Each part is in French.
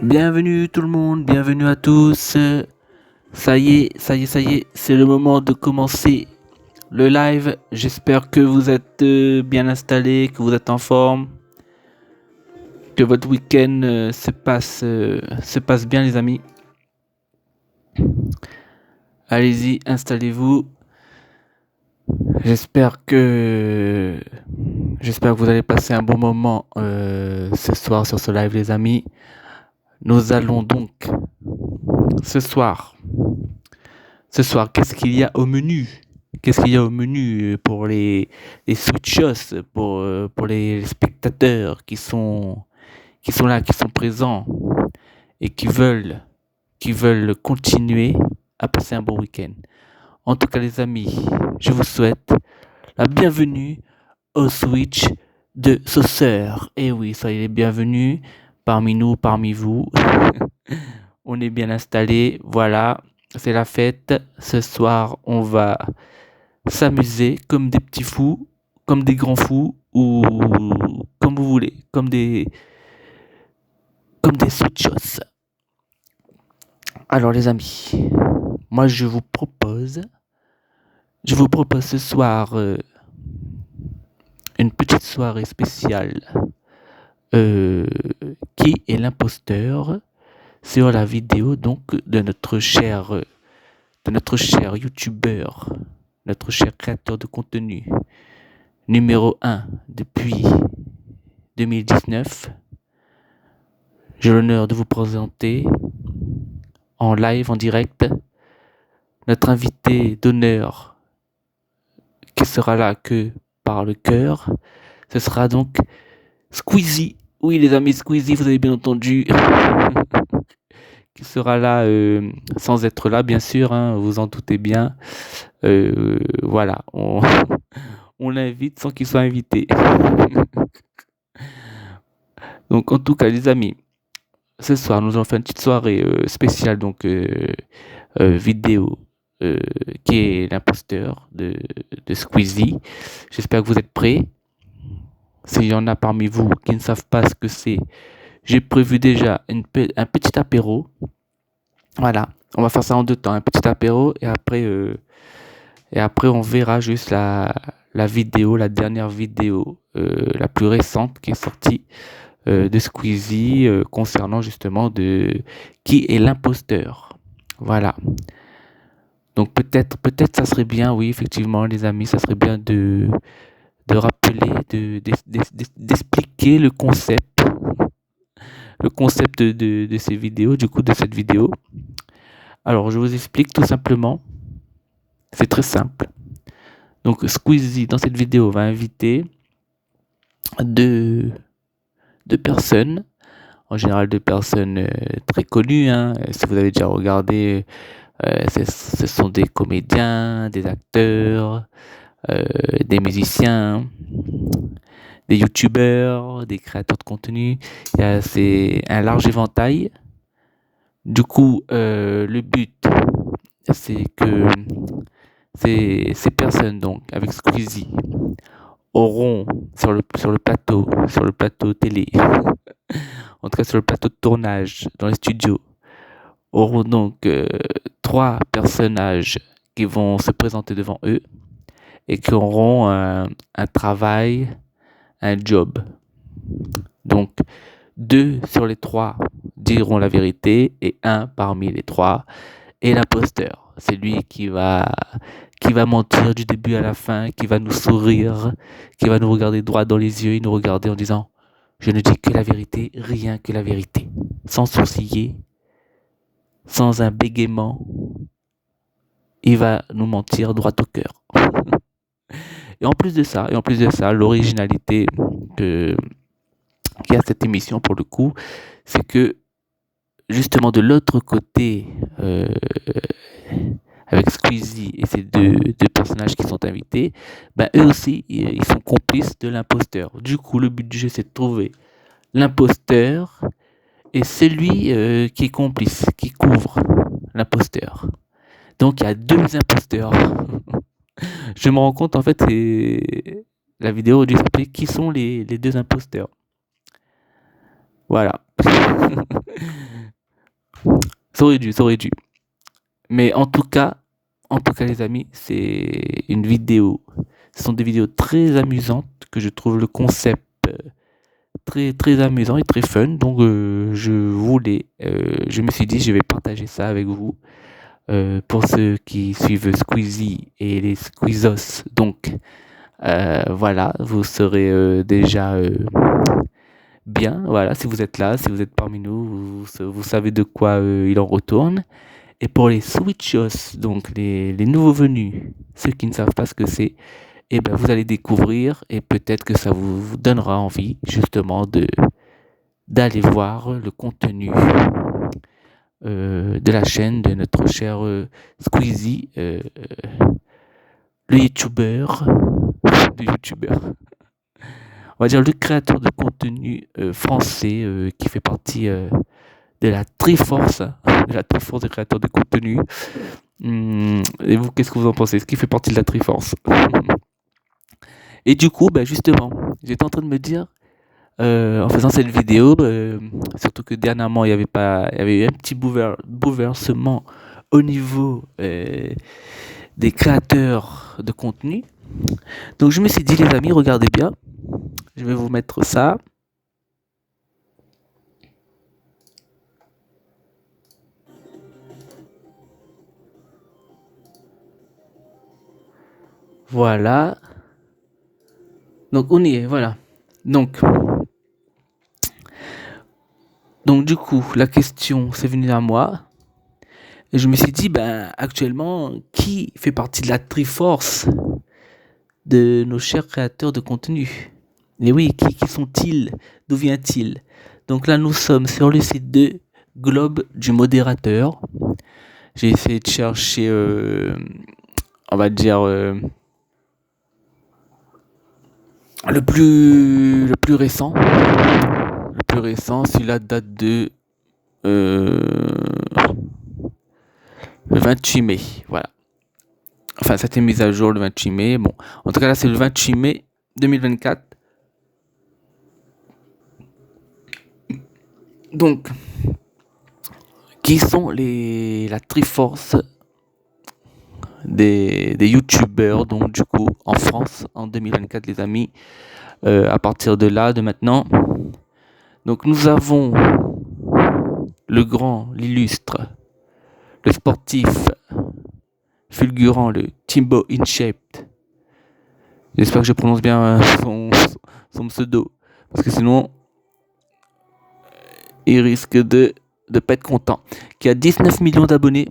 Bienvenue tout le monde, bienvenue à tous. Ça y est, c'est le moment de commencer le live. J'espère que vous êtes bien installés, que vous êtes en forme, que votre week-end se passe bien les amis. Allez-y, installez-vous. J'espère que vous allez passer un bon moment ce soir sur ce live les amis. Nous allons donc ce soir, qu'est-ce qu'il y a au menu? Qu'est-ce qu'il y a au menu pour les switchers, pour les spectateurs qui sont là, qui sont présents et qui veulent continuer à passer un bon week-end. En tout cas, les amis, je vous souhaite la bienvenue au Switch de Sauceur. Et oui, soyez les bienvenus parmi nous, parmi vous. On est bien installés, voilà, c'est la fête. Ce soir, on va s'amuser comme des petits fous, comme des grands fous, ou comme vous voulez, comme des switchos. Alors les amis, moi je vous propose ce soir une petite soirée spéciale. Qui est l'imposteur sur la vidéo donc de notre cher youtubeur, notre cher créateur de contenu numéro 1 depuis 2019. J'ai l'honneur de vous présenter en live, en direct, notre invité d'honneur qui sera là que par le cœur. Ce sera donc Squeezie. Oui les amis, Squeezie, vous avez bien entendu. Qui sera là sans être là, bien sûr, hein, vous en doutez bien. Voilà, on l'invite sans qu'il soit invité. Donc en tout cas les amis, ce soir nous allons faire une petite soirée spéciale donc vidéo qui est l'imposteur de Squeezie. J'espère que vous êtes prêts. S'il y en a parmi vous qui ne savent pas ce que c'est, j'ai prévu déjà un petit apéro. Voilà, on va faire ça en deux temps, un petit apéro et après on verra juste la vidéo, la dernière vidéo, la plus récente qui est sortie de Squeezie concernant justement de qui est l'imposteur. Voilà. Donc peut-être ça serait bien, oui effectivement les amis, ça serait bien de rappeler, d'expliquer le concept de ces vidéos, du coup de cette vidéo. Alors je vous explique tout simplement. C'est très simple. Donc Squeezie dans cette vidéo va inviter deux personnes, en général deux personnes très connues. Hein. Si vous avez déjà regardé, ce sont des comédiens, des acteurs, des musiciens, des youtubeurs, des créateurs de contenu. C'est un large éventail. Du coup, le but, c'est que ces personnes, donc, avec Squeezie, auront sur le plateau télé, en tout cas sur le plateau de tournage dans les studios, auront donc trois personnages qui vont se présenter devant eux et qui auront un travail, un job. Donc, 2 sur les 3 diront la vérité et 1 parmi les 3 est l'imposteur. C'est lui qui va mentir du début à la fin, qui va nous sourire, qui va nous regarder droit dans les yeux et nous regarder en disant « Je ne dis que la vérité, rien que la vérité ». Sans sourciller, sans un bégaiement, il va nous mentir droit au cœur. Et en plus de ça, l'originalité qu'il y a cette émission pour le coup, c'est que justement de l'autre côté, avec Squeezie et ces deux personnages qui sont invités, ben eux aussi ils sont complices de l'imposteur. Du coup, le but du jeu c'est de trouver l'imposteur et celui qui est complice, qui couvre l'imposteur. Donc il y a deux imposteurs. Je me rends compte en fait, c'est la vidéo aurait dû s'appeler qui sont les deux imposteurs. Voilà. Ça aurait dû. Mais en tout cas les amis, c'est une vidéo. Ce sont des vidéos très amusantes que je trouve le concept très très amusant et très fun. Donc je me suis dit je vais partager ça avec vous. Pour ceux qui suivent Squeezie et les Squeezos. Donc voilà, vous serez déjà bien. Voilà, si vous êtes là, si vous êtes parmi nous, vous savez de quoi il en retourne. Et pour les Switchos, donc les nouveaux venus, ceux qui ne savent pas ce que c'est, eh ben vous allez découvrir et peut-être que ça vous donnera envie justement d'aller voir le contenu de la chaîne de notre cher Squeezie, le youtubeur, le youtubeur, on va dire le créateur de contenu français qui fait partie de la Triforce, de la Triforce des créateurs de contenu. Et vous, qu'est-ce que vous en pensez? Est-ce qu'il fait partie de la Triforce? Et du coup, bah justement, j'étais en train de me dire, en faisant cette vidéo, surtout que dernièrement, il y avait eu un petit bouleversement au niveau des créateurs de contenu. Donc je me suis dit, les amis, regardez bien, je vais vous mettre ça. Voilà. Donc on y est, voilà. Donc du coup, la question s'est venue à moi. Et je me suis dit, ben, actuellement, qui fait partie de la Triforce de nos chers créateurs de contenu? Et oui, qui sont-ils? D'où vient-il? Donc là, nous sommes sur le site de Globe du modérateur. J'ai essayé de chercher, on va dire, le plus récent. Le plus récent, celui-là date de le 28 mai. Voilà. Enfin, ça a été mis à jour le 28 mai. Bon, en tout cas, là, c'est le 28 mai 2024. Donc, qui sont la Triforce des youtubeurs, donc du coup, en France, en 2024, les amis, à partir de là, de maintenant. Donc, nous avons le grand, l'illustre, le sportif, fulgurant, le Timbo InShape. J'espère que je prononce bien son pseudo, parce que sinon, il risque de pas être content. Qui a 19 millions d'abonnés.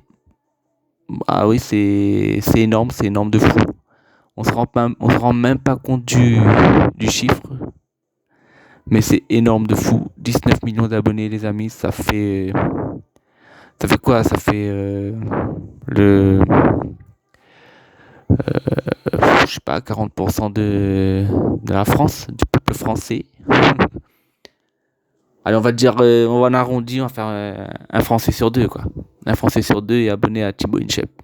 Ah oui, c'est énorme de fou. On se rend même pas compte du chiffre. Mais c'est énorme de fou. 19 millions d'abonnés, les amis, ça fait quoi? Ça fait le je sais pas, 40% de la France, du peuple français. Allez, on va dire, on va en arrondir, on va faire un Français sur deux, quoi. Un Français sur deux est abonné à Thibaut InShape.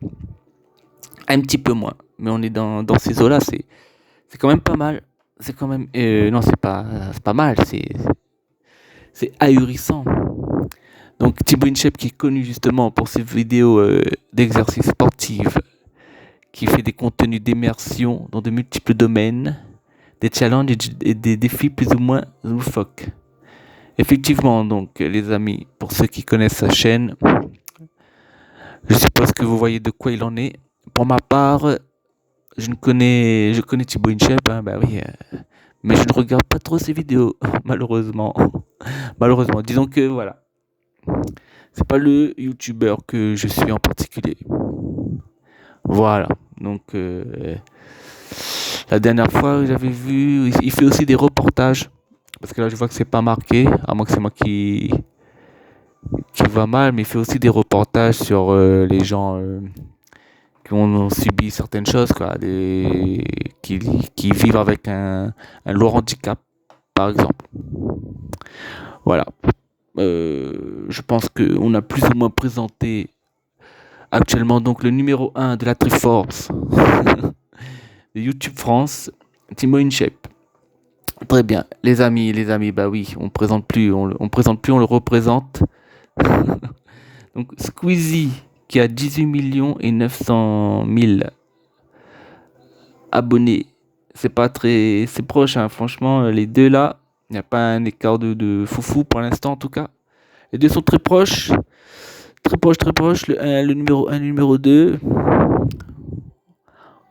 Un petit peu moins, mais on est dans ces eaux-là, c'est quand même pas mal. C'est quand même, non, c'est pas mal, c'est ahurissant. Donc Thibaut InShape qui est connu justement pour ses vidéos d'exercices sportifs, qui fait des contenus d'immersion dans de multiples domaines, des challenges et des défis plus ou moins loufoques. Effectivement, donc les amis, pour ceux qui connaissent sa chaîne, je suppose que vous voyez de quoi il en est. Pour ma part, je connais Thibaut InShape, hein, bah oui, mais je ne regarde pas trop ses vidéos, malheureusement. Malheureusement, disons que voilà, c'est pas le youtubeur que je suis en particulier. Voilà, donc la dernière fois j'avais vu, il fait aussi des reportages, parce que là je vois que c'est pas marqué, à moins que c'est moi qui va mal, mais il fait aussi des reportages sur les gens qui ont subi certaines choses, quoi, qui vivent avec un lourd handicap, par exemple. Voilà. Je pense qu'on a plus ou moins présenté actuellement donc le numéro 1 de la Triforce de YouTube France, Thibaut InShape. Très bien. Les amis, bah oui, on présente plus, on le représente. Donc Squeezie qui a 18 millions et 900 000 abonnés. C'est pas très, c'est proche, hein. Franchement, les deux là, il n'y a pas un écart de foufou pour l'instant en tout cas. Les deux sont très proches, très proches, très proches. Le numéro un, le numéro 2.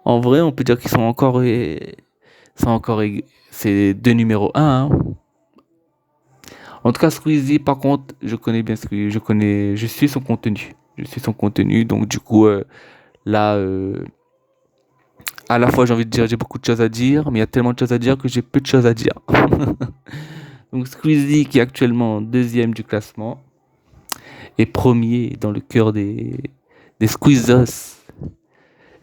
En vrai, on peut dire qu'ils sont encore, c'est deux numéros un, hein. En tout cas, Squeezie, par contre, je connais bien Squeezie, je suis son contenu. Je suis son contenu, donc du coup, là, à la fois, j'ai envie de dire, j'ai beaucoup de choses à dire, mais il y a tellement de choses à dire que j'ai peu de choses à dire. Donc Squeezie, qui est actuellement deuxième du classement, et premier dans le cœur des Squeezos,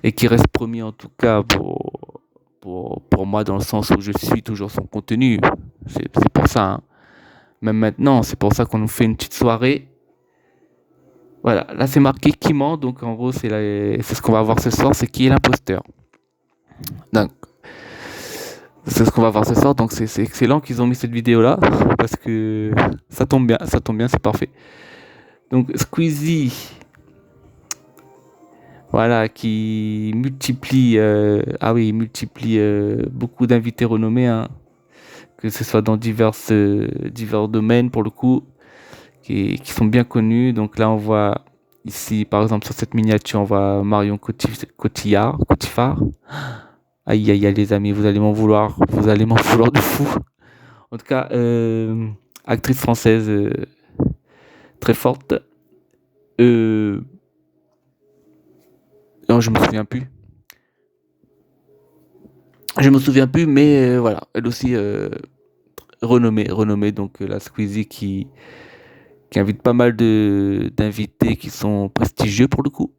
et qui reste premier en tout cas pour moi, dans le sens où je suis toujours son contenu. C'est pour ça, hein. Même maintenant, c'est pour ça qu'on nous fait une petite soirée. Voilà, là c'est marqué qui ment, donc en gros c'est ce qu'on va voir ce soir, c'est qui est l'imposteur. Donc c'est ce qu'on va voir ce soir, donc c'est excellent qu'ils ont mis cette vidéo là, parce que ça tombe bien, c'est parfait. Donc Squeezie, voilà, qui multiplie, il multiplie beaucoup d'invités renommés, hein, que ce soit dans divers domaines pour le coup, qui sont bien connus. Donc là on voit ici, par exemple, sur cette miniature, on voit Marion Cotillard. Aïe aïe aïe les amis, vous allez m'en vouloir de fou. En tout cas, actrice française très forte. Euh, non, je me souviens plus. Je me souviens plus, mais voilà, elle aussi renommée. Donc la Squeezie qui invite pas mal d'invités qui sont prestigieux pour le coup.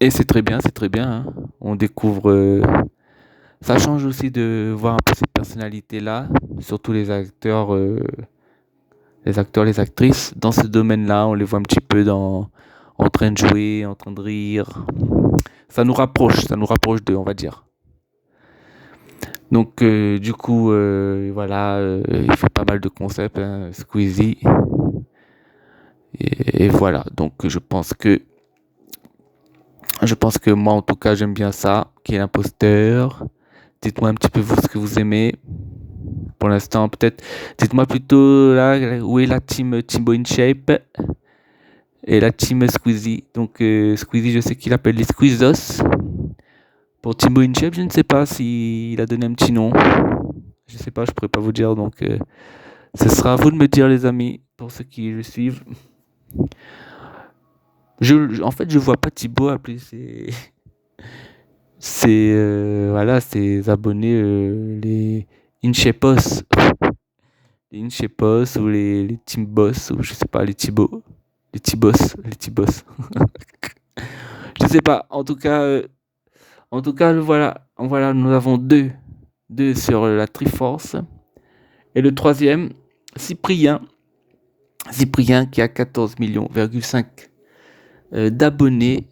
Et c'est très bien, hein. On découvre. Ça change aussi de voir un peu ces personnalités-là, surtout les actrices. Dans ce domaine-là, on les voit un petit peu en train de jouer, en train de rire. Ça nous rapproche d'eux, on va dire. Donc, du coup, voilà, il fait pas mal de concepts, hein, Squeezie. Et voilà, donc je pense que moi, en tout cas, j'aime bien ça, qui est l'imposteur. Dites-moi un petit peu vous ce que vous aimez. Pour l'instant, peut-être, dites-moi plutôt là où est la team Timbo InShape et la team Squeezie. Donc Squeezie, je sais qu'il appelle les Squeezos. Pour Timbo InShape, je ne sais pas s'il a donné un petit nom. Je sais pas, je pourrais pas vous dire. Donc ce sera à vous de me dire, les amis, pour ceux qui le suivent. En fait, je vois pas Thibaut appeler voilà, ses abonnés, les Inshepos. Les Inshepos ou les Team Boss, ou je sais pas, les Thibaut. Les Tibos. Les Tibos. Je sais pas. En tout cas, voilà, nous avons deux sur la Triforce. Et le troisième, Cyprien. Cyprien qui a 14 millions,5 d'abonnés.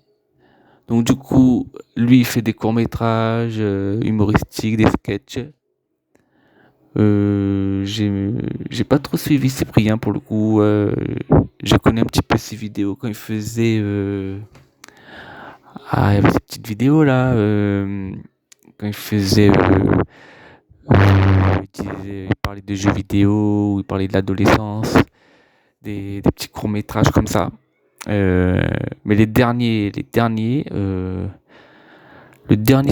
Donc du coup, lui il fait des courts-métrages humoristiques, des sketchs. J'ai pas trop suivi Cyprien pour le coup. Je connais un petit peu ses vidéos quand il faisait. Il y avait ces petites vidéos là. Quand il faisait. Il parlait de jeux vidéo, il parlait de l'adolescence, des petits courts-métrages comme ça. Mais le dernier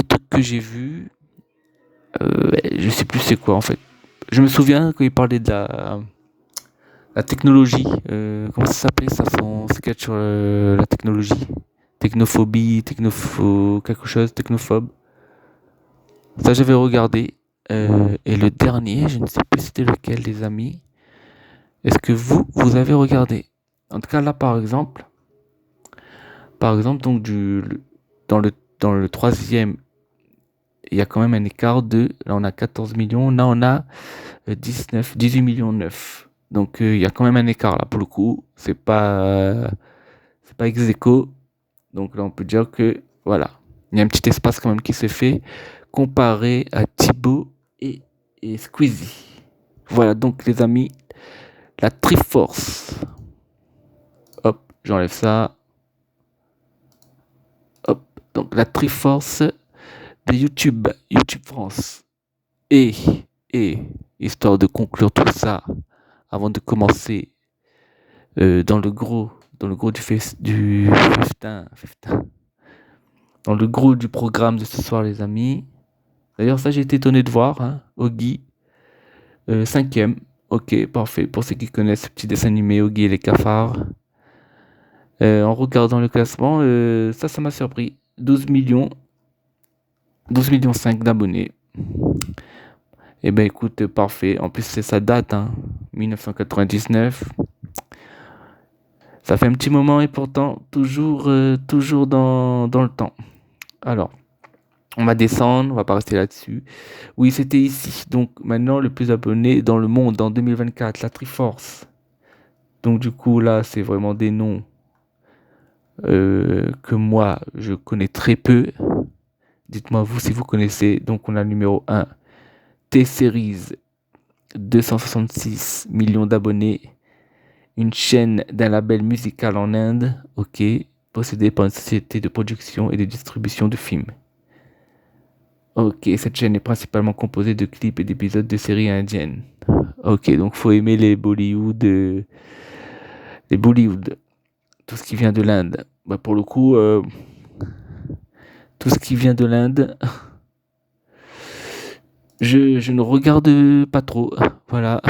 truc que j'ai vu, je sais plus c'est quoi en fait. Je me souviens quand il parlait de la technologie. Comment ça s'appelait ça, son sketch sur la technologie? Technophobie, quelque chose, technophobe. Ça j'avais regardé. Et le dernier, je ne sais plus c'était lequel, les amis. Est-ce que vous avez regardé? En tout cas là par exemple donc dans le dans le troisième, il y a quand même un écart de, là on a 14 millions, là on a 18 millions 9. Donc il y a quand même un écart là pour le coup, c'est pas ex aequo. Donc là on peut dire que voilà, il y a un petit espace quand même qui se fait comparé à Thibaut et et Squeezie. Voilà donc les amis, la Triforce. Hop, j'enlève ça. Hop, donc la Triforce de YouTube France. Et, histoire de conclure tout ça, avant de commencer dans le gros du festin, dans le gros du programme de ce soir les amis. D'ailleurs ça j'ai été étonné de voir, hein, Oggy, 5e, ok parfait, pour ceux qui connaissent ce petit dessin animé Oggy et les cafards. En regardant le classement, ça m'a surpris, 12 millions 5 d'abonnés. Eh ben écoute, parfait, en plus c'est sa date, hein, 1999. Ça fait un petit moment et pourtant toujours dans le temps. Alors, on va descendre, on va pas rester là-dessus. Oui, c'était ici. Donc maintenant, le plus abonné dans le monde en 2024, la Triforce. Donc du coup, là, c'est vraiment des noms que moi, je connais très peu. Dites-moi vous si vous connaissez. Donc on a le numéro 1, T-Series, 266 millions d'abonnés. Une chaîne d'un label musical en Inde, ok, possédée par une société de production et de distribution de films. Ok, cette chaîne est principalement composée de clips et d'épisodes de séries indiennes. Ok, donc faut aimer les Bollywood, tout ce qui vient de l'Inde. Bah pour le coup, tout ce qui vient de l'Inde, je ne regarde pas trop. Voilà.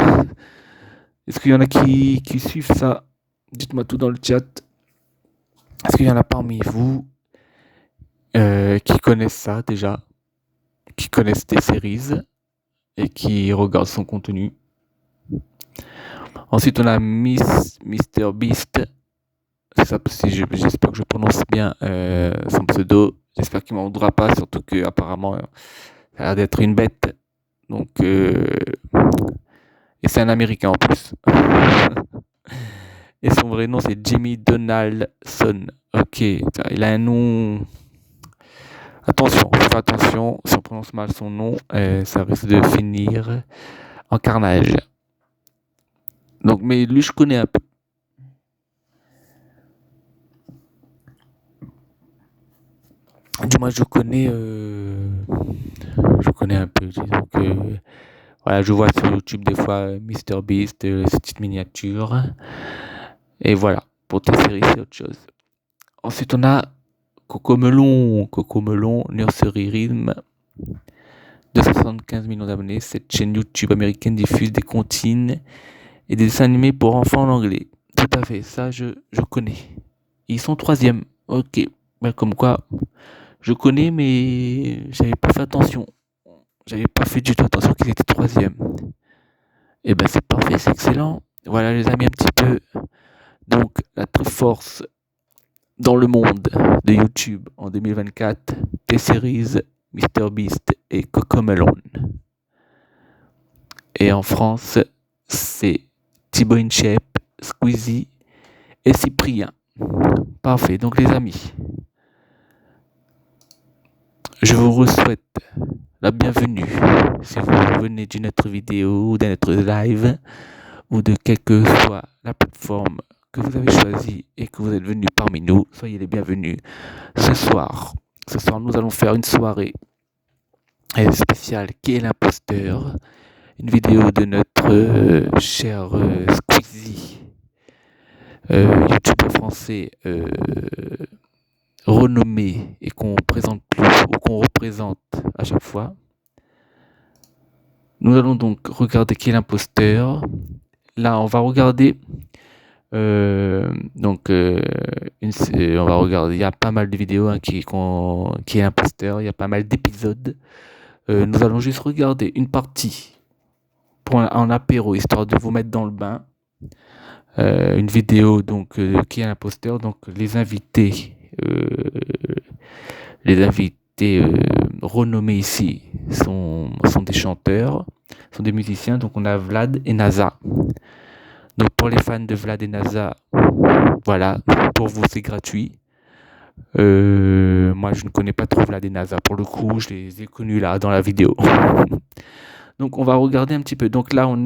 Est-ce qu'il y en a qui suivent ça? Dites-moi tout dans le chat. Est-ce qu'il y en a parmi vous qui connaissent ça déjà, qui connaissent des séries et qui regardent son contenu? Ensuite, on a Mr Beast. C'est ça, j'espère que je prononce bien son pseudo. J'espère qu'il m'en voudra pas, surtout que apparemment, ça a l'air d'être une bête. Donc, et c'est un Américain en plus. Et son vrai nom, c'est Jimmy Donaldson. Ok, il a un nom. Attention, faites attention, si on prononce mal son nom, ça risque de finir en carnage. Donc, mais lui, je connais un peu. Du moins, je connais un peu. Disons que, voilà, je vois sur YouTube des fois MrBeast, ces petites miniatures. Et voilà, pour tes séries, c'est autre chose. Ensuite, on a Cocomelon, Nursery Rhythm, 275 millions d'abonnés. Cette chaîne YouTube américaine diffuse des comptines et des dessins animés pour enfants en anglais. Tout à fait, ça je connais. Ils sont 3e. Ok, ben, comme quoi, je connais, mais j'avais pas fait attention. J'avais pas fait du tout attention qu'ils étaient 3e. Et ben c'est parfait, c'est excellent. Voilà les amis, un petit peu. Donc la Triforce dans le monde de YouTube en 2024, T-Series, MrBeast et Cocomelon. Et en France, c'est Thibaut InShape, Squeezie et Cyprien. Parfait, donc les amis, je vous souhaite la bienvenue si vous venez d'une autre vidéo ou d'un autre live ou de quelle que soit la plateforme que vous avez choisie et que vous êtes venu parmi nous. Soyez les bienvenus ce soir. Ce soir, nous allons faire une soirée spéciale qui est l'imposteur. Une vidéo de notre cher Squeezie, youtubeur français renommé et qu'on présente plus ou qu'on représente à chaque fois. Nous allons donc regarder qui est l'imposteur. Là, on va regarder. On va regarder. Il y a pas mal de vidéos qui est l'imposteur. Il y a pas mal d'épisodes. Nous allons juste regarder une partie pour en apéro, histoire de vous mettre dans le bain. Une vidéo donc qui est l'imposteur. Donc les invités renommés ici sont des chanteurs, sont des musiciens. Donc on a Vlad et NASA. Donc pour les fans de Vlad et NASA, voilà, pour vous c'est gratuit. Moi je ne connais pas trop Vlad et NASA. Pour le coup, je les ai connus là dans la vidéo. Donc on va regarder un petit peu. Donc là on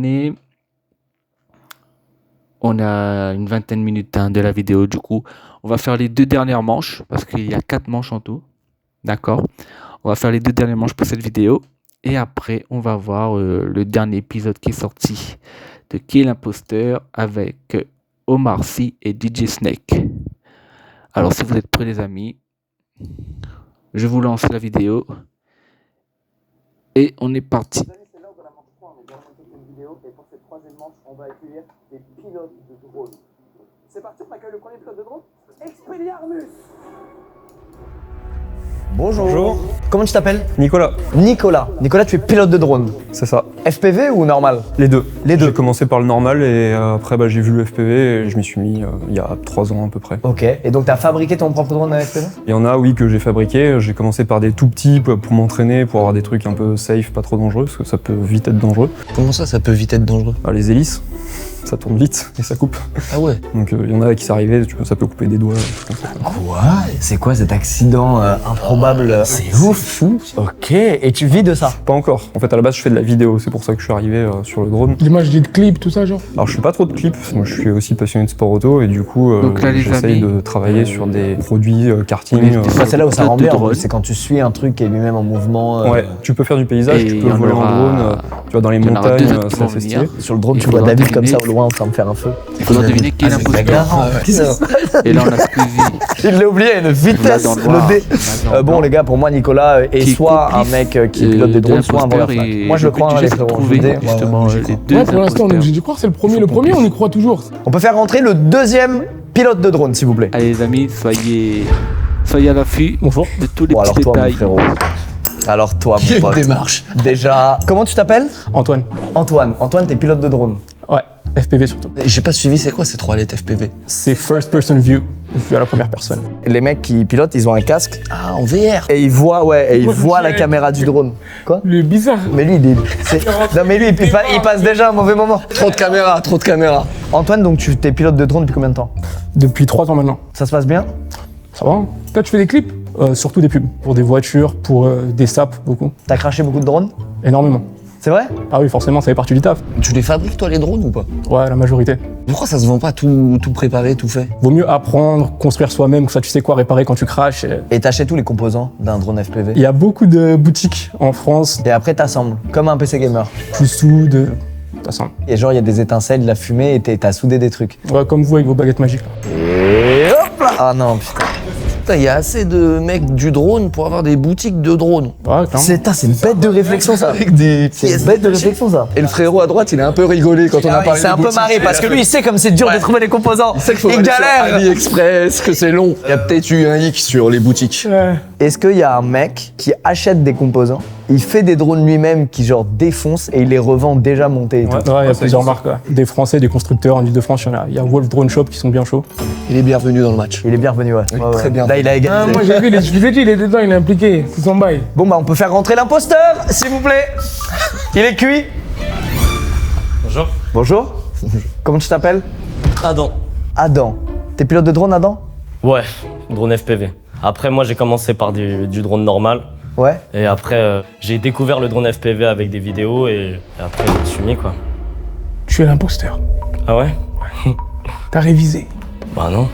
a une 20aine de minutes de la vidéo. Du coup, on va faire les 2 dernières manches parce qu'il y a 4 manches en tout. D'accord? On va faire les 2 dernières manches pour cette vidéo. Et après, on va voir le dernier épisode qui est sorti de Qui est l'imposteur avec Omar Sy et DJ Snake. Alors, si vous êtes prêts, les amis, je vous lance la vidéo. Et on est parti. C'est l'heure de la manche 3, on est dans la deuxième vidéo et pour cette troisième manche, on va accueillir des pilotes de drone. C'est parti, on accueille le premier pilote de drone, Expelliarmus. Bonjour. Bonjour. Comment tu t'appelles? Nicolas, Nicolas. Nicolas, tu es pilote de drone. c'est ça. FPV ou normal? Les deux. Les deux. J'ai commencé par le normal et après j'ai vu le FPV et je m'y suis mis il y a 3 ans à peu près. Ok. Et donc, tu as fabriqué ton propre drone à FPV? Il y en a, oui, que j'ai fabriqué. J'ai commencé par des tout petits pour m'entraîner, pour avoir des trucs un peu safe, pas trop dangereux, parce que ça peut vite être dangereux. Comment ça peut vite être dangereux? Ah, les hélices, ça tourne vite et ça coupe. Ah ouais. Donc il y en a qui s'arrivaient, ça peut couper des doigts. Quoi? C'est quoi cet accident improbable? C'est fou. Ok. Et tu vis de ça? Pas encore. En fait, à la base, je fais de la vidéo, c'est pour ça que je suis arrivé sur le drone. L'image des clips, tout ça, genre. Alors, je fais pas trop de clips. Moi, je suis aussi passionné de sport auto et du coup, Donc là, les j'essaye amis, de travailler sur des produits karting. C'est là où ça Pilote rend de bien. drone. C'est quand tu suis un truc qui est lui-même en mouvement. Ouais, tu peux faire du paysage, et tu il peux y en voler en aura- drone, tu vois, dans les il y en aura montagnes, deux autres qui c'est vont assez venir. stylé. Sur le drone, Il tu vois faudra David comme ça deviner. au loin en train de faire un feu. Il faudra deviner qui est l'imposteur. Et là, on a Squeezie. Il l'a oublié à une vitesse, Là, dans le noir. le dé. Là, dans le Bon blanc. les gars, pour moi Nicolas est Qui est soit un complice, mec qui pilote des de drones, soit un l'imposteur vendeur. et Moi je le crois, but hein, du les jeu, c'est de frérots. trouver Je vous dis, justement ouais, les deux Ouais, pour l'instant, imposteurs. j'ai dû croire que c'est le premier. Ils Le sont premier, on y complices. croit toujours. On peut faire rentrer le deuxième pilote de drone s'il vous plaît. Allez les amis, soyez à l'affût Bonjour. de tous les Bon alors petits toi mon détails. frérot. Alors toi mon Quelle pote. démarche. Déjà, comment tu t'appelles? Antoine. Antoine. Antoine, t'es pilote de drone. Ouais, FPV surtout. J'ai pas suivi, c'est quoi ces 3 lettres FPV? C'est first person view, vu à la première personne. Les mecs qui pilotent, ils ont un casque Ah, en VR. et ils voient la caméra du drone. Quoi? Le bizarre. Mais lui non mais lui il passe déjà un mauvais moment. Trop de caméras, trop de caméras. Antoine, donc tu t'es pilote de drone depuis combien de temps? Depuis 3 ans maintenant. Ça se passe bien? Ça va hein? Toi, tu fais des clips surtout des pubs. Pour des voitures, pour des saps, beaucoup. T'as craché beaucoup de drones? Énormément. C'est vrai? Ah oui, forcément, ça fait partie du taf. Tu les fabriques toi les drones ou pas? Ouais, la majorité. Pourquoi ça se vend pas tout préparé, tout fait? Vaut mieux apprendre, construire soi-même, comme ça tu sais quoi réparer quand tu crashes. Et t'achètes tous les composants d'un drone FPV? Il y a beaucoup de boutiques en France, Et après t'assembles, comme un PC gamer. tu soudes, ça semble. Et genre il y a des étincelles, de la fumée et t'as soudé des trucs. Ouais, comme vous avec vos baguettes magiques. Là. Et hop là! Ah non putain. Putain, il y a assez de mecs du drone pour avoir des boutiques de drones. Ouais, clairement. C'est une bête de réflexion ça. Avec des C'est une bête de réflexion ça. Et le frérot à droite, il a un peu rigolé quand on a Ah, il parlé s'est des un peu boutiques. marré parce que lui il sait comme c'est dur de trouver les composants. Il galère. AliExpress, que c'est long. Il y a peut-être eu un hic sur les boutiques. Ouais. Est-ce qu'il y a un mec qui achète des composants, il fait des drones lui-même qui genre défoncent et il les revend déjà montés et Ouais, tout? il y a plusieurs marques. Ouais. Des Français, des constructeurs en Ile-de-France, il y a Wolf Drone Shop qui sont bien chauds. Il est bienvenu dans le match. Il est bienvenu, ouais. Oui, Ouais, très ouais. bien. Là il a Ah, égalisé. moi j'ai vu, je vous ai dit, il est dedans, il est impliqué. C'est son bail. Bon bah on peut faire rentrer l'imposteur, s'il vous plaît. Il est cuit. Bonjour. Bonjour. Comment tu t'appelles? Adam. Adam. T'es pilote de drone, Adam? Ouais, drone FPV. Après, moi, j'ai commencé par du drone normal. Ouais. Et après, j'ai découvert le drone FPV avec des vidéos et après, je me suis mis, quoi. Tu es l'imposteur. Ah ouais? T'as révisé. Bah non.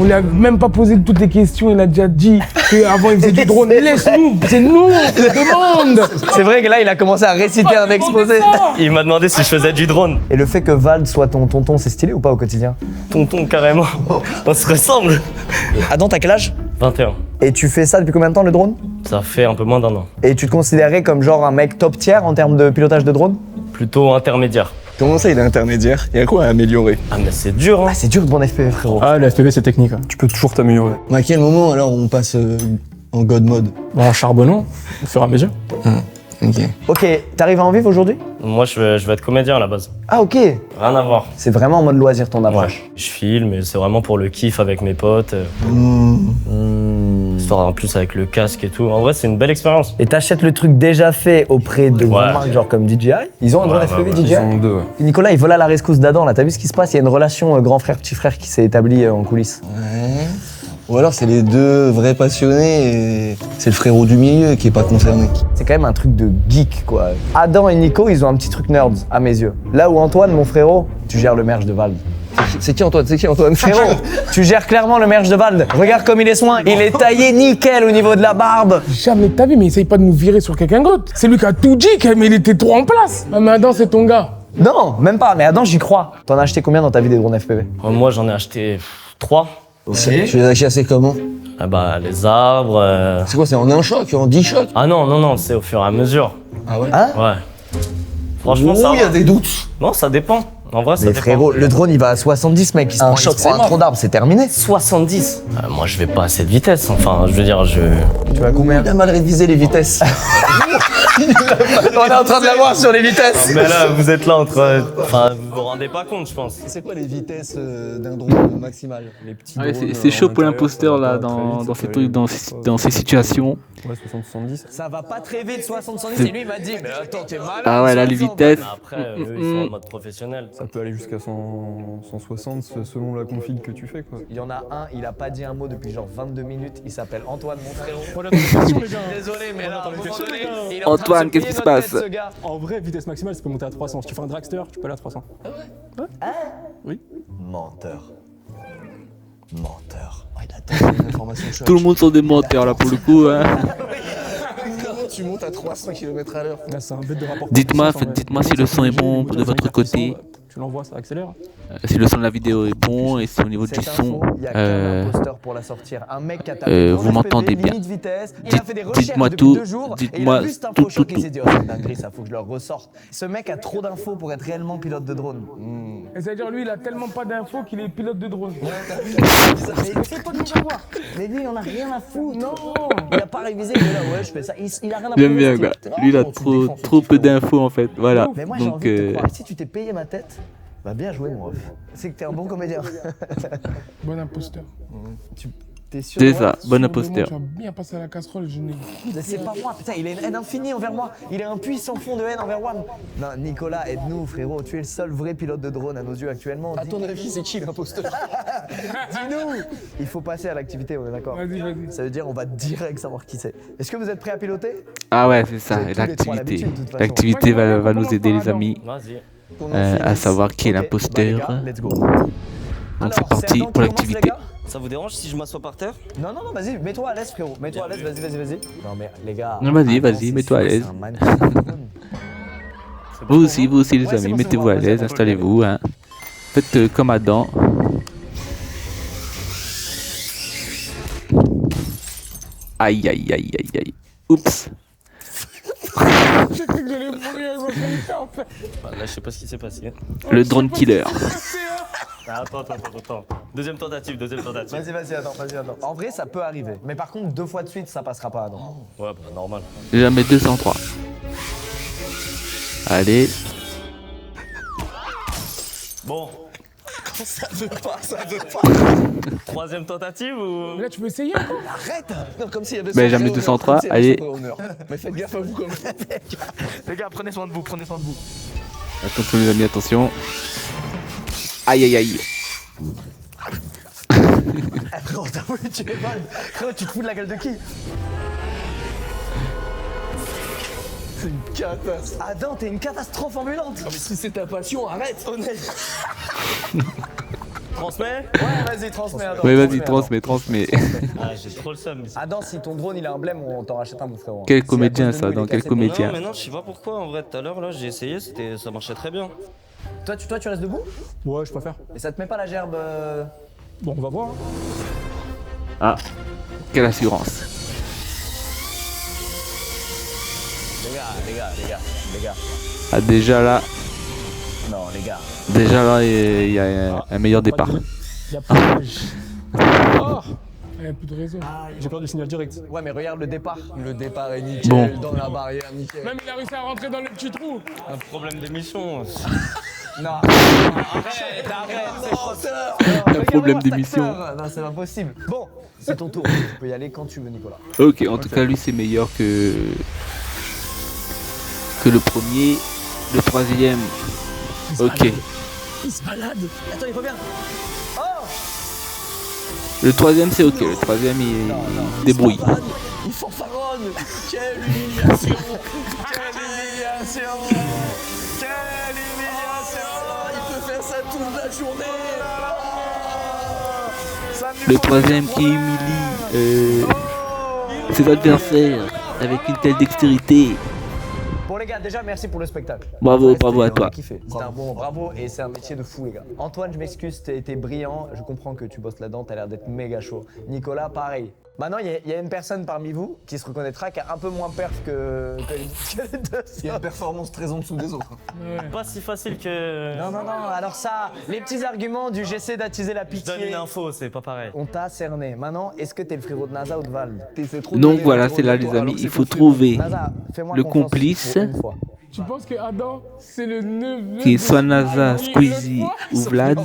On lui a même pas posé toutes les questions, il a déjà dit qu'avant il faisait du drone. Laisse-nous, c'est nous qui demande. C'est vrai que là il a commencé à réciter un exposé. Il m'a demandé si je faisais du drone. Et le fait que Vald soit ton tonton, c'est stylé ou pas au quotidien? Tonton, carrément. On se ressemble. Adam, t'as quel âge? 21. Et tu fais ça depuis combien de temps le drone? Ça fait un peu moins d'1 an. Et tu te considérais comme genre un mec top tier en termes de pilotage de drone? Plutôt intermédiaire. Comment ça, il est intermédiaire? Il y a quoi à améliorer? Ah, mais c'est dur, hein. Ah c'est dur de drone FPV frérot. Ah, le FPV c'est technique. Ouais. Tu peux toujours t'améliorer. À quel moment alors on passe en God mode? Bon, en charbonnant, au fur et à mesure. Ok. Ok, t'arrives à en vivre aujourd'hui? Moi, je vais être comédien à la base. Ah ok. Rien à voir. C'est vraiment en mode loisir ton Ouais. approche. Je filme et c'est vraiment pour le kiff avec mes potes. Histoire en plus avec le casque et tout. En vrai, c'est une belle expérience. Et t'achètes le truc déjà fait auprès de grandes Ouais. marques genre comme DJI? Ils ont un drone Ouais, FPV ouais, DJI? Ils en ont 2, ouais. Nicolas il vole à la rescousse d'Adam là, t'as vu ce qui se passe? Il y a une relation grand frère-petit frère qui s'est établie en coulisses. Ouais. Ou alors c'est les deux vrais passionnés et c'est le frérot du milieu qui est pas concerné. C'est quand même un truc de geek, quoi. Adam et Nico, ils ont un petit truc nerds, à mes yeux. Là où Antoine, mon frérot, tu gères le merge de Valve. C'est qui Antoine? Frérot, tu gères clairement le merge de Valve. Regarde comme il est soin. Il est taillé nickel au niveau de la barbe. Jamais de ta vie, mais essaye pas de nous virer sur quelqu'un d'autre. C'est lui qui a tout dit, mais il était trop en place. Ah, mais Adam, c'est ton gars. Non, même pas. Mais Adam, j'y crois. T'en as acheté combien dans ta vie des drones FPV? Moi, j'en ai acheté 3. Tu les as chassés comment? Ah bah, les arbres. C'est quoi, c'est en un choc, en 10 chocs? Ah non, c'est au fur et à mesure. Ah ouais? Hein? Ouais. Franchement, ça il y a va. des doutes. Non, ça dépend. En vrai, ça Mais dépend. frérot, le drone, il va à 70, mec. Il se Un prend, choc, il se prend c'est un tronc d'arbre, c'est terminé. 70. Moi, je vais pas à cette vitesse. Enfin, je veux dire, Tu vas combien? Il a mal révisé les vitesses. On est en train de l'avoir sur les vitesses. Mais là, vous êtes là entre. Enfin, vous vous rendez pas compte, je pense. C'est quoi les vitesses d'un drone maximal? Les petits Ouais, drones, c'est chaud en pour intérieur, l'imposteur ça va là, pas très dans vite, ça ces peut trucs, aller dans ces situations. Ouais, 60-70. Ça va pas très vite, 70. Et lui, il m'a dit, mais attends, t'es malade. Ah ouais, là, les 60. vitesses. Après, eux, ils sont en mode professionnel. Ça peut aller jusqu'à 160 selon la config que tu fais, quoi. Il y en a un, il a pas dit un mot depuis genre 22 minutes. Il s'appelle Antoine, mon frérot. Désolé, mais là, à un moment donné, il est en train de Antoine, se qu'est-ce plier qui se notre passe? tête, ce gars. En vrai, vitesse maximale, ça peut monter à 300. Si tu fais un dragster, tu peux aller à 300. Menteur. Menteur. Ah, il a tellement d'informations choc. Tout le monde sont des menteurs là pour le coup. Hein. Comment tu montes à 300 km/h? Là, c'est un bête de rapport. Dites-moi si le son est bon de votre côté, Tu l'envoies, ça accélère. si le son de la vidéo est bon et si au niveau du Cette son, info, il y a qu'un imposteur pour la sortir. Un mec qui a tapé vous drone m'entendez FPV, bien. limite vitesse. Il a fait des recherches Dites-moi depuis tout, 2 jours. Et il dites-moi a vu cette tout, info choc tout, et il s'est dit, oh, c'est une dinguerie, ça faut que je leur ressorte. Ce mec a trop d'infos pour être réellement pilote de drone. Et c'est-à-dire, lui, il a tellement pas d'infos qu'il est pilote de drone. Mais c'est pas de savoir. Mais lui, il en a rien à foutre. Non. Il a pas révisé, il est là, ouais, je fais ça. Il a rien à j'aime bien prouver, quoi. c'est- Lui il a Oh, tu me défends, trop peu c'est fou. d'infos en fait. Voilà. Mais moi, j'ai Donc envie de te croire. Si tu t'es payé ma tête, bah bien joué, mon ref. C'est que t'es un bon comédien. Bon imposteur. T'es sûr? c'est de ça, moi bon Sur le moment, imposteur. Tu vas bien passer à la casserole, je n'ai. Mais c'est pas moi, putain, il a une haine infinie envers moi. Il a un puissant fond de haine envers moi. Non, Nicolas, aide-nous, frérot. Tu es le seul vrai pilote de drone à nos yeux actuellement. À ton avis, c'est qui l'imposteur? Dis-nous. Il faut passer à l'activité, on est d'accord? Vas-y. Ça veut dire on va direct savoir qui c'est. Est-ce que vous êtes prêts à piloter? Ah ouais, c'est ça, Vous avez tous les trois l'activité. l'habitude, de toute façon. L'activité va nous aider les amis Vas-y. à savoir qui est Ok, l'imposteur. bah, les gars, let's go. Donc c'est parti pour l'activité. Ça vous dérange si je m'assois par terre? Non, vas-y, mets-toi à l'aise, frérot. Mets-toi à l'aise, vas-y. Non, mais les gars. Non, vas-y, Adam, vas-y, c'est mets-toi à sûr, l'aise. c'est un magnifique drone. Vous aussi les Ouais, c'est amis, bon, c'est mettez-vous bon, à vas-y, l'aise, vas-y. installez-vous. Hein. Faites comme Adam. Aïe. Oups. J'ai cru que j'allais mourir avec ma qualité, en fait. Bah, là, je sais pas ce qui s'est passé. Le drone killer. Ah, attends. Deuxième tentative. Vas-y, attends. En vrai, ça peut arriver. Mais par contre, 2 fois de suite, ça passera pas, Adam. Ouais, bah, normal. Jamais 203. Allez. Bon. Ça veut pas. Troisième tentative ou. Là, tu peux essayer encore? Arrête! Non, comme s'il y avait Ben, jamais 203, allez. Mais faites gaffe à vous quand même. Les gars, prenez soin de vous. Attention les amis, attention. Aïe. Frérot, t'as voulu tuer Val. Frérot, tu te fous de la gueule de qui? C'est une catastrophe. Adam, t'es une catastrophe ambulante. Mais si c'est ta passion, arrête! Honnête! Transmets? Ouais, vas-y, transmets, Adam. Ouais, vas-y, Adam. transmets. Ah, j'ai trop le seum. Adam, si ton drone il a un blême, on t'en rachète un, mon frérot. Quel Si à comédien cause de ça, nous, il dans est quel cassé, comédien? Non, mais non, je sais pas pourquoi. En vrai, tout à l'heure, là, j'ai essayé, ça marchait très bien. Toi, tu restes debout? Ouais, je préfère. Et ça te met pas la gerbe Bon, on va voir. Ah, quelle assurance. Les gars. Ah déjà là, Non, les gars. il y a un meilleur départ. Il y a pas de. Oh, Il n'y a plus de réseau. j'ai perdu le signal direct. Ouais, mais regarde le départ. Le départ est nickel, Bon. dans la barrière, nickel. Même il a réussi à rentrer dans le petit trou. Un problème d'émission. Non. Arrête, c'est Un problème d'émission. Non, c'est pas possible. Bon, c'est ton tour. Tu peux y aller quand tu veux, Nicolas. Ok, en tout cas lui c'est meilleur que le premier, le troisième. Ok. Il se balade. Attends, il revient. Oh Le troisième, c'est ok. Le troisième, il débrouille. Il fanfaronne. Quelle humiliation. Quelle humiliation. Quelle humiliation. Il peut faire ça toute la journée. Le troisième qui humilie ses adversaires avec une telle dextérité. Bon les gars, déjà merci pour le spectacle. Bravo, Ouais, bravo à c'était- on a toi. kiffé. C'était un bon bravo et c'est un métier de fou les gars. Antoine, je m'excuse, t'as été brillant. Je comprends que tu bosses là-dedans, t'as l'air d'être méga chaud. Nicolas, pareil. Maintenant, il y a une personne parmi vous qui se reconnaîtra, qui a un peu moins perf que les deux. Il y a une performance très en dessous des autres. Pas si facile que. Non, alors ça, les petits arguments du j'essaie d'attiser la Je donne pitié. une info, c'est pas pareil. On t'a cerné. Maintenant, est-ce que t'es le frérot de NASA ou de Valve? Donc voilà, c'est là les amis, il faut trouver NASA, fais-moi le confiance complice, pour une fois. Tu penses que Adam, c'est le neveu qui est de- soit NASA, Ah, Squeezie oui, ou le Vlad,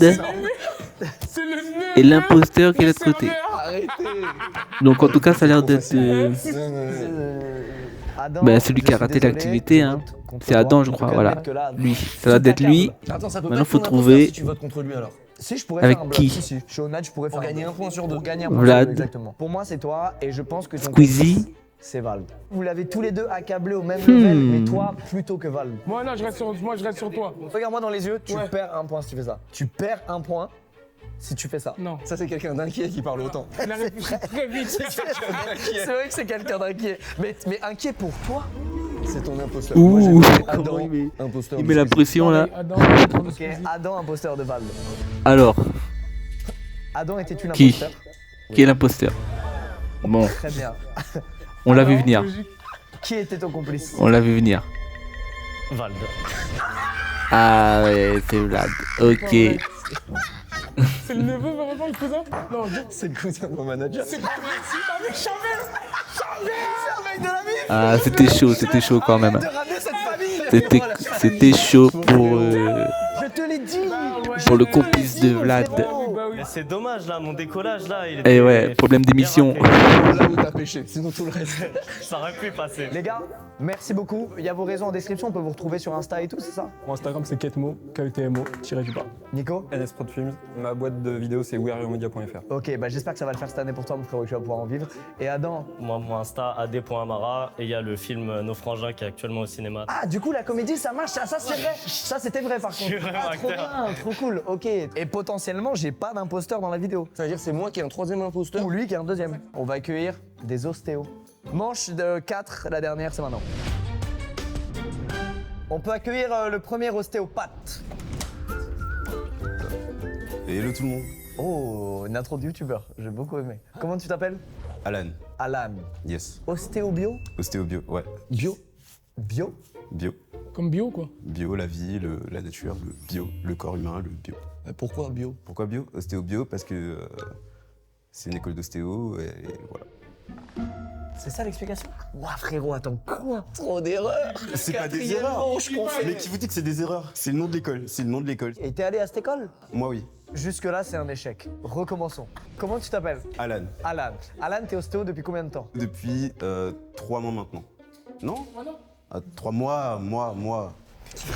C'est le neveu et l'imposteur qui est de l'autre de côté. sa mère. Donc en tout cas, ça a l'air d'être Adam, bah, celui je qui a suis raté désolé, l'activité, je hein. vote contre C'est toi. Adam, je On crois, peut voilà. admettre que là, Lui, ça va d'être lui. Attends, ça peut Maintenant, pas faut être ton trouver- imposteur si tu votes contre lui alors. Si je pourrais Avec faire un bluff, qui si, je suis honnête, je pourrais Pour faire gagner bluff. un point sur deux. Pour gagner un point Vlad. sur deux, exactement. Pour moi, c'est toi et je pense que ton Squeezie. complice, c'est Valve. Vous l'avez tous les deux accablé au même level, mais toi plutôt que Valve. Moi, non, je reste sur toi. Regarde-moi dans les yeux, tu Ouais. perds un point si tu fais ça. Tu perds un point si tu fais ça. Non. Ça, c'est quelqu'un d'inquiet qui parle autant. Il a réfléchi très vite. C'est vrai que c'est quelqu'un d'inquiet. Mais inquiet pour toi? C'est ton imposteur. Ouh, Moi, j'ai voté comment Adam, il met- imposteur Il de met la Squeezie. pression là. Adam, Ok, Adam, imposteur de Valve. Alors, Adam était-il Qui imposteur? qui est l'imposteur? Bon, Très bien. on l'a vu venir. Qui était ton complice? On l'a vu venir. Vald. Ah ouais, c'est Vlad. Ok. C'est le neveu, vraiment, le cousin? Non, C'est le cousin de mon manager. c'est pas vrai. Si, t'as vu, Chabert. Ah, c'était chaud quand même. De ramener cette famille. C'était chaud pour Je te l'ai dit. pour le complice de Vlad. Bah oui. Mais c'est dommage là, mon décollage là, il Eh ouais, problème d'émission. Là où t'as pêché, sinon tout le reste. Ça aurait pu passer. Les gars, merci beaucoup. Il y a vos réseaux en description, on peut vous retrouver sur Insta et tout, c'est ça? Mon Instagram, c'est Ketmo, KETMO-du-bas. Nico? NS Prod Films, ma boîte de vidéos c'est wearyourmedia.fr. Ok, bah j'espère que ça va le faire cette année pour toi, mon frérot, que tu vas pouvoir en vivre. Et Adam? Moi, mon Insta, ad.amara, et il y a le film Nos Frangins qui est actuellement au cinéma. Ah, du coup, la comédie, ça marche, ça c'est vrai. Ça, c'était vrai par contre. suis vraiment Ah, trop acteur. bien, trop cool, ok. Et potentiellement, j'ai pas d'imposteur dans la vidéo. Ça veut dire que c'est moi qui ai un troisième imposteur. Ou lui qui est un deuxième. On va accueillir des ostéos. Manche de 4, la dernière, c'est maintenant. On peut accueillir le premier ostéopathe. Hello tout le monde. Oh, une intro de youtubeur, j'ai beaucoup aimé. Comment tu t'appelles? Alan. Alan. Yes. Ostéobio? Ostéobio, ouais. Bio? Bio? Bio. Comme bio, quoi. Bio, la vie, la nature, le bio, le corps humain, le bio. Pourquoi bio? Pourquoi bio? Ostéobio parce que c'est une école d'ostéo et voilà. C'est ça l'explication? Ouah frérot, attends, quoi? Trop d'erreurs! C'est pas des erreurs. Mais qui vous dit que c'est des erreurs? C'est le nom de l'école. C'est le nom de l'école. Et t'es allé à cette école? Moi oui. Jusque-là, c'est un échec. Recommençons. Comment tu t'appelles? Alan. Alan. Alan, t'es ostéo depuis combien de temps? Depuis 3 mois maintenant. Non? 3 mois.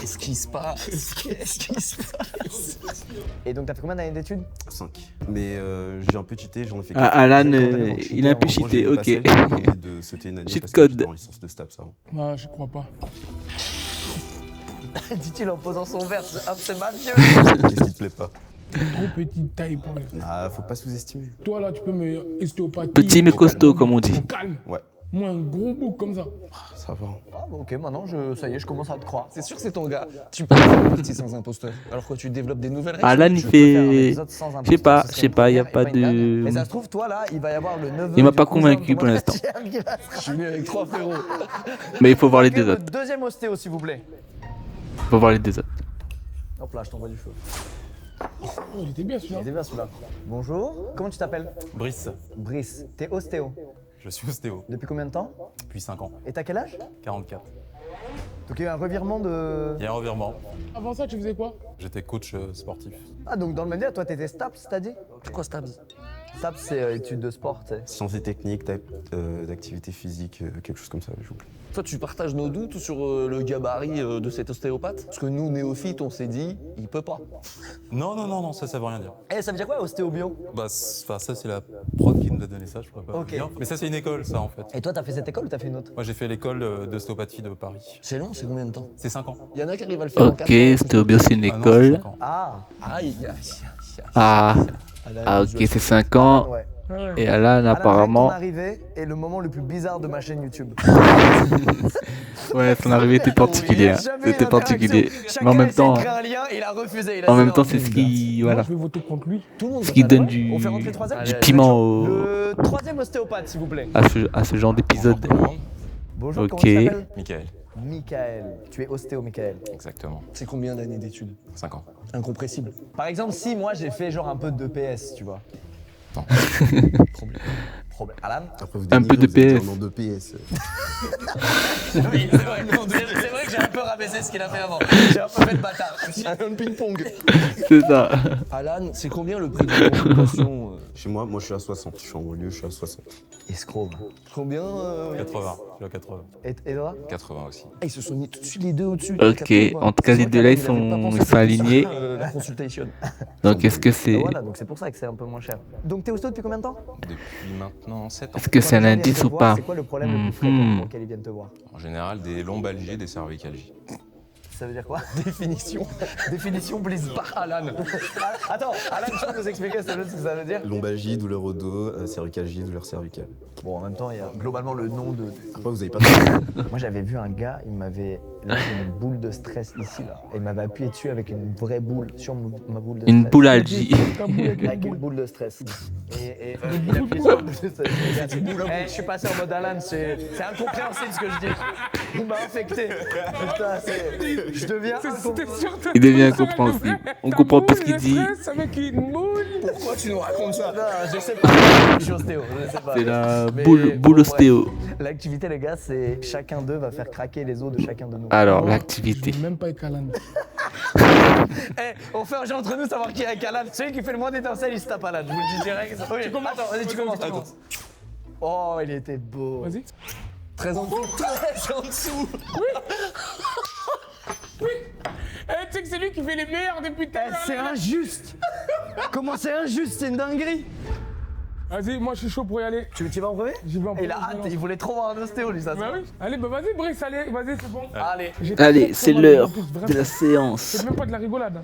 Qu'est-ce qui se passe? Qu'est-ce qui se passe? Et donc, t'as fait combien d'années d'études? 5. Mais j'ai un peu cheaté, j'en ai fait Ah, 4. Alan, J'ai il a un peu Moi, j'ai cheaté, pas ok. celle, j'ai envie de sauter une année Cheat parce que code. j'étais en licence de STAPS avant. Non, je crois pas. Dit-il en posant son verre, c'est mafieux. Qu'est-ce qui te plaît pas? Trop petite taille pour les. Ah, faut pas sous-estimer. Toi, là, tu peux me ostéopathie. Petit mais costaud, comme on dit. Calme. Ouais, Moi, un gros bouc comme ça. ça va. Ah, bah, ok, maintenant, ça y est, je commence à te croire. C'est sûr que c'est ton gars. Tu peux faire partie sans imposteur. Alors quoi, tu développes des nouvelles règles? Alan, il Je peux faire un fait. épisode sans Je sais imposteur, pas, ce je serait sais une pas, y a première pas et une dernière. de. Et ça se trouve, toi, là, il va y avoir le neveu. Il m'a du pas cousin convaincu de pour mon l'instant. manager qui va se Je suis venu avec 3 frérots. Mais il faut voir les rappeler deux le autres. deuxième ostéo, s'il vous plaît. Faut voir les deux autres. Hop là, je t'envoie du feu. Oh, il était bien celui-là. Il est bien celui-là. Bonjour. Comment tu t'appelles? Brice, Brice. T'es ostéo. je suis ostéo Depuis combien de temps? depuis 5 ans, Et t'as quel âge? 44. Donc il y a eu un revirement de. Il y a un revirement, Avant ça, tu faisais quoi? j'étais coach sportif. Ah, donc dans le média, toi, t'étais STAPS, t'as dit? C'est quoi Stabs? STAPS, c'est études de sport, tu sais. Sciences et techniques, d'activité physique, quelque chose comme ça, je vous plaît. Toi, tu partages nos doutes sur le gabarit de cet ostéopathe? Parce que nous, néophytes, on s'est dit, il peut pas. Non, ça veut rien dire. Eh, ça veut dire quoi, ostéobio? Bah, ça, c'est la prod qui nous a donné ça, je pourrais pas Ok. vous dire. Mais ça, c'est une école, ça, en fait. Et toi, t'as fait cette école ou t'as fait une autre? Moi, j'ai fait l'école d'ostéopathie de Paris. C'est long, c'est combien de temps? C'est 5 ans. Il y en a qui arrivent à le faire en Ok, 4 ans. Stéobio, c'est une Ah non, c'est école. 5 ans. Ah, Aïe, Ah, ok, c'est 5 ans. ouais. Et Alan, Ton apparemment, arrivée est le moment le plus bizarre de ma chaîne YouTube. ouais, son arrivée était particulière. C'était particulier. Mais en même temps, un lien, il a refusé. Il a en dit même non. temps, c'est ce qui, Moi, voilà, je vais voter contre lui. Tout le monde ce va qui faire donne ouais. On fait rentrer le troisième. du piment au, Le troisième ostéopathe, s'il vous plaît. à ce genre d'épisode. Bonjour, Ok. comment tu t'appelles? Michael. Michael. Tu es ostéo, Michael. Exactement. C'est combien d'années d'études? 5 ans. Incompressible. Par exemple, si moi j'ai fait genre un peu de PS, tu vois. Non. Problème. Alan? Après, vous Un peu de PS. En 2 PS. Oui, c'est vrai. C'est vrai que j'ai un peu rabaissé ce qu'il a fait avant. J'ai un peu fait le bâtard. Un ping-pong. C'est ça. Alan, c'est combien le prix de consultation Chez moi, je suis à 60. Je suis en banlieue, je suis à 60. Escroc. Combien 80. Je suis à 80. Et toi? 80 aussi. Ah, ils se sont mis tout de suite les deux au-dessus. Ok, en tout cas, les deux là, ils sont alignés. La consultation. Donc, est-ce que c'est, Voilà, donc c'est pour ça que c'est un peu moins cher. Donc t'es ostéo depuis combien de temps? Depuis maintenant 7 ans. est-ce que c'est un Quand les gens viennent indice te ou voir, pas? C'est quoi le problème le plus fréquent pour lequel ils viennent te voir? En général, des lombalgies, des cervicalgies. Ça veut dire quoi? Définition. Définition, please. Par Alan. Attends, Alan, tu peux nous expliquer ce que ça veut dire? Lombalgie, douleur au dos, cervicalgie, douleur cervicale. Bon, en même temps, il y a globalement le nom de... Pourquoi vous avez pas de... Moi, j'avais vu un gars, il m'avait lâché une boule de stress ici, là. Et il m'avait appuyé dessus avec une vraie boule sur ma boule de stress. Une boulalgie. Avec une boule de stress. Et il a appuyé sur la boule de stress. Je suis passé en mode Alan, c'est incompréhensible ce que je dis. Il m'a infecté. Putain, je deviens incompréhensible. Il devient incompréhensible. On comprend pas ce qu'il dit. Avec une boule. Pourquoi tu nous racontes ça? Non, je sais pas. Je suis ostéo, je sais pas. C'est la Mais boule bon, ostéo. bref. L'activité, les gars, c'est chacun d'eux va faire craquer les os de chacun de nous. Alors, Je l'activité. vais même pas avec Alan. On fait un jeu entre nous, savoir qui est avec Alan. Celui qui fait le moins d'étincelles, il se tape Alan. Je vous le dis direct. Oui. Attends, vas-y, tu commences. Oh, il était beau. Vas-y. Très en dessous. Très en dessous. Eh, tu sais que c'est lui qui fait les meilleurs depuis tout à l'heure. C'est injuste. Comment c'est injuste? C'est une dinguerie. Vas-y, moi je suis chaud pour y aller. Tu vas en premier? J'y vais en Il a premier, hâte, je me il voulait trop voir un ostéo, lui, ça. Bah oui. Allez, bah vas-y, Brice, allez, vas-y, c'est bon. Allez. J'ai Allez, très, c'est très mal, l'heure en plus, vraiment. de la séance. C'est même pas de la rigolade.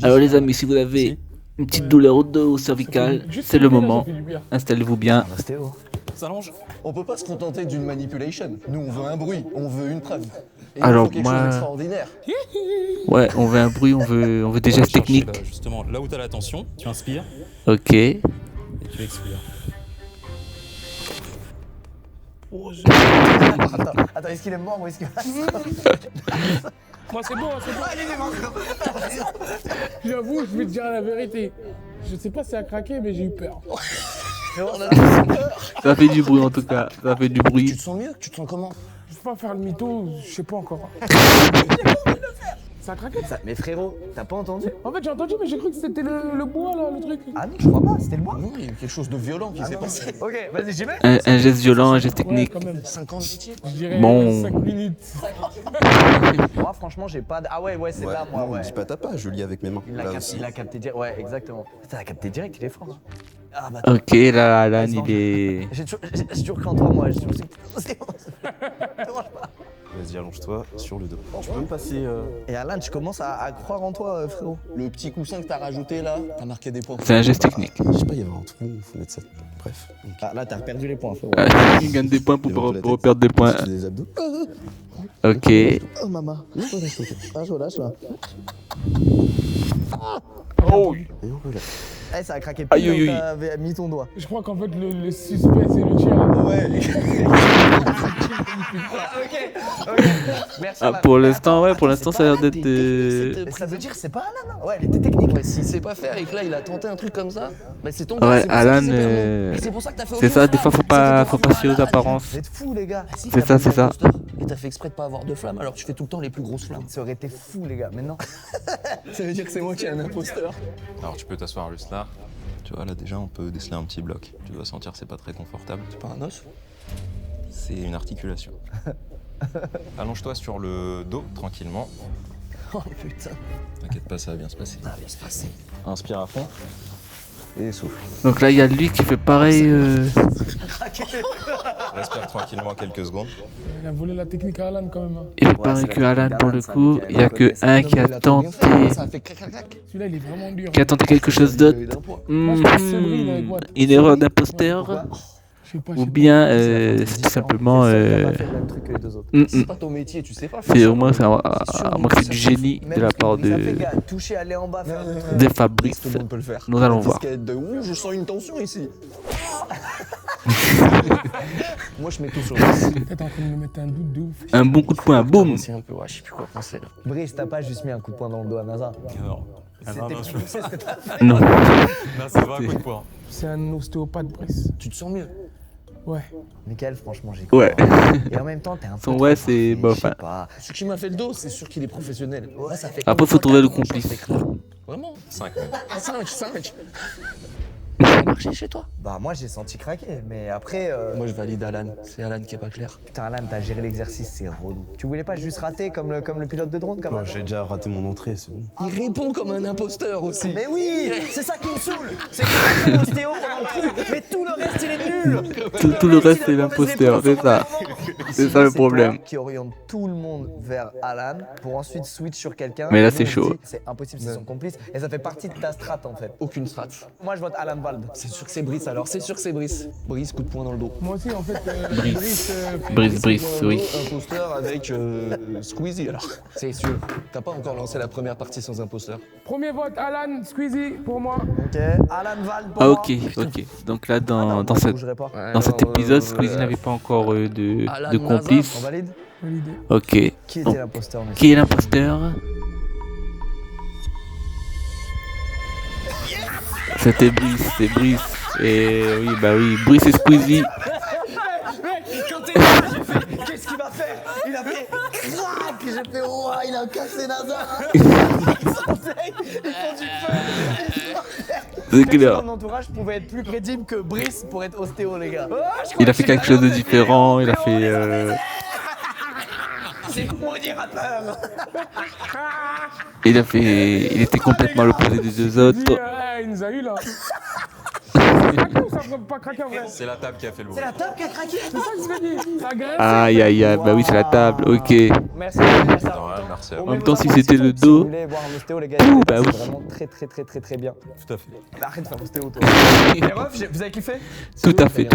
Alors les amis, si vous avez une petite douleur au dos ou cervicale, Juste c'est le celui-là, moment. ça fait du bien. Installez-vous bien. Ostéo. S'allonge. On peut pas se contenter d'une manipulation. Nous, on veut un bruit, on veut une preuve. Et Alors, il faut quelque moi- chose d'extraordinaire. Ouais, on veut un bruit, on veut des gestes Chercher, techniques. là, justement, là où tu as la tension, tu inspires Ok. et tu expires. Attends, est-ce qu'il est mort ou est-ce qu'il Moi c'est bon, c'est bon. J'avoue, je vais te dire la vérité. Je sais pas si ça a craqué, mais j'ai eu peur. Ça fait du bruit en tout cas. Ça fait du Tu bruit. te sens mieux? Tu te sens comment? Je peux pas faire le mytho, je sais pas encore. Ça a craqué ça. Mais frérot, t'as pas entendu? En fait, j'ai entendu, mais j'ai cru que c'était le bois là, le truc. Ah non, je crois pas, c'était le bois. Non, il y a eu quelque chose de violent qui s'est passé. Ok, vas-y, j'y vais. Un geste violent, un geste Ouais, technique. quand même. 5 ans de métier. Je dirais Bon. 5 minutes. Moi, franchement, j'ai pas de. Ah ouais, c'est là, moi, non, ouais. dis pas t'as pas, je lis avec mes mains. Il Là l'a aussi. capté direct. Ouais, exactement. Putain, il a capté direct, il est fort. Hein. Ah bah. Ok, là, Alan, il est. J'ai toujours cru en toi, moi. J'ai toujours su que c'était Vas-y, allonge-toi sur le dos. Tu peux me passer... Et Alan, je commence à croire en toi, frérot. Le petit coussin que t'as rajouté là, t'as marqué des points. C'est un geste technique. Je sais pas, il y avait un trou, faut mettre ça. Bref. Donc, Ah, là, t'as perdu les points, frérot. Il gagne des points pour devant la tête. perdre des points. Tu fais des abdos. Ok. Oh maman, lâche, ah je relâche là. Oh. Et on relâche. Eh, ça a craqué Aïe, pile aïe, où aïe. t'avais mis ton doigt. Je crois qu'en fait, le suspect, c'est le tien. Ouais. Ok. Merci. Ah, Alan. pour l'instant, ouais, Attends, pour l'instant, c'est ça a l'air pas d'être. Mais ça veut dire que c'est pas Alan, hein. Ouais, elle était technique. Ouais, s'il sait pas faire et que là il a tenté un truc comme ça, bah c'est ton Ouais, gars, c'est pour ça Alan, qu'il s'est permis. Et c'est pour ça que t'as fait c'est aucune ça, des flamme. fois, faut pas se fier aux apparences. Vous êtes fous, les gars. Si, C'est t'as ça, fait c'est ça. l'imposteur Et t'as fait exprès de pas avoir de flamme alors tu fais tout le temps les plus grosses flammes. Ça aurait été fou, les gars. Mais non. Ça veut dire que c'est moi qui ai un imposteur. Alors tu peux t'asseoir juste là. Tu vois, là déjà, on peut déceler un petit bloc. Tu dois sentir que c'est pas très confortable. C'est pas un os? C'est une articulation. Allonge-toi sur le dos, tranquillement. Oh putain. T'inquiète pas, ça va bien se passer. Ça va bien se passer. Inspire à fond. Et souffle. Donc là, il y a lui qui fait pareil. Respire tranquillement quelques secondes. Il a volé la technique à Alan quand même. Hein. Il fait pareil que Alan pour le coup. Il n'y a que un qui a tenté. Ça fait crac crac crac. Celui-là, il est vraiment dur. Qui a tenté quelque chose d'autre. Une erreur d'imposteur. Ou bien c'est tout simplement. C'est pas ton métier, tu sais pas. C'est au moins c'est du génie de la part de Toucher, aller en bas, faire de Fabrice. Tout le monde peut le faire. Nous allons voir. Je sens une tension ici. Moi je mets tout sur Brice. Peut-être en train de me mettre un doute de ouf. Un bon coup de poing, boum. C'est un peu, ouais, je sais plus quoi penser là. Brice, t'as pas juste mis un coup de poing dans le dos à NASA. Non. Non. Non, c'est pas un coup de poing. C'est un ostéopathe, Brice. Tu te sens mieux? Ouais. Michael, franchement, j'ai Ouais. Et en même temps, t'es un peu. Son ouais, c'est bof. Hein. Ce qui m'a fait le dos, c'est sûr qu'il est professionnel. Ouais, ça fait. Après, faut trouver le complice. Vraiment? 5. 5. Ça a marché chez toi? Bah, moi, j'ai senti craquer, mais après. Moi je valide Alan. C'est Alan qui est pas clair. Putain, Alan, t'as géré l'exercice, c'est relou. Tu voulais pas juste rater comme le pilote de drone, comme Bon, j'ai déjà raté mon entrée, c'est bon. Il répond comme un imposteur aussi. Mais oui, c'est ça qui me saoule. C'est que tu as fait l'ostéo pendant le truc, mais tout le reste, il est nul. Tout le reste, c'est l'imposteur, c'est ça. C'est ça le problème. Toi qui oriente tout le monde vers Alan pour ensuite switch sur quelqu'un. Mais là, Nous, c'est on se chaud. dit, c'est impossible, c'est son complice. Et ça fait partie de ta strat, en fait. Aucune strat. Moi, je vote Alan Vald. C'est sûr que c'est Brice alors, c'est sûr que c'est Brice. Brice, coup de poing dans le dos. Moi aussi, en fait. Brice, oui. Imposteur avec Squeezie alors. C'est sûr. T'as pas encore lancé la première partie sans imposteur. Premier vote, Alan, Squeezie, pour moi. Ok, Alan Vald pour Ah, moi. ok. Donc là, dans Moi, je cet bougerai pas. épisode, Squeezie n'avait pas encore de Alan complice. On valide? Validé. Ok. Qui Donc, était l'imposteur, monsieur? qui est l'imposteur? C'était Brice, c'est Brice. Et oui, bah oui, Brice et Squeezie. Quand t'es là, j'ai fait, qu'est-ce qu'il va faire? Il a fait crac, j'ai fait ouah, il a cassé NASA. Ils font du feu. C'est clair. Mon entourage pouvait être plus crédible que Brice pour être ostéo, les gars. Il a fait quelque chose de différent, il a fait. C'est maudit rappeur. Il était complètement l'opposé des deux autres. Il nous a eu là. Ça a craqué ou ça a pas craqué en vrai? C'est la table qui a fait le bruit. C'est la table qui a craqué. C'est ça que je me dis. Ça grince. Aïe aïe aïe, bah oui, c'est la table, ok. Merci. Merci à En vous. même temps, si c'était le dos. Si vous voulez voir un ostéo, les gars, bah c'est oui. vraiment très bien. Tout à fait. Arrête de faire ostéo, toi. Les refs, vous avez kiffé? Tout à fait.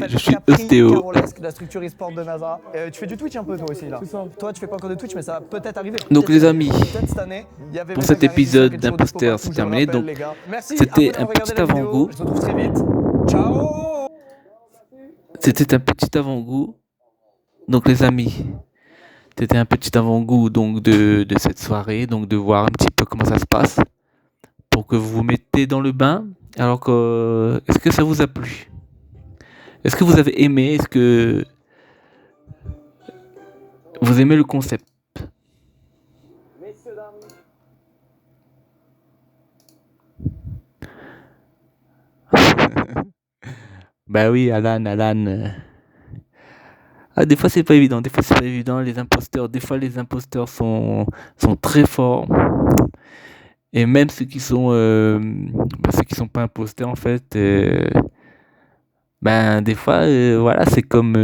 Je suis ostéo. Carolesque, la structure e-sport de NASA. Tu fais du Twitch un peu, toi aussi, là. C'est ça. Toi, tu fais pas encore de Twitch, mais ça va peut-être arriver. Donc, les amis, Peut-être cette année. Il y avait pour même cet la réédition épisode quelque chose d'Imposteur, de c'est je terminé. rappelle, Donc, les gars. Merci, c'était après un d'avoir regardé petit la vidéo. avant-goût. Je te retrouve très vite. Ciao. C'était un petit avant-goût. Donc, les amis, c'était un petit avant-goût donc de cette soirée, donc de voir un petit peu comment ça se passe, pour que vous vous mettez dans le bain. Alors que, est-ce que ça vous a plu? Est-ce que vous avez aimé? Est-ce que vous aimez le concept? Messieurs, dames, Bah oui, Alan. Ah, des fois c'est pas évident, les imposteurs sont très forts. Et même ceux qui sont pas imposteurs en fait, ben des fois voilà, c'est comme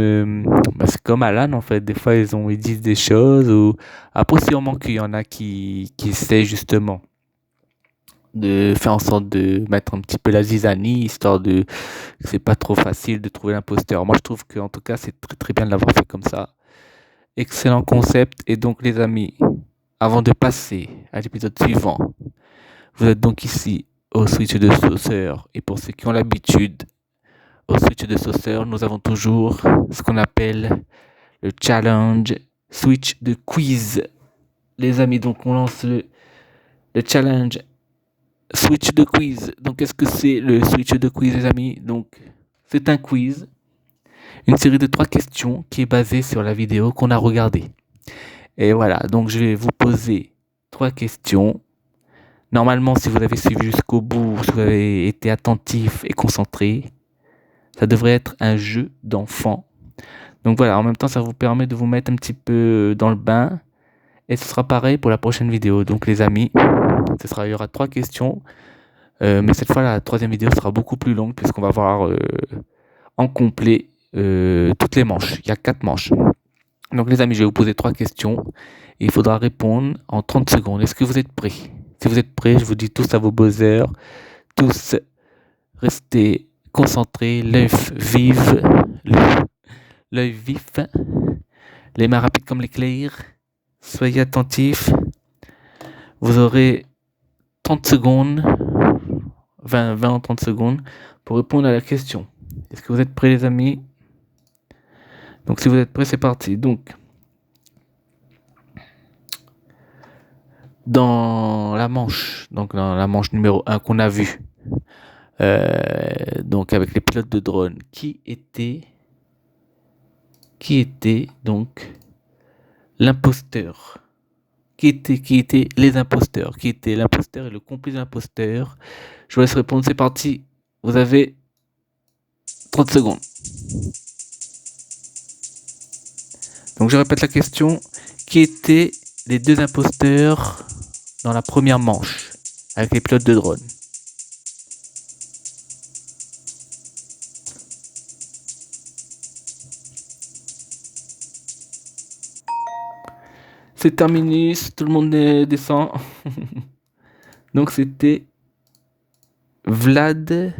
Alan en fait, des fois ils disent des choses ou après sûrement qu'il y en a qui essaient justement de faire en sorte de mettre un petit peu la zizanie, histoire de que c'est pas trop facile de trouver l'imposteur. Moi, je trouve qu'en tout cas, c'est très très bien de l'avoir fait comme ça. Excellent concept. Et donc, les amis, avant de passer à l'épisode suivant, vous êtes donc ici au Switch de Sauceur. Et pour ceux qui ont l'habitude, au Switch de Sauceur, nous avons toujours ce qu'on appelle le challenge Switch de quiz. Les amis, donc on lance le challenge Switch de quiz. Donc, qu'est-ce que c'est le Switch de quiz, les amis? Donc, c'est un quiz, une série de 3 questions qui est basée sur la vidéo qu'on a regardée. Et voilà, donc je vais vous poser 3 questions. Normalement, si vous avez suivi jusqu'au bout, si vous avez été attentif et concentré, ça devrait être un jeu d'enfant. Donc voilà, en même temps, ça vous permet de vous mettre un petit peu dans le bain. Et ce sera pareil pour la prochaine vidéo. Donc les amis, il y aura 3 questions. Mais cette fois, la 3e vidéo sera beaucoup plus longue puisqu'on va voir en complet toutes les manches. Il y a 4 manches. Donc les amis, je vais vous poser 3 questions. Et il faudra répondre en 30 secondes. Est-ce que vous êtes prêts? Si vous êtes prêts, je vous dis tous à vos buzzers. Tous restez concentrés, l'œil vif, les mains rapides comme l'éclair. Soyez attentifs. Vous aurez 30 secondes, 20 ou 30 secondes pour répondre à la question. Est-ce que vous êtes prêts les amis? Donc si vous êtes prêts, c'est parti. Donc, dans la manche numéro 1 qu'on a vue, donc avec les pilotes de drone, qui était donc l'imposteur? Qui étaient les imposteurs? Qui était l'imposteur et le complice de l'imposteur? Je vous laisse répondre, c'est parti. Vous avez 30 secondes. Donc je répète la question. Qui étaient les 2 imposteurs dans la première manche avec les pilotes de drone? C'est terminé, tout le monde descend. Donc c'était Vlad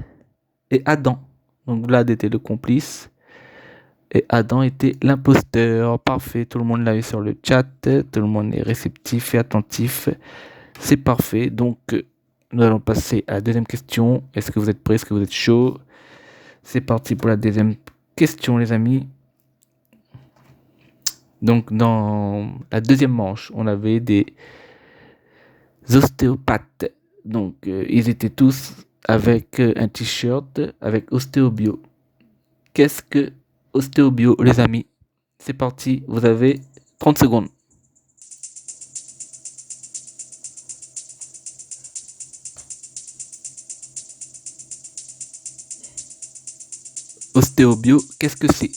et Adam. Donc Vlad était le complice et Adam était l'imposteur. Parfait, tout le monde l'a eu sur le chat, tout le monde est réceptif et attentif. C'est parfait, donc nous allons passer à la 2e question. Est-ce que vous êtes prêts? Est-ce que vous êtes chaud? C'est parti pour la 2e question les amis. Donc dans la 2e manche, on avait des ostéopathes. Donc ils étaient tous avec un t-shirt avec Ostéobio. Qu'est-ce que Ostéobio les amis? C'est parti, vous avez 30 secondes. Ostéobio, qu'est-ce que c'est?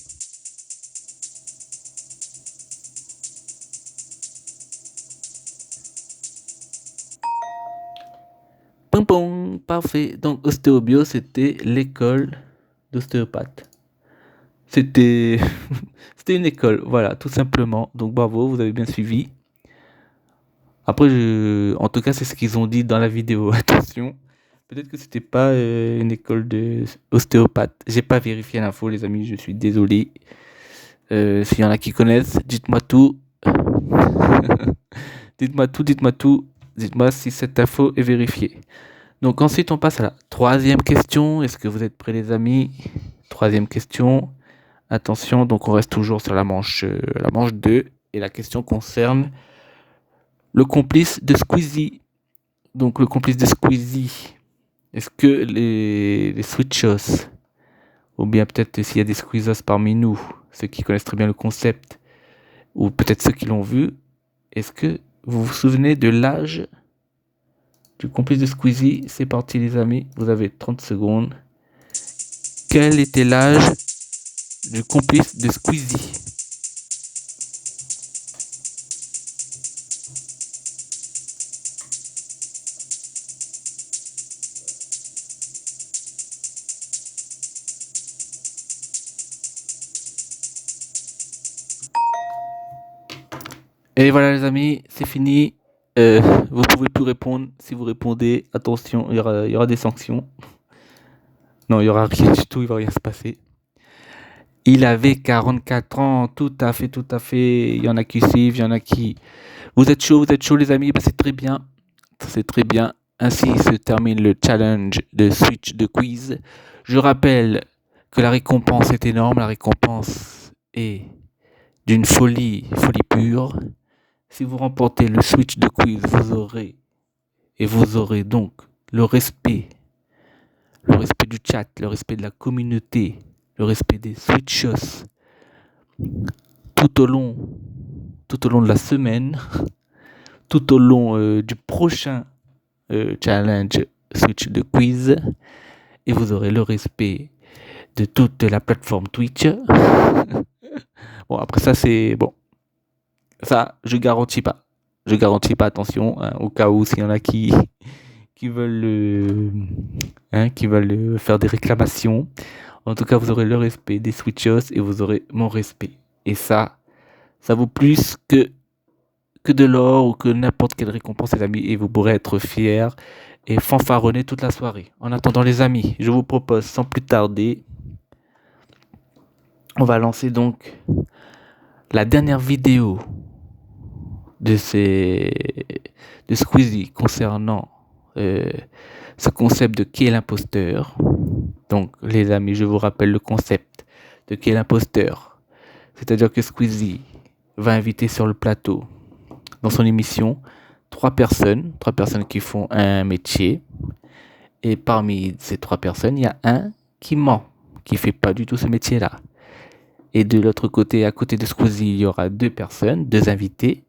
Pom pom, parfait. Donc Ostéobio, c'était l'école d'ostéopathe. C'était une école, voilà, tout simplement. Donc bravo, vous avez bien suivi. Après, en tout cas, c'est ce qu'ils ont dit dans la vidéo. Attention, peut-être que c'était pas une école d'ostéopathe. J'ai pas vérifié l'info, les amis, je suis désolé. S'il y en a qui connaissent, dites-moi tout. dites-moi tout. Dites-moi si cette info est vérifiée. Donc ensuite, on passe à la 3e question. Est-ce que vous êtes prêts, les amis? 3e question. Attention, donc on reste toujours sur la manche 2. Et la question concerne le complice de Squeezie. Donc le complice de Squeezie. Est-ce que les Switchos, ou bien peut-être s'il y a des Squeezos parmi nous, ceux qui connaissent très bien le concept, ou peut-être ceux qui l'ont vu, est-ce que vous vous souvenez de l'âge du complice de Squeezie? C'est parti les amis, vous avez 30 secondes. Quel était l'âge du complice de Squeezie? Et voilà les amis, c'est fini. Vous pouvez plus répondre. Si vous répondez, attention, il y aura des sanctions. Non, il y aura rien du tout, il va rien se passer. Il avait 44 ans, tout à fait. Il y en a qui suivent, il y en a qui... Vous êtes chaud les amis, bah, c'est très bien. Ainsi se termine le challenge de Switch de quiz. Je rappelle que la récompense est énorme, la récompense est d'une folie pure. Si vous remportez le Switch de quiz, vous aurez donc le respect du chat, le respect de la communauté, le respect des Switchos tout au long de la semaine, tout au long du prochain challenge, switch de quiz. Et vous aurez le respect de toute la plateforme Twitch. Bon, après ça, c'est... Bon. Ça, je garantis pas. Je garantis pas, attention, hein, au cas où s'il y en a qui veulent faire des réclamations. En tout cas, vous aurez le respect des Switchos et vous aurez mon respect. Et ça vaut plus que de l'or ou que n'importe quelle récompense, les amis. Et vous pourrez être fiers et fanfaronner toute la soirée. En attendant, les amis, je vous propose sans plus tarder, on va lancer donc la dernière vidéo de Squeezie concernant ce concept de qui est l'imposteur. Donc les amis, je vous rappelle le concept de qui est l'imposteur. C'est-à-dire que Squeezie va inviter sur le plateau, dans son émission, trois personnes qui font un métier. Et parmi ces trois personnes, il y a un qui ment, qui fait pas du tout ce métier-là. Et de l'autre côté, à côté de Squeezie, il y aura deux personnes, deux invités.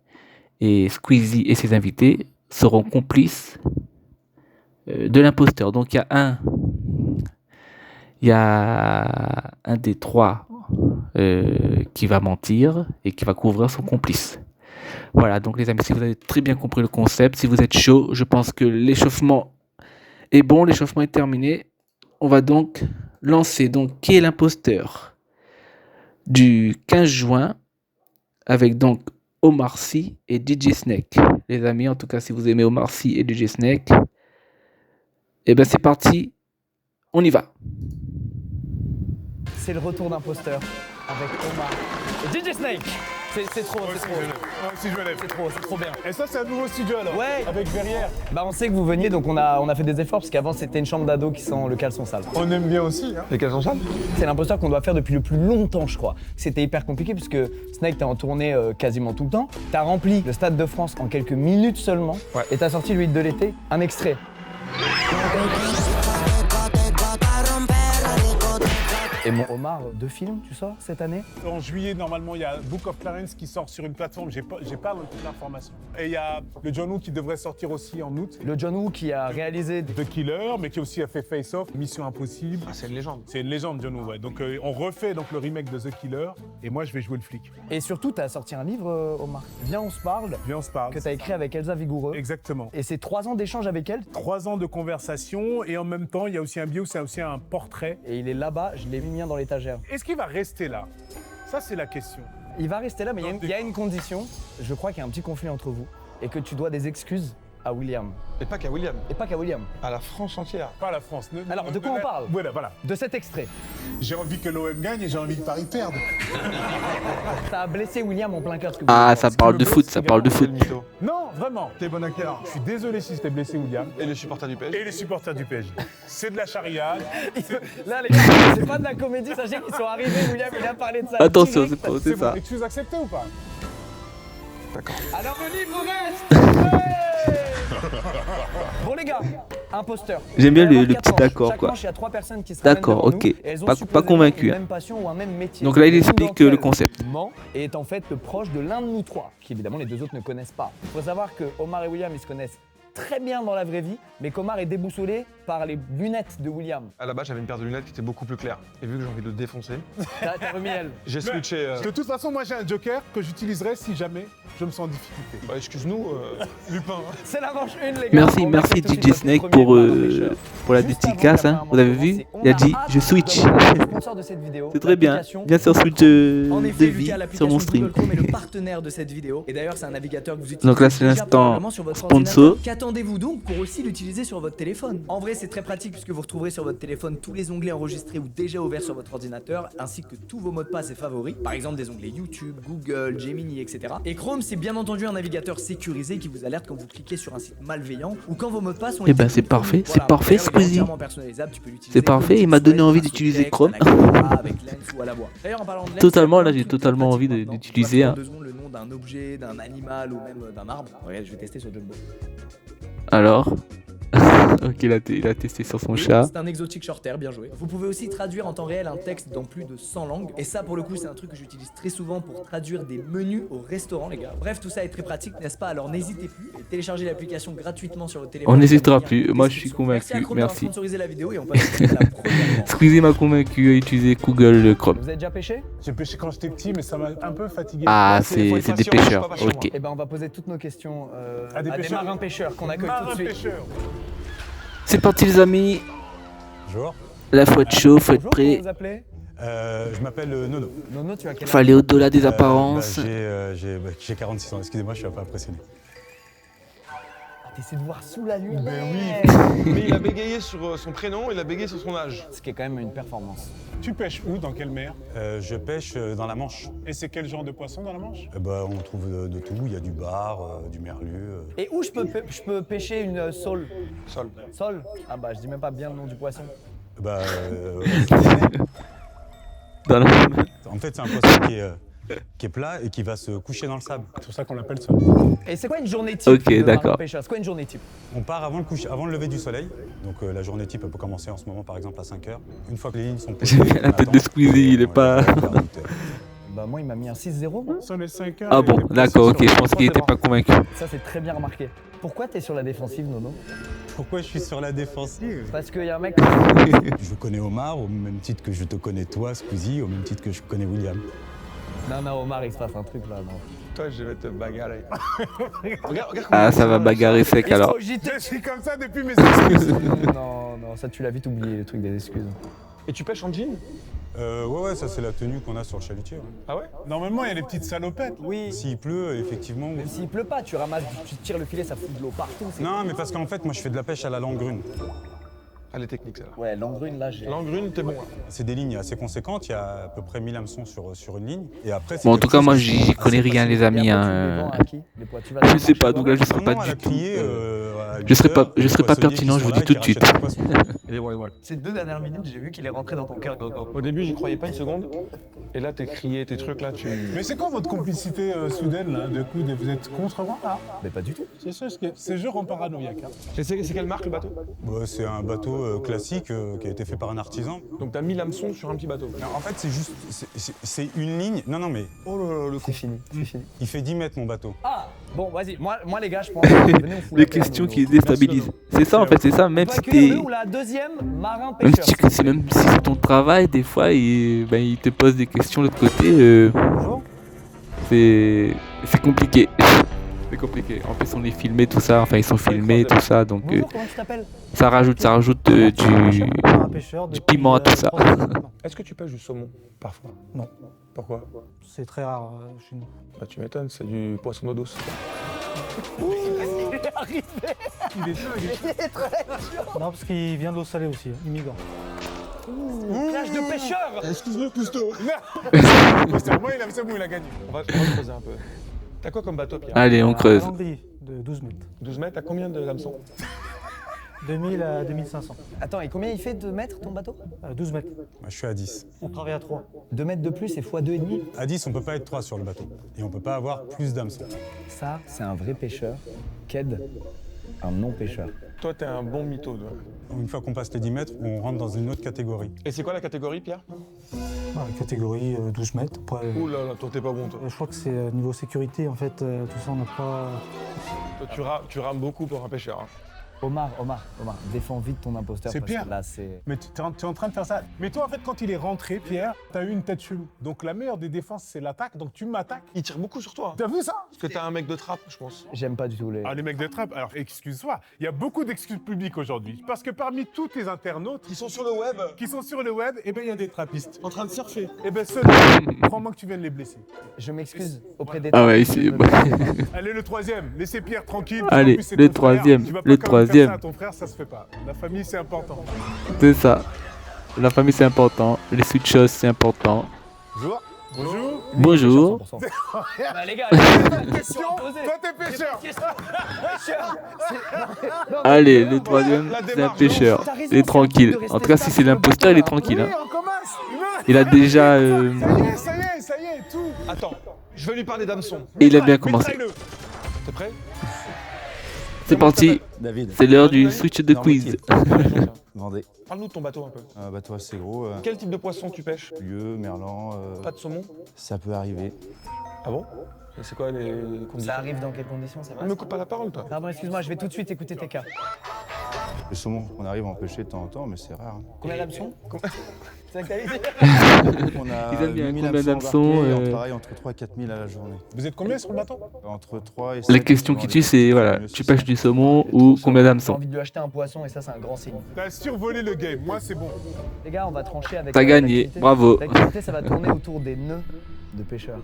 Et Squeezie et ses invités seront complices de l'imposteur. Donc il y a un des trois qui va mentir et qui va couvrir son complice. Voilà, donc les amis, si vous avez très bien compris le concept, si vous êtes chaud, je pense que l'échauffement est bon, l'échauffement est terminé. On va donc lancer donc qui est l'imposteur du 15 juin avec donc Omar Sy et DJ Snake. Les amis, en tout cas, si vous aimez Omar Sy et DJ Snake, eh ben c'est parti, on y va. C'est le retour d'imposteur avec Omar et DJ Snake. C'est trop, c'est trop. C'est trop bien. Et ça, c'est un nouveau studio alors. Ouais. Avec Verrières. Bah on sait que vous veniez, donc on a fait des efforts parce qu'avant c'était une chambre d'ado qui sent le caleçon sale. On aime bien aussi. Hein. Les caleçons sales? C'est l'imposteur qu'on doit faire depuis le plus longtemps, je crois. C'était hyper compliqué puisque Snake t'es en tournée quasiment tout le temps. T'as rempli le Stade de France en quelques minutes seulement. Ouais. Et t'as sorti le hit de l'été, un extrait. Et mon Omar, 2 films, tu sors cette année? En juillet, normalement, il y a Book of Clarence qui sort sur une plateforme. J'ai pas l'information. Et il y a le John Woo qui devrait sortir aussi en août. Le John Woo qui a réalisé The Killer, mais qui aussi a fait Face Off, Mission Impossible. Ah, c'est une légende. C'est une légende, John Woo, ouais. Donc on refait donc le remake de The Killer. Et moi, je vais jouer le flic. Et surtout, t'as sorti un livre, Omar. Viens, on se parle. Viens, on se parle. Que t'as écrit avec Elsa Vigoureux. Exactement. Et c'est 3 ans d'échange avec elle. 3 ans de conversation et en même temps, il y a aussi un bio, c'est aussi un portrait. Et il est là-bas, je l'ai mis dans l'étagère. Est-ce qu'il va rester là? Ça, c'est la question. Il va rester là, mais il y a une condition. Je crois qu'il y a un petit conflit entre vous et que tu dois des excuses à William. Et pas qu'à William. Et pas qu'à William. À la France entière. Pas à la France. Alors, de quoi on parle? Voilà. De cet extrait. J'ai envie que l'OM gagne et j'ai envie que Paris perde. Ça a blessé William en plein cœur. Ah, ça parle de foot, ça parle de foot. Non, vraiment. T'es bon acteur. Je suis désolé si c'était blessé, William. Et les supporters du PSG. Et les supporters du PSG. C'est de la charia. Là, les gars, c'est pas de la comédie, sachez qu'ils sont arrivés, William, il a parlé de ça. Attention, direct. c'est ça. Excuse acceptée ou pas? D'accord. Alors le livre reste. Bon les gars, imposteur. J'aime bien le Alors, petit d'accord, chaque quoi. manche, il y a 3 personnes qui se D'accord, ramènent devant ok. nous, et elles ont Pas supposément convaincu, une hein. même passion ou un même métier. Donc là, il L'une explique d'entre le elles concept. ment et est en fait proche de l'un de nous 3, qui évidemment les 2 autres ne connaissent pas. Il faut savoir que Omar et William, ils se connaissent très bien dans la vraie vie, mais qu'Omar est déboussolé par les lunettes de William. À la base, j'avais une paire de lunettes qui était beaucoup plus claire. Et vu que j'ai envie de le défoncer, T'as remis elle. j'ai switché. De toute façon, moi j'ai un joker que j'utiliserai si jamais je me sens en difficulté. Bah, excuse-nous, Lupin. C'est la manche 1 les gars. Merci, On va merci faire tout de DJ suite Snake notre premier pour pêcheur. la Juste avant dédicace, que la hein. Vous avez vu? première Il a dit commence, je switch. le sponsor de cette vidéo, C'est très bien. l'application Bien sûr, switch En de effet, vie Lucas, sur l'application mon stream. Google Chrome est le partenaire de cette vidéo. Et d'ailleurs, c'est un navigateur que vous utilisez Donc là, c'est déjà l'instant probablement sur votre sponsor. ordinateur. Qu'attendez-vous donc pour aussi l'utiliser sur votre téléphone? En vrai, c'est très pratique puisque vous retrouverez sur votre téléphone tous les onglets enregistrés ou déjà ouverts sur votre ordinateur, ainsi que tous vos mots de passe et favoris. Par exemple, des onglets YouTube, Google, Gemini, etc. Et Chrome, c'est bien entendu un navigateur sécurisé qui vous alerte quand vous cliquez sur un site malveillant ou quand vos mots de passe ont Eh été ben, c'est contournés. parfait, c'est parfait, D'ailleurs, il est Squeezie. entièrement personnalisable, tu peux l'utiliser C'est comme parfait, il petit m'a donné spread envie grâce au d'utiliser texte, Chrome. à la caméra, avec Lens ou à la voix. D'ailleurs, en parlant de Lens, Totalement, il y a là, plein j'ai de trucs totalement pratiques envie maintenant. d'utiliser, Tu vas hein. trouver 2 secondes le nom d'un objet, d'un animal ou même d'un arbre. Regarde, je vais tester sur Jumbo. Alors Ok, il a testé sur son chat. C'est un exotique shorter, bien joué. Vous pouvez aussi traduire en temps réel un texte dans plus de 100 langues. Et ça, pour le coup, c'est un truc que j'utilise très souvent pour traduire des menus au restaurant, les gars. Bref, tout ça est très pratique, n'est-ce pas? Alors n'hésitez plus et téléchargez l'application gratuitement sur votre téléphone. On n'hésitera plus. Moi, je suis convaincu. Merci. Merci. Sponsoriser la vidéo et on passe à la première. Squeezie m'a convaincu à utiliser Google Chrome. Vous avez déjà pêché? J'ai pêché quand j'étais petit, mais ça m'a un peu fatigué. Ah, c'est des pêcheurs. Ok. Eh ben, on va poser toutes nos questions À des pêcheurs. marins pêcheurs qu'on accueille tout de suite. Pêcheurs. C'est parti, les amis. Bonjour. La faut être chaud, faut être Bonjour, prêt. comment vous appelez? Je m'appelle Nono. Nono, tu as quel âge? Faut aller au-delà des apparences. J'ai 46 ans, excusez-moi, je suis un peu impressionné. T'essaies de voir sous la lumière. Mais il a bégayé sur son prénom, il a bégayé sur son âge. Ce qui est quand même une performance. Tu pêches où? Dans quelle mer? Je pêche dans la Manche. Et c'est quel genre de poisson dans la Manche? On trouve de tout, il y a du bar, du merlu. Et où je peux pêcher une sole? Sol. Sole? Ah bah je dis même pas bien le nom du poisson. Dans la... En fait, c'est un poisson qui est plat et qui va se coucher dans le sable. C'est pour ça qu'on l'appelle ça. Et c'est quoi une journée type Ok, de d'accord. marin pêcheur? C'est quoi une journée type? On part avant le lever du soleil. Donc la journée type elle peut commencer en ce moment par exemple à 5h. Une fois que les lignes sont posées, J'aime bien la tête de Squeezie, il est pas... Bah moi il m'a mis un 6-0. moi. Sur les 5 heures. Ah bon, d'accord, ok, je pense qu'il était pas convaincu. Ça c'est très bien remarqué. Pourquoi t'es sur la défensive, Nono? Pourquoi je suis sur la défensive? Parce qu'il y a un mec... Je connais Omar au même titre que je te connais toi, Squeezie, au même titre que je connais William. Non, Omar, il se passe un truc là, non. Toi, je vais te bagarrer. regarde Ah, ça va bagarrer sec alors. Je suis comme ça depuis mes excuses. Non, ça tu l'as vite oublié, le truc des excuses. Et tu pêches en jean? Ouais, ça c'est la tenue qu'on a sur le chalutier. Ouais. Ah ouais? Normalement, il y a les petites salopettes. Oui. S'il pleut, effectivement. Même s'il pleut pas, tu ramasses, tu tires le filet, ça fout de l'eau partout. Non, mais parce qu'en fait, moi je fais de la pêche à la langrune. Elle est technique, celle-là. Ouais, langrune, là, j'ai... Langrune, t'es bon. Hein. C'est des lignes assez conséquentes, il y a à peu près 1000 hameçons sur une ligne. Et après, Bon, en tout cas, moi, j'y connais rien, les amis. Hein. Je sais pas, donc là, je serai pas du tout. Je serai pas pertinent, je vous dis tout de suite. Ces 2 dernières minutes, j'ai vu qu'il est rentré dans ton cœur. Au début, j'y croyais pas une seconde. Et là, t'es crié, tes trucs là, tu. Mais c'est quoi votre complicité soudaine là? De coup, vous êtes contre moi là? Mais pas du tout. C'est ça, ces jeux rend paranoïaque. Hein. C'est quelle marque le bateau? C'est un bateau classique qui a été fait par un artisan. Donc t'as mis l'hameçon sur un petit bateau. Non, en fait, c'est juste. C'est une ligne. Non, mais. Oh là là, le C'est fini, c'est fini. Il fait 10 mètres mon bateau. Ah bon, vas-y, moi les gars, je pense. Venez, on fout Les la paix, questions Nono. qui déstabilisent. C'est ça en fait, c'est ça. Même On si peut accueillir t'es. le ou la deuxième marin Même pêcheur. si c'est ton travail, des fois, il te pose des questions de l'autre côté. Bonjour. C'est compliqué. C'est compliqué. En plus, on est filmé, tout ça. Enfin, ils sont filmés, tout ça. Donc, Bonjour, comment tu t'appelles? ça rajoute du piment à tout ça. Est-ce que tu pêches du saumon parfois? Non. Pourquoi? C'est très rare chez nous. Bah tu m'étonnes, c'est du poisson d'eau douce. Il est arrivé. Il est chaud, il est chaud. Non, parce qu'il vient de l'eau salée aussi, immigrant. Plage de pêcheur. Excuse-moi, Cousteau. C'est bon, il a gagné. On va creuser un peu. T'as quoi comme bateau, Pierre? Allez, on creuse. Un Landry de 12 mètres. 12 mètres, t'as combien de hameçons? 2000 à 2500. Attends, et combien il fait de mètres ton bateau? 12 mètres. Moi, je suis à 10. On travaille à 3. 2 mètres de plus, c'est x 2,5. À 10, on peut pas être 3 sur le bateau. Et on peut pas avoir plus d'hameçons. Ça, c'est un vrai pêcheur qu'aide un non-pêcheur. Toi, t'es un bon mytho, toi. Une fois qu'on passe les 10 mètres, on rentre dans une autre catégorie. Et c'est quoi la catégorie, Pierre? Catégorie 12 mètres. Après, Ouh là là, toi, t'es pas bon, toi. je crois que c'est niveau sécurité, en fait, tout ça, on n'a pas... Toi, tu rames beaucoup pour un pêcheur. Hein. Omar, défends vite ton imposteur. C'est parce Pierre. que là, c'est... Mais tu es en train de faire ça. Mais toi, en fait, quand il est rentré, Pierre, t'as eu une tête chelou. Donc la meilleure des défenses, c'est l'attaque. Donc tu m'attaques. Il tire beaucoup sur toi. T'as vu ça? Parce que t'es un mec de trappe, je pense. J'aime pas du tout les... Ah, les mecs de trappe, alors excuse-moi, il y a beaucoup d'excuses publiques aujourd'hui. Parce que parmi tous tes internautes Qui sont sur le web. eh ben il y a des trappistes. En train de surfer. Eh ben ceux-là, crois-moi que tu viens de les blesser. Je m'excuse auprès des... Ah ouais, ici. Allez, le troisième, laissez Pierre tranquille. Allez, En plus, c'est le ton frère. troisième, Tu vas pas le quand même faire troisième. ça à ton frère, ça se fait pas. La famille, c'est important. C'est ça. La famille, c'est important. Les sweet choses, c'est important. Bonjour. Bonjour. Bonjour. Bah les gars, il y a une question à poser. Toi, t'es pêcheur. Allez, le troisième, c'est un pêcheur. Il est tranquille. En tout cas, si c'est l'imposteur, il est tranquille. Hein. On commence. Il a déjà... Ça y est, tout. Attends, je vais lui parler d'hameçon. Il a bien commencé. T'es prêt? C'est parti. David. C'est l'heure du switch de quiz. Vendée. Parle-nous de ton bateau un peu. Un bateau assez gros. Quel type de poisson tu pêches? Lieu, merlan. Pas de saumon? Ça peut arriver. Ah bon? Et c'est quoi les conditions? Ça arrive dans quelles conditions, c'est vrai? Me coupe pas la parole, toi. Pardon, excuse-moi, je vais tout de suite écouter tes cas. Le saumon, on arrive à en pêcher de temps en temps, mais c'est rare. Combien d'hameçons? C'est ça que t'as dit? On a Ils aiment bien 8000 combien hameçons d'hameçons, embarqués, on travaille entre 3 et 4 000 à la journée. Vous êtes combien sur le bateau? Entre 3 et 5. La question qui tue, c'est voilà, tu pêches du saumon ou combien J'ai d'hameçons? envie de lui acheter un poisson et ça, c'est un grand signe. T'as survolé le game, moi c'est bon. Les gars, on va trancher avec. T'as gagné, l'activité. bravo. L'activité, ça va tourner autour des nœuds de pêcheurs.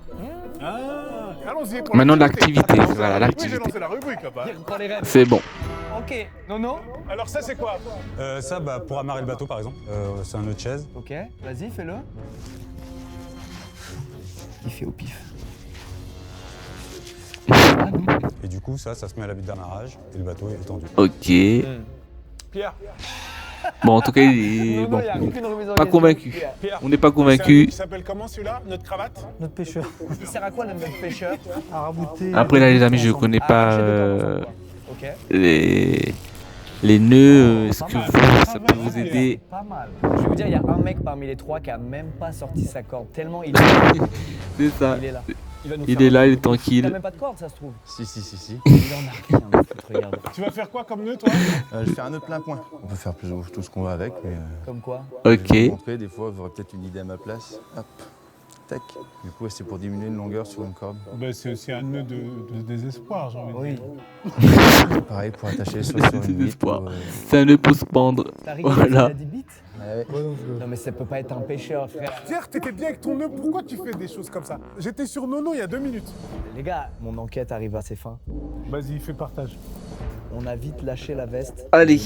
Ah, allons-y. pour Maintenant l'activité. l'activité, voilà Oui, j'ai l'activité. lancé la rubrique là-bas. Pour les rêves. C'est bon. Ok, Nono. Alors ça c'est quoi? Ça, bah, pour amarrer le bateau, par exemple, c'est un nœud de chaise. Ok, vas-y, fais-le. Il fait au pif. Et du coup, ça se met à l'habit d'amarrage et le bateau est tendu. Ok. Pierre. Bon, en tout cas, il est bon. Pas convaincu. Pierre. On n'est pas convaincu. Il s'appelle comment celui-là? Notre cravate? Notre pêcheur. Il sert à quoi notre pêcheur? À rabouter. Après là, les amis, je connais pas Ok. les nœuds. Est-ce que ça peut vous aider? Pas mal. Je vais vous dire, il y a un mec parmi les trois qui a même pas sorti sa corde. Tellement il C'est ça. Il est là. Il est là, il est T'as tranquille. même pas de corde, ça se trouve. Si. Il en a rien à foutre, regarde. Tu vas faire quoi comme nœud toi? Je fais un nœud plein point. On peut faire plus ou moins tout ce qu'on veut avec, mais. Comme quoi? Je vais Ok. vous montrer, des fois, vous aurez peut-être une idée à ma place. Hop. Tac. Du coup, c'est pour diminuer une longueur sur une corde. Ben, c'est aussi un nœud de désespoir, j'ai envie de dire. Oui. Pareil, pour attacher soit sur une bite ou, C'est un nœud pour se pendre. T'as rigolé, Voilà. t'as dit bite? Non mais ça peut pas être un pêcheur, frère. Pierre, t'étais bien avec ton nœud, pourquoi tu fais des choses comme ça? J'étais sur Nono il y a 2 minutes. Les gars, mon enquête arrive à ses fins. Vas-y, fais partage. On a vite lâché la veste. Allez.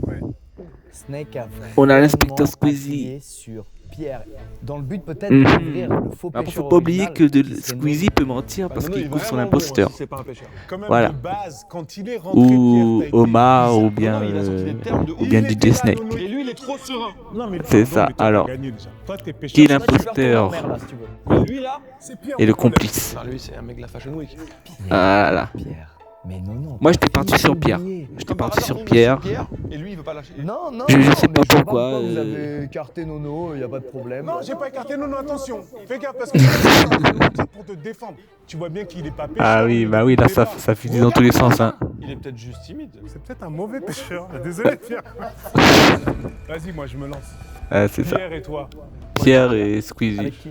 Ouais. Snake a On a l'inspecteur vraiment Squeezie. appuyé sur Pierre, dans le but peut-être Mhm. de découvrir le faux Après, pêcheur faut pas oublier original, que qui serait Squeezie Nono. peut mentir parce Nono, qu'il il est couvre son vraiment bon, imposteur. si c'est pas un pêcheur. Quand même, Voilà. de base, quand il est rentré, Ou Pierre, t'as Omar été ou bien Non, il a sorti des termes de ouf. ou bien Il était DJ là, Snake. Nono. Et lui, il est trop serein. Non, mais C'est pardon, ça, mais toi, alors. t'as gagné déjà. Toi, t'es pêcheur. Qui est Toi, tu peux l'imposteur retourner en mer, là, si tu veux. Et lui, là, C'est Pierre. et le le problème. complice? enfin, lui, c'est un mec de la Fashion Week. Voilà. Pierre. Mais non. Moi, j'étais parti sur Pierre. J'étais parti sur Pierre. Et lui, il veut pas lâcher. Non. Je sais mais pas je sais pourquoi, Vous avez écarté Nono, y a pas de problème. Non, j'ai pas écarté Nono, attention. Fais gaffe parce que c'est pour te défendre. Tu vois bien qu'il est pas pêcheur. Ah oui, bah oui, là, ça fusille dans tous les sens, hein. Il est peut-être juste timide. C'est peut-être un mauvais pêcheur. Désolé, Pierre. Vas-y, moi, je me lance. C'est ça. Pierre et toi. Pierre et Squeezie. Avec qui?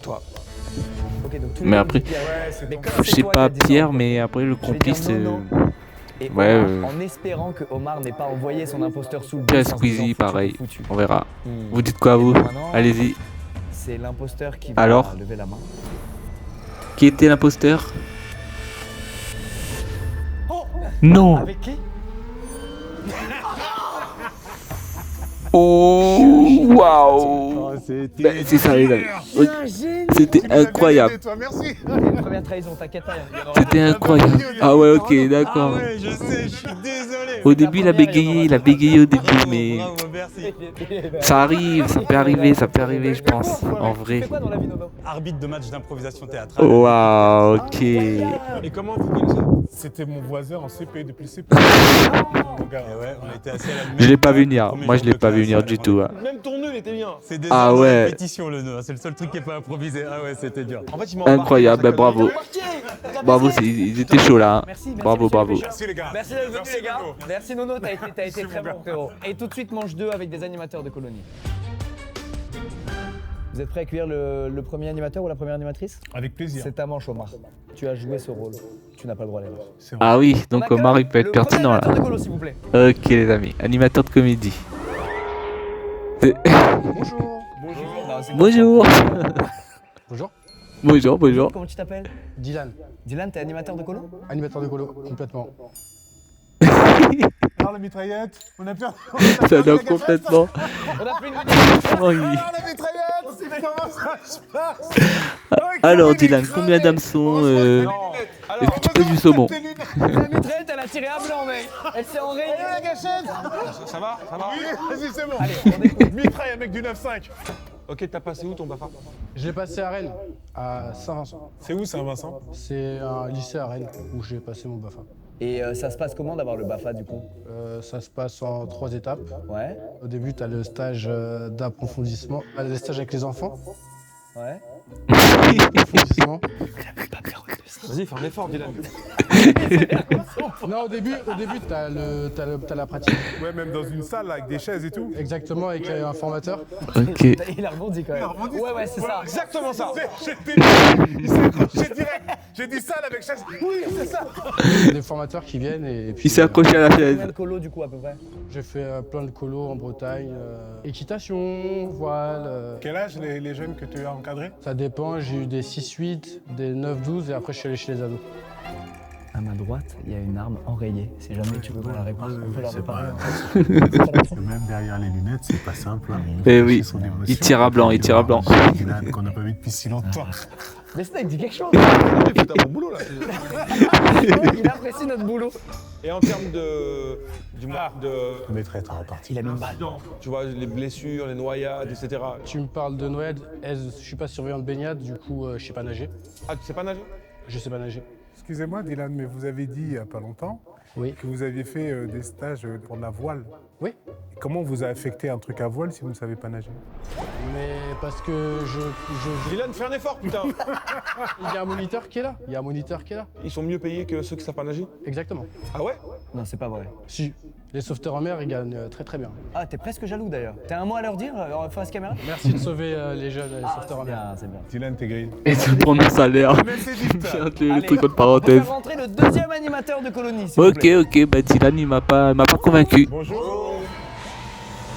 Toi. Ok, donc tous Mais les après, deux, Pierre. Ouais, c'est Mais ton comme je c'est sais toi pas qui as dit Pierre, ça, mais après le je vais dire complice. Nono. Et Ouais, Omar, en espérant que Omar n'ait pas envoyé son imposteur sous le Pierre et bus en se disant, Squeezie, foutu, pareil. foutu. On verra. Hmm. Vous dites quoi, vous? Maintenant, Allez-y. C'est l'imposteur qui va Alors lever la main. Qui était l'imposteur? Non. Avec qui? Oh, waouh. Bah, c'est ça, les amis. C'était incroyable. Toi, merci. Une première trahison, t'inquiète pas. C'était incroyable. Ah ouais, ok, d'accord. Ah ouais, je sais, je suis désolé. Au début, il a bégayé au début, mais Bravo, merci. ça arrive, ça peut arriver, je pense, en Tu vrai. fais quoi dans la vie, Nono? Arbitre de match d'improvisation théâtrale. Waouh, ok. Et comment vous connaissez? C'était mon voisin en CP depuis le CP. Mon gars. Et ouais, on était assis à la même Je l'ai pas vu venir. premier Moi, jour je l'ai de pas vu classe, venir ouais, du on tout. est- hein. Même ton nœud, il était bien. C'est des Ah heures de ouais. répétition le nœud, c'est le seul truc qui est pas improvisé. Ah ouais, c'était dur. En fait, il m'a Incroyable, bah, embarqué dans sa bravo. connerie. Bravo, ils étaient chauds là. hein. Merci, Bravo, monsieur le bravo. pêcheur. Merci les gars. Merci d'être venus, les gars. Nono. Merci, Nono, t'as été Merci, très mon gars. bon, frérot. Et tout de suite, manche 2 avec des animateurs de colonie. Vous êtes prêts à accueillir le premier animateur ou la première animatrice? Avec plaisir. C'est ta manche, Omar. Tu as joué ce rôle. Tu n'as pas le droit à l'erreur. C'est vrai. Ah oui, On donc accueille Omar, il peut être le pertinent premier là. animateur de colo, s'il vous plaît. Ok, les amis, animateur de comédie. C'est- Bonjour. Non, c'est Bonjour. Bonjour. Bonjour. Comment tu t'appelles? Dylan, Dylan, t'es animateur de colo? animateur de colo, complètement. Alors la mitraillette, on a perdu. Ça donne complètement. On a fait une Oh, oui. Alors la mitraillette, c'est comment ça se passe? Alors Dylan, combien d'hameçons est-ce que tu pêches du saumon? La mitraillette, elle a tiré à blanc, mec. Elle s'est enrayée. La gâchette. Ça va? Ça va? Oui, vas-y, c'est bon. Allez, on écoute. Mitraille avec du 9-5. Ok, t'as passé où ton BAFA? Je l'ai passé à Rennes, à Saint-Vincent. C'est où Saint-Vincent? C'est un lycée à Rennes où j'ai passé mon BAFA. Et ça se passe comment d'avoir le BAFA du coup? Ça se passe en 3 étapes. Ouais. Au début, tu as le stage d'approfondissement, le stage avec les enfants. Ouais. Approfondissement. Vas-y, fais un effort, Dylan. Non, au début t'as la pratique. Ouais, même dans une salle avec des chaises et tout. Exactement, avec un formateur. Ok. Il a rebondi quand même. Ouais, c'est ça. Exactement ça. Il s'est accroché direct. J'ai dit salle avec chaise. Oui, c'est ça. Des formateurs qui viennent et puis. Il s'est accroché à la chaise. Combien de colos du coup à peu près? J'ai fait plein de colos en Bretagne. Équitation, voile. Quel âge les jeunes que tu as encadrés? Ça dépend, j'ai eu des 6-8, des 9-12 et après je suis allé chez les ados. À ma droite, il y a une arme enrayée. Si jamais tu veux qu'on la répare, on peut la réparer. Même derrière les lunettes, c'est pas simple. Eh oui, il tire à blanc, il tire à blanc. Qu'on n'a pas vu depuis si longtemps. Mais Snake, dis quelque chose. Putain, mon boulot là. Il apprécie notre boulot. Et en termes de. Mes traîtres en partie. Il a mis une balle. Tu vois, les blessures, les noyades, etc. Tu me parles de noyade, je suis pas surveillant de baignade, du coup je sais pas nager. Ah, tu sais pas nager? Je sais pas nager. Excusez-moi, Dylan, mais vous avez dit il n'y a pas longtemps que vous aviez fait des stages pour de la voile. Oui. Et comment vous a affecté un truc à voile si vous ne savez pas nager? Mais parce que je... Dylan, fais un effort, putain. Il y a un moniteur qui est là. Ils sont mieux payés que ceux qui savent pas nager? Exactement. Ah ouais? Non, c'est pas vrai. Si. Les sauveteurs en mer, ils gagnent très très bien. Ah, t'es presque jaloux d'ailleurs. T'as un mot à leur dire face caméra? Merci de sauver les jeunes, les sauveteurs en mer. C'est bien. Dylan, t'es green. Et de prendre mon salaire. Mais c'est vite. Le truc entre On parenthèses. peut faire rentrer le deuxième animateur de colonie, s'il vous Ok, plaît. ok, bah Dylan il m'a pas convaincu. Bonjour.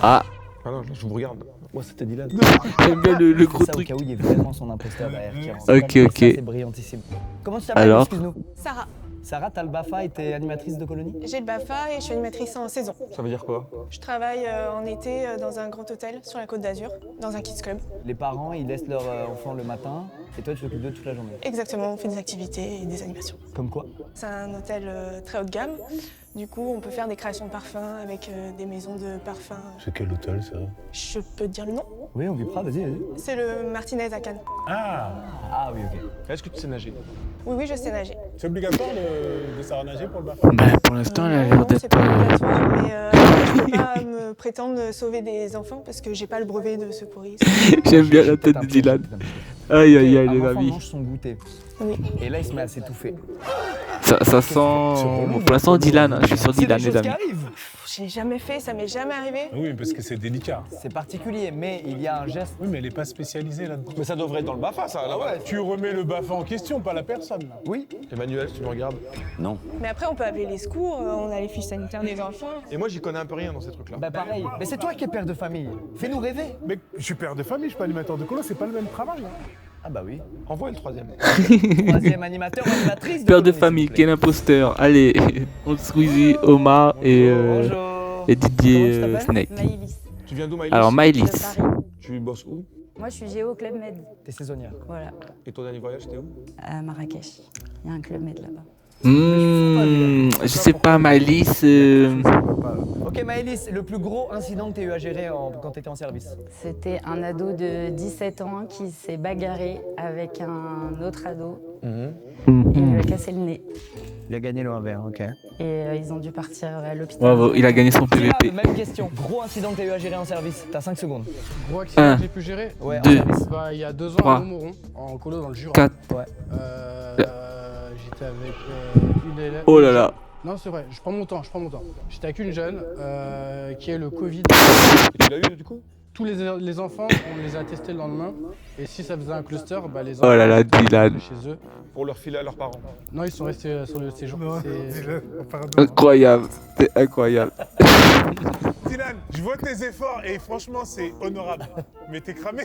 Ah, Ah non, je vous regarde. Moi, c'était Dylan. j'aime bien le gros Ça, truc. au cas où il y ait vraiment son imposteur derrière qui rentre. Ok, Ça, ok. c'est brillantissime. Comment tu t'appelles, Alors excuse-nous? Sarah, Sarah, t'as le BAFA et t'es animatrice de colonie? j'ai le BAFA et je suis animatrice en saison. Ça veut dire quoi? Je travaille en été dans un grand hôtel sur la Côte d'Azur, dans un kids club. Les parents, ils laissent leurs enfants le matin et toi, tu t'occupes d'eux toute la journée. Exactement, on fait des activités et des animations. Comme quoi? C'est un hôtel très haut de gamme. Du coup, on peut faire des créations de parfums avec des maisons de parfums. C'est quel hôtel ça? Je peux te dire le nom? Oui, on vipera, vas-y. C'est le Martinez à Cannes. Ah. Ah oui, ok. Est-ce que tu sais nager? Oui, je sais nager. C'est obligatoire de savoir nager pour le BAFA? Bah pour l'instant elle a l'air Non, c'est d'être... pas obligatoire, mais je peux pas me prétendre sauver des enfants parce que j'ai pas le brevet de secourisme. J'aime bien la tête de Dylan. Aïe aïe aïe les Un enfant amis. mange son goûter. Oui. Et là, il se met à s'étouffer. Ça sent... Bon, pour l'instant Dylan, hein, je suis sur C'est Dylan des les choses qui amis. arrivent. J'ai jamais fait, ça m'est jamais arrivé. Oui, parce que c'est délicat. C'est particulier, mais il y a un geste. Oui, mais elle n'est pas spécialisée là-dedans. Mais ça devrait être dans le BAFA, ça, là, ouais. Tu remets le BAFA en question, pas la personne. Là. Oui. Emmanuel, si tu me regardes. Non. Mais après, on peut appeler les secours, on a les fiches sanitaires des enfants. Et moi, j'y connais un peu rien dans ces trucs-là. Bah pareil. Mais c'est toi qui es père de famille. Fais-nous rêver. Mais je suis père de famille, je suis pas animateur de colo, c'est pas le même travail. Hein. Ah bah oui. Envoie le troisième. Troisième animateur ou animatrice. Père de colonie, famille, s'il vous plaît. quel imposteur. Allez, on Squeezie, Omar et Didier Comment tu t'appelles? Snake. Maïlis. Tu viens d'où, Maïlis? Alors Maïlis. De Paris. Tu bosses où? Moi, je suis Géo Club Med. T'es saisonnière. Voilà, Et ton dernier voyage, c'était où? à Marrakech. Il y a un Club Med là-bas. Je sais pas Maïlis. Ok Maëlys, le plus gros incident que tu as eu à gérer quand tu étais en service? C'était un ado de 17 ans qui s'est bagarré avec un autre ado. Et il lui a cassé le nez. Il a gagné le 1 vert, ok. Et ils ont dû partir à l'hôpital. Bravo, il a gagné son Dylan, PVP. même question. Gros incident que tu as eu à gérer en service? T'as 5 secondes. Gros accident Un, que j'ai pu gérer? Ouais, en 2, service. Bah, il y a 2 ans 3, à Montmoron, en colo dans le Jura. 4. Ouais. J'étais avec une élève. Oh là là. Non, c'est vrai, je prends mon temps. J'étais avec une jeune qui a eu le Covid. Tu l'as eu, du coup? Tous les enfants, on les a testés le lendemain. Et si ça faisait un cluster, bah, les Oh enfants là là, étaient Dylan. chez eux. Pour leur filer à leurs parents. Non, ils sont restés sur le séjour. Incroyable, c'est incroyable. Dylan, je vois tes efforts et franchement, c'est honorable. Mais t'es cramé.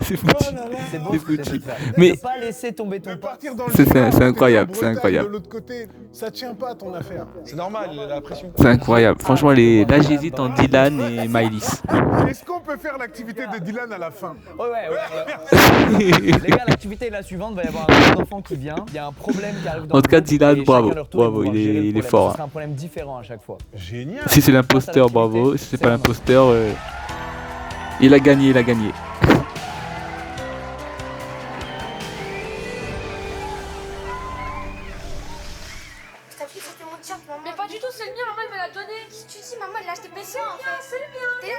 C'est foutu. C'est beau C'est ce que t'as foutu. fait. Mais Ne pas laisser tomber ton pas. Partir dans le C'est Jura, incroyable, t'es en c'est Bretagne, incroyable. De l'autre côté, ça tient pas ton affaire. C'est normal, il a la pression. C'est incroyable. Franchement, là j'hésite entre Dylan et Maïlis. Est-ce qu'on peut faire l'activité de Dylan à la fin? Ouais. Les gars, l'activité est la suivante. Il va y avoir un enfant qui vient. Il y a un problème qui arrive dans En tout cas, le groupe, Dylan, et bravo. chacun leur tour, ils vont Bravo, devoir gérer le il est problème. fort. Ce sera un problème différent à chaque fois. Génial. Si c'est l'imposteur, bravo. Si c'est pas l'imposteur, il a gagné, il a gagné. écrit que c'était mon t-shirt, maman. Mais pas du tout, c'est le mien, maman elle me l'a donné. Qu'est-ce que tu dis, maman, elle l'a acheté PC en fait. C'est le mien. Et là,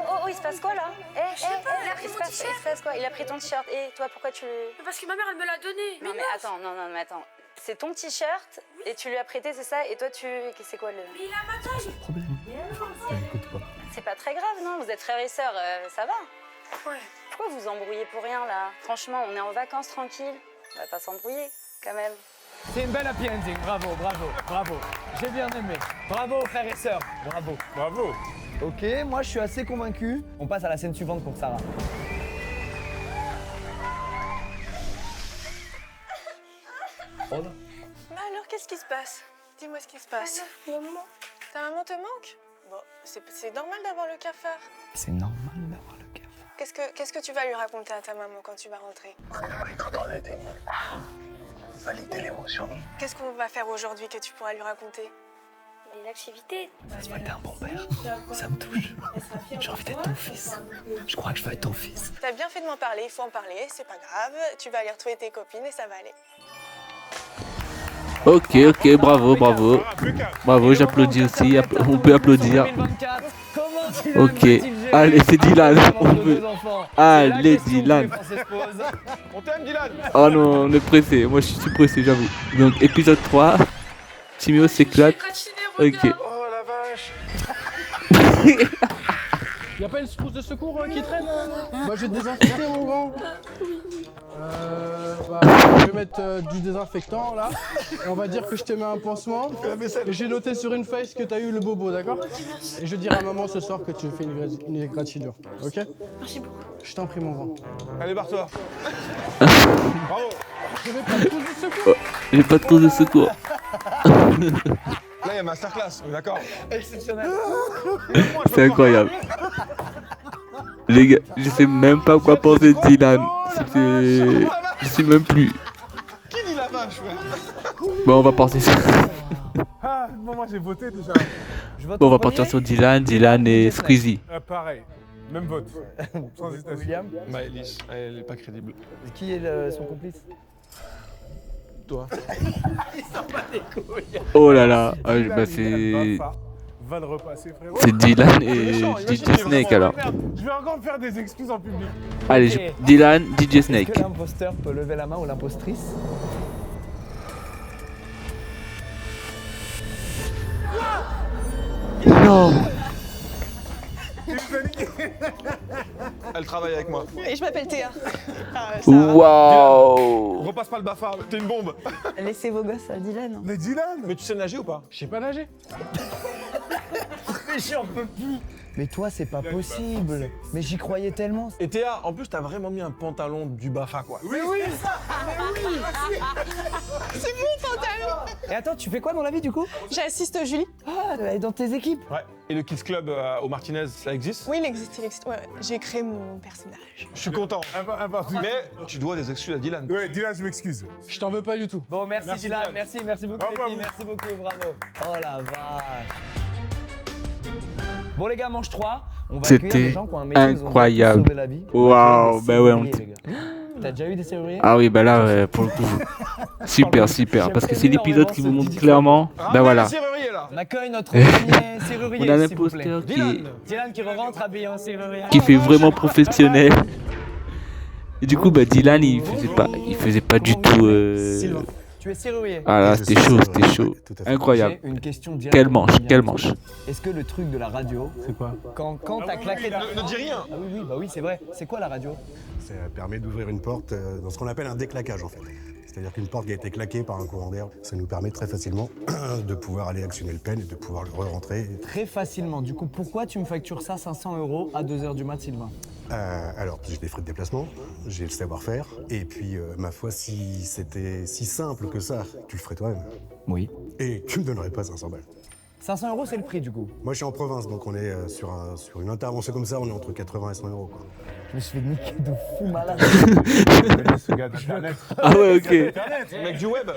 Oh, il se passe quoi là? Je sais pas, il a pris mon Il t-shirt. se passe quoi? Il a pris ton t-shirt. Et toi, pourquoi tu le. Mais parce que ma mère elle me l'a donné. Non, mais attends, non, mais attends. C'est ton t-shirt et tu lui as prêté, c'est ça? Et toi, c'est quoi le. Mais il a ma taille. C'est pas très grave, non? Vous êtes frères et sœurs, ça va? Ouais. Pourquoi vous embrouillez pour rien là? Franchement, on est en vacances tranquille. On va pas s'embrouiller quand même. C'est une belle happy ending, bravo. J'ai bien aimé. Bravo frères et sœurs, bravo. Bravo. Ok, moi je suis assez convaincu. On passe à la scène suivante pour Sarah. Bah alors, qu'est-ce qui se passe? Dis-moi ce qui se passe. Maman. Ta maman te manque? Bon, c'est normal d'avoir le cafard. C'est normal d'avoir le cafard. Qu'est-ce que tu vas lui raconter à ta maman quand tu vas rentrer? Valider l'émotion. Qu'est-ce qu'on va faire aujourd'hui que tu pourras lui raconter? Les activités. Ça se voit que t'es un bon père. Ça me touche. J'ai envie d'être ton fils. Je crois que je veux être ton fils. T'as bien fait de m'en parler, il faut en parler, c'est pas grave. Tu vas aller retrouver tes copines et ça va aller. Ok, bravo. Bravo, j'applaudis aussi. On peut applaudir. Ok, allez, c'est Dylan. Allez, Dylan. On t'aime, Dylan. Oh non, on est pressé. Moi, je suis pressé, j'avoue. Donc, épisode 3. Timéo s'éclate. Ok. Oh la vache. Y'a pas une trousse de secours qui traîne? Bah, je vais te désinfecter, mon grand. Je vais mettre du désinfectant là. Et on va dire que je te mets un pansement. Et j'ai noté sur une feuille que t'as eu le bobo, d'accord? Et je dirai à maman ce soir que tu fais une égratignure, ok? Merci beaucoup. Je t'en prie, mon grand. Allez, barre-toi. Bravo. Je vais pas de trousse de secours. J'ai pas de trousse de secours. Là, il y a masterclass, d'accord? Exceptionnel. C'est incroyable. Les gars, je sais même pas quoi penser de Dylan. Je sais même plus. Qui dit la vache, ouais? Bon, on va partir sur... Ah, moi j'ai voté déjà. Bon, on va partir sur Dylan et Squeezie. Pareil, même vote. Sans hésitation. William? Bah, Elise, elle est pas crédible. Qui est son complice? Toi. Il s'en bat les couilles. Oh là là, bah c'est... Va le repasser, frérot. C'est Dylan et DJ Snake alors. Je vais encore me faire des excuses en public. Allez, Dylan, DJ Snake. Est-ce que l'imposteur peut lever la main ou l'impostrice? Non. Elle travaille avec moi. Et je m'appelle Théa. Waouh. Repasse pas le bafard, t'es une bombe. Laissez vos gosses à Dylan. Mais Dylan. Mais tu sais nager ou pas? Je sais pas nager. Mais j'en peux plus. Mais toi, c'est pas possible. Mais j'y croyais tellement. Et Théa, en plus, t'as vraiment mis un pantalon du Bafa, quoi. Oui. C'est mon pantalon. Et attends, tu fais quoi dans la vie du coup? J'assiste Julie. Ah, elle est dans tes équipes. Ouais. Et le Kids Club au Martinez, ça existe? Oui, il existe. Ouais, j'ai créé mon personnage. Je suis content. Imparti. Mais tu dois des excuses à Dylan. Ouais, Dylan, je m'excuse. Je t'en veux pas du tout. Bon, merci Dylan, merci beaucoup les Bravo. filles, merci beaucoup, bravo. Oh la vache. Bon les gars, manche 3. On va accueillir des C'était gens qui ont un métier, ils ont incroyable. sauvé la vie. Waouh, bah ouais, on... T'as déjà eu des serruriers? Ah oui, bah là, pour le coup, super, parce que c'est l'épisode qui vous montre clairement, bah voilà. On accueille notre premier serrurier, On a s'il vous plaît. l'imposteur Dylan qui rentre habillé en serrurier. qui fait vraiment professionnel. Et du coup, bah Dylan, il faisait pas du tout... Sylvain, tu es serrurier. Ah là, c'était chaud. Incroyable. J'ai une question directe. Quelle manche. Est-ce que le truc de la radio, c'est quoi? Quand t'as claqué... Ne dis rien. Ah oui, bah oui, c'est vrai. C'est quoi la radio? Ça permet d'ouvrir une porte dans ce qu'on appelle un déclaquage en fait. C'est-à-dire qu'une porte qui a été claquée par un courant d'air, ça nous permet très facilement de pouvoir aller actionner le pen et de pouvoir le re-rentrer. Très facilement. Du coup, pourquoi tu me factures ça 500 € à 2h du mat, Sylvain? Alors, j'ai des frais de déplacement, j'ai le savoir-faire, et puis, ma foi, si c'était si simple que ça, tu le ferais toi-même. Oui. Et tu me donnerais pas 500 balles. 500 €, c'est le prix du coup. Moi, je suis en province, donc on est sur une intervention comme ça, on est entre 80 et 100 €. Quoi. Je me suis fait niquer de fou malade. Ce gars d'Internet. Ah ouais, ok. Mec du web.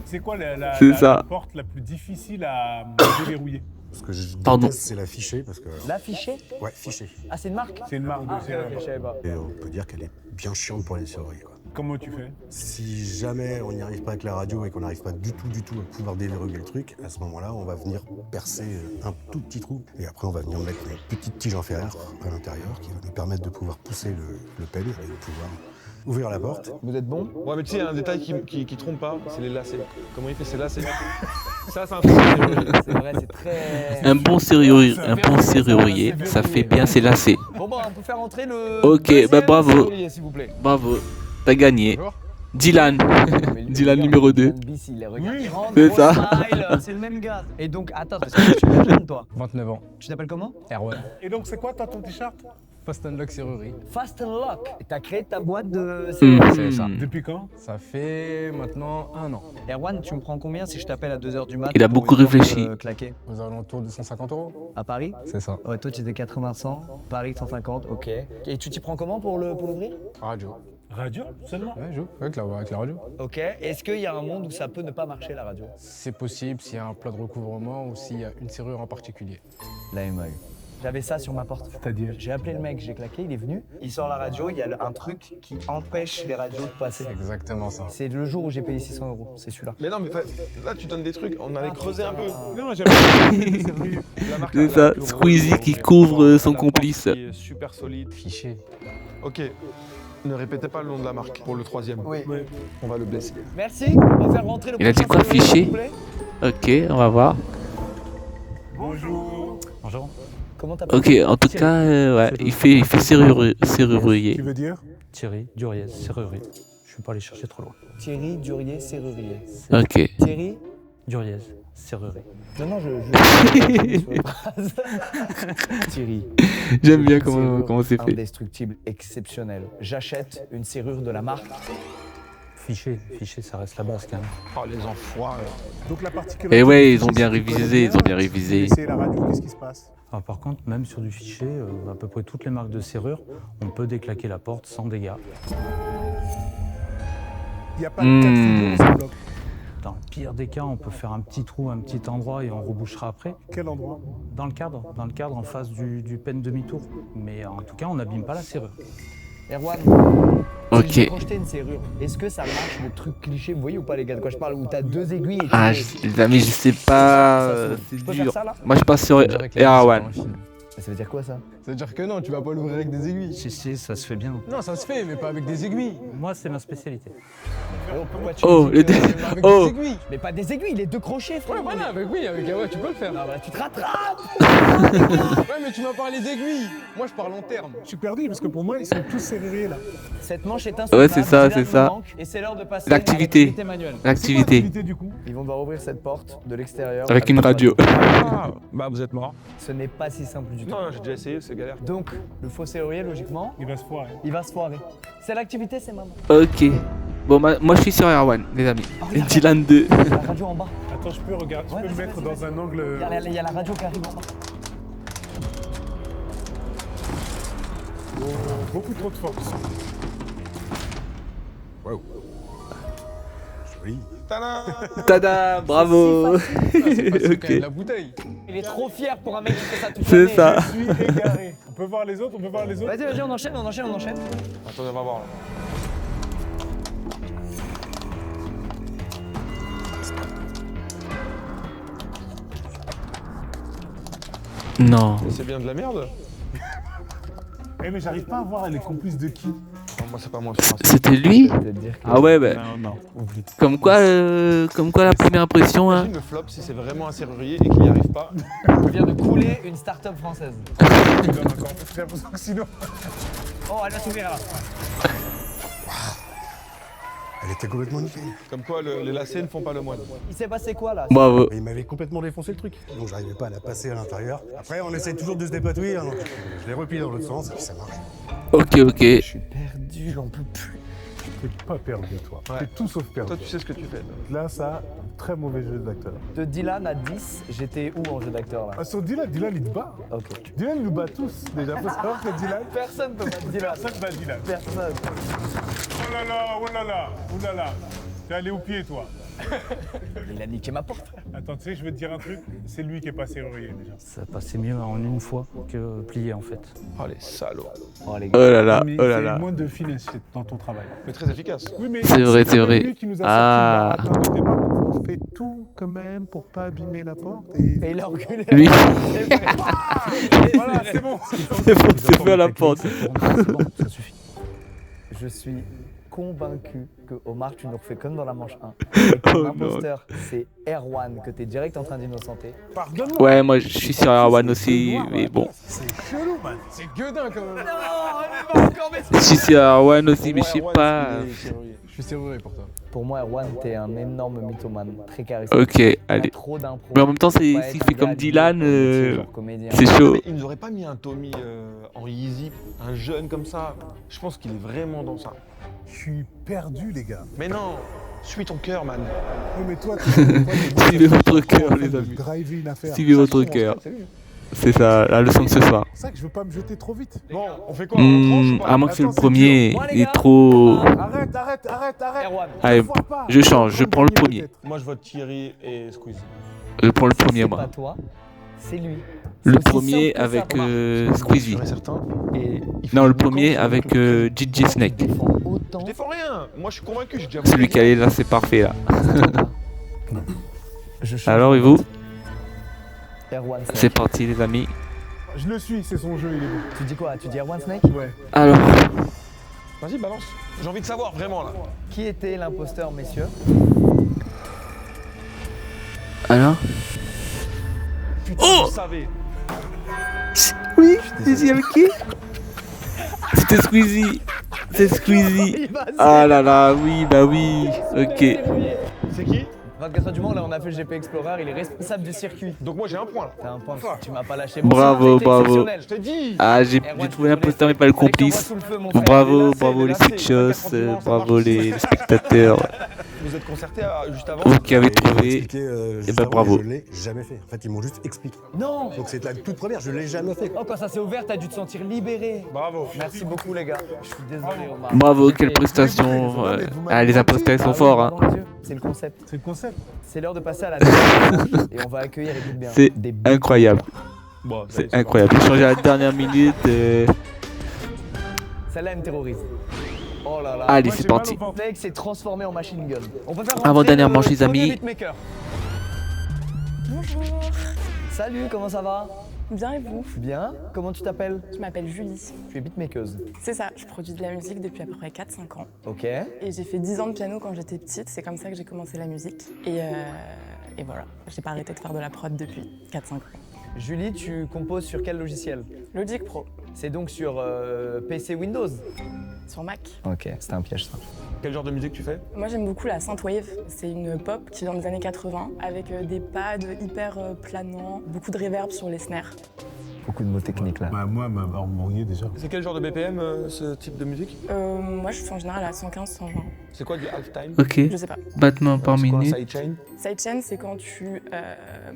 C'est quoi la porte la plus difficile à déverrouiller? Ce que je Pardon. déteste, c'est l'affiché, parce que... L'affiché? Ouais, fiché. Ah, c'est une marque? C'est une marque de ok, je savais pas. Et on peut dire qu'elle est bien chiante pour les serruriers, quoi. comment tu fais? Si jamais on n'y arrive pas avec la radio et qu'on n'arrive pas du tout à pouvoir déverrouiller le truc, à ce moment-là, on va venir percer un tout petit trou. Et après, on va venir mettre une petite tige en fer à l'intérieur qui va nous permettre de pouvoir pousser le pen et de pouvoir ouvrir la porte. Vous êtes bon? Ouais, mais tu sais, il y a un détail qui trompe pas, c'est les lacets. Comment il fait ses lacets? Ça, c'est un truc. C'est vrai, c'est très... Un bon serrurier, ça fait bien ses lacets. Bon, on peut faire entrer le... Ok, bah bravo. serrurier, s'il vous plaît. Bravo, t'as gagné. Dylan. Dylan numéro 2. C'est ça. C'est le même gars. Et donc, attends, parce que tu es jeune, toi. 29 ans. Tu t'appelles comment? Erwan. Et donc, c'est quoi toi ton t-shirt? Fast Unlock Serrurerie. Fast Unlock. Et t'as créé ta boîte de... C'est ça. Depuis quand? Ça fait maintenant 1 an. Erwan, tu me prends combien si je t'appelle à 2h du mat? Il a beaucoup réfléchi. Claqué. Aux alentours de 150 €. À Paris? C'est ça. Ouais, toi tu étais 80-100, Paris 150, ok. Et tu t'y prends comment pour l'ouvrir? Radio. Radio seulement? Ouais, joue avec la radio. Ok. Est-ce qu'il y a un monde où ça peut ne pas marcher la radio? C'est possible s'il y a un plat de recouvrement ou s'il y a une serrure en particulier. La MAG. J'avais ça sur ma porte. C'est-à-dire? J'ai appelé le mec, j'ai claqué, il est venu. Il sort la radio, il y a un truc qui empêche les radios de passer. C'est exactement ça. C'est le jour où j'ai payé 600 €, c'est celui-là. Mais non, mais là, tu donnes des trucs, on allait creuser un peu. Non, j'avais C'est ça, Squeezie qui couvre son complice. Qui est super solide. Fiché. Ok. Ne répétez pas le nom de la marque pour le 3e. Oui. On va le blesser. Merci, on va faire rentrer le Il a dit quoi, serrurier, s'il fiché? vous plaît. Ok, on va voir. Bonjour. Bonjour. Comment t'appelles? Ok, en tout cas, ouais, il fait serrurier. Tu veux dire? Thierry Duriez, serrurier. Je suis pas allé chercher trop loin. Thierry Durier, serrurier. Ok. Thierry Duriez, serrurier. Non, je... Thierry. J'aime bien comment c'est fait. Indestructible, exceptionnel. J'achète une serrure de la marque. Fiché, ça reste la base quand même. Oh, les enfoirés. Donc la particularité. Et ouais, ils ont bien révisé, Essayer la radio, qu'est-ce qui se passe? Ah, par contre, même sur du fichier, à peu près toutes les marques de serrure, on peut déclaquer la porte sans dégâts. Il n'y a pas de cas de figure dans ce bloc. Dans le pire des cas, on peut faire un petit trou, un petit endroit et on rebouchera après. Quel endroit? Dans le cadre en face du pen demi-tour. Mais en tout cas, on n'abîme pas la serrure. Erwan, Ok. si je vais projeter une serrure, est-ce que ça marche le truc cliché, vous voyez ou pas les gars de quoi je parle, où t'as 2 aiguilles et Ah, les amis, je sais pas, c'est Je peux faire dur. ça, là? Moi, je passe sur Erwan. Ça veut dire quoi ça? Ça veut dire que non, tu vas pas l'ouvrir avec des aiguilles. Si, ça se fait bien. Non, ça se fait, mais pas avec des aiguilles. Moi, c'est ma spécialité. Pourquoi tu Oh, dis que- Avec Oh. des aiguilles. Mais pas des aiguilles, les 2 crochets frère. Ouais, voilà, avec ouais, tu peux le faire. Ah bah tu te rattrapes. Ouais, mais tu m'as parlé d'aiguilles. Moi, je parle en termes. Je suis perdu parce que pour moi, ils sont tous serruriers là. Cette manche est Ouais, insoutenable. c'est ça, Dylan c'est ça. me manque, Et c'est l'heure de passer L'activité. à l'activité manuelle. L'activité. Du coup. Ils vont devoir ouvrir cette porte de l'extérieur. Avec une radio. Ah, bah vous êtes mort. Ce n'est pas si simple du tout. Non, j'ai déjà essayé, c'est galère. Donc, le faux serrurier, logiquement, Il va se foirer. il va se foirer. C'est l'activité, c'est maintenant. Ok. Bon, moi, je suis sur Erwan, les amis. Et Dylan 2. La radio en bas. Attends, je peux regarder, Ouais, je peux me vas-y, mettre vas-y, dans un angle. Il y a la radio qui arrive en bas. Oh, beaucoup trop de force. Waouh. Joli. Tada, bravo. C'est Ok. la bouteille. Il est trop fier pour un mec qui fait ça toute C'est l'année. ça. Je suis égaré. On peut voir les autres, Vas-y, on enchaîne. Attends, on va voir là. Non. Mais c'est bien de la merde. Eh mais j'arrive pas à voir, elle est complice de qui? Non, moi c'est pas moi. C'était lui? Ah ouais, bah. Non. Comme quoi la première impression, hein. Imagine le flop si c'est vraiment un serrurier et qu'il n'y arrive pas. Il vient de couler une start-up française. Tu donnes encore plus l'impression que sinon. Oh, elle va s'ouvrir là. Elle était complètement nickel. Comme quoi les lacets ne font pas le moine. Il s'est passé quoi là? Bravo. Il m'avait complètement défoncé le truc. Donc j'arrivais pas à la passer à l'intérieur. Après, on essaye toujours de se dépatouiller. Hein, donc je l'ai replié dans l'autre sens et puis ça marche. Ok. Je suis perdu, j'en peux plus. T'es pas perdu, toi. Ouais. T'es tout sauf perdu. Toi, tu sais ce que tu fais. Là, ça, très mauvais jeu d'acteur. De Dylan à 10, j'étais où en jeu d'acteur là? Ah, sur Dylan, il te bat. Ok. Dylan, il nous bat tous. Déjà, faut savoir que Dylan. Personne peut battre Dylan. Personne bat Dylan. Personne. Oh là là. T'es allé au pied, toi. Il a niqué ma porte. Attends, tu sais, je vais te dire un truc. C'est lui qui est pas serrurier, déjà. Ça passait mieux en une fois que plié en fait. Oh les salauds. Oh les Oh là là, Mais oh là c'est là. moins de finesse dans ton travail. Mais très efficace. Oui, mais C'est vrai, c'est quand même vrai. lui qui nous a Ah. sorti le baratin de départ. On fait tout quand même pour pas abîmer la porte. Et il a reculé. Lui. Voilà, c'est bon. C'est bon, c'est fait à la porte. C'est bon, ça suffit. Je suis convaincu que Omar, tu nous refais comme dans la manche 1. Et que Oh l'imposteur, c'est Erwan, que t'es direct en train d'innocenter. Pardonne-moi. Ouais, moi je suis sur Erwan aussi, mais bon. C'est chelou, man. C'est gueudin quand même. Je suis sur Erwan aussi, mais je sais pas. Je suis serrurier pour toi. Pour moi, Erwan, t'es un énorme mythomane, très charismatique. Ok, Il a allez. trop d'impro. Mais en même temps, Ouais, s'il fait comme gars, Dylan, genre comédien. c'est chaud. Mais ils nous auraient pas mis un Tommy en Yeezy, un jeune comme ça. Je pense qu'il est vraiment dans ça. Je suis perdu, les gars. Mais non, suis ton cœur, man. Oui, mais toi, Suivez votre cœur, les amis. driver une affaire. Suivez votre cœur. C'est ça, la leçon de ce soir. C'est ça que je veux pas me jeter trop vite. Bon, on fait quoi? On tranche ou pas? À moins que c'est le Attends, premier, dur. il est trop. Arrête. Erwan. Allez, Foire pas. je change, je prends le premier. Moi, je vote Thierry et Squeezie. Je prends le premier, C'est moi. pas toi, c'est lui. Le C'est aussi premier simple que avec ça. Squeezie. Sûr et certain. Et Non, le premier avec DJ Snake. autant. Je défends rien. Moi, je suis convaincu. J'ai déjà Celui qui est là, c'est parfait là. Je change Alors, et vous? Erwan Snake. C'est parti, les amis. Je le suis, c'est son jeu, il est bon. Tu dis quoi? Tu dis Erwan Snake? Ouais. Alors, Vas-y, balance. J'ai envie de savoir, vraiment, là. Qui était l'imposteur, messieurs? alors. Putain, je savais. Oui, deuxième qui? C'était Squeezie. C'est Squeezie. Ah là là, oui, bah oui. Ok. C'est qui? 24 heures du Mans, là on a fait le GP Explorer, il est responsable du circuit. Donc moi j'ai un point là. T'as un point, parce que tu m'as pas lâché. Bravo, Bon, bravo. exceptionnel. Je t'ai dit. Ah, j'ai trouvé l'imposteur mais pas le complice. Bravo, bravo les switchos, bravo les spectateurs. Vous êtes concertés juste avant. Vous qui avez Ils m'ont trouvé, expliqué, et juste ben avant, bravo. Je l'ai jamais fait. En fait, ils m'ont juste expliqué. Non. Donc c'est la toute première, je l'ai jamais fait. Oh, quand ça s'est ouvert, t'as dû te sentir libéré. Bravo. Merci beaucoup, les gars. Je suis désolé, Omar. Bravo, quelle prestation. Ah, les imposteurs ils sont forts. Hein. C'est le concept. C'est le concept. C'est l'heure de passer à la deuxième manche et on va accueillir, écoute bien, C'est des incroyable. Bon, C'est incroyable. J'ai changé à la dernière minute. Celle-là, elle me terrorise. Oh là là. Allez, Moi, c'est j'ai mal parti. au ventre. Snake s'est transformé en machine gun. On peut faire Avant-dernière rentrer manche, le les amis. premier beatmaker. Bonjour. Salut, comment ça va? Bien et vous? Bien. Comment tu t'appelles? Je m'appelle Julie. Tu es beatmakeuse. C'est ça, je produis de la musique depuis à peu près 4-5 ans. Ok. Et j'ai fait 10 ans de piano quand j'étais petite, c'est comme ça que j'ai commencé la musique. Et voilà, j'ai pas arrêté de faire de la prod depuis 4-5 ans. Julie, tu composes sur quel logiciel? Logic Pro. C'est donc sur PC Windows? Sur Mac. Ok, c'était un piège ça. Quel genre de musique tu fais? Moi j'aime beaucoup la synthwave. C'est une pop qui vient des années 80 avec des pads hyper planants, beaucoup de reverb sur les snares. Beaucoup de mots techniques là. Bah, moi, m'a embrouillé déjà. C'est quel genre de BPM ce type de musique? Moi je fais en général à 115-120. C'est quoi du halftime? Ok. Je sais pas. Battement par C'est quoi un minute. sidechain? Sidechain, c'est quand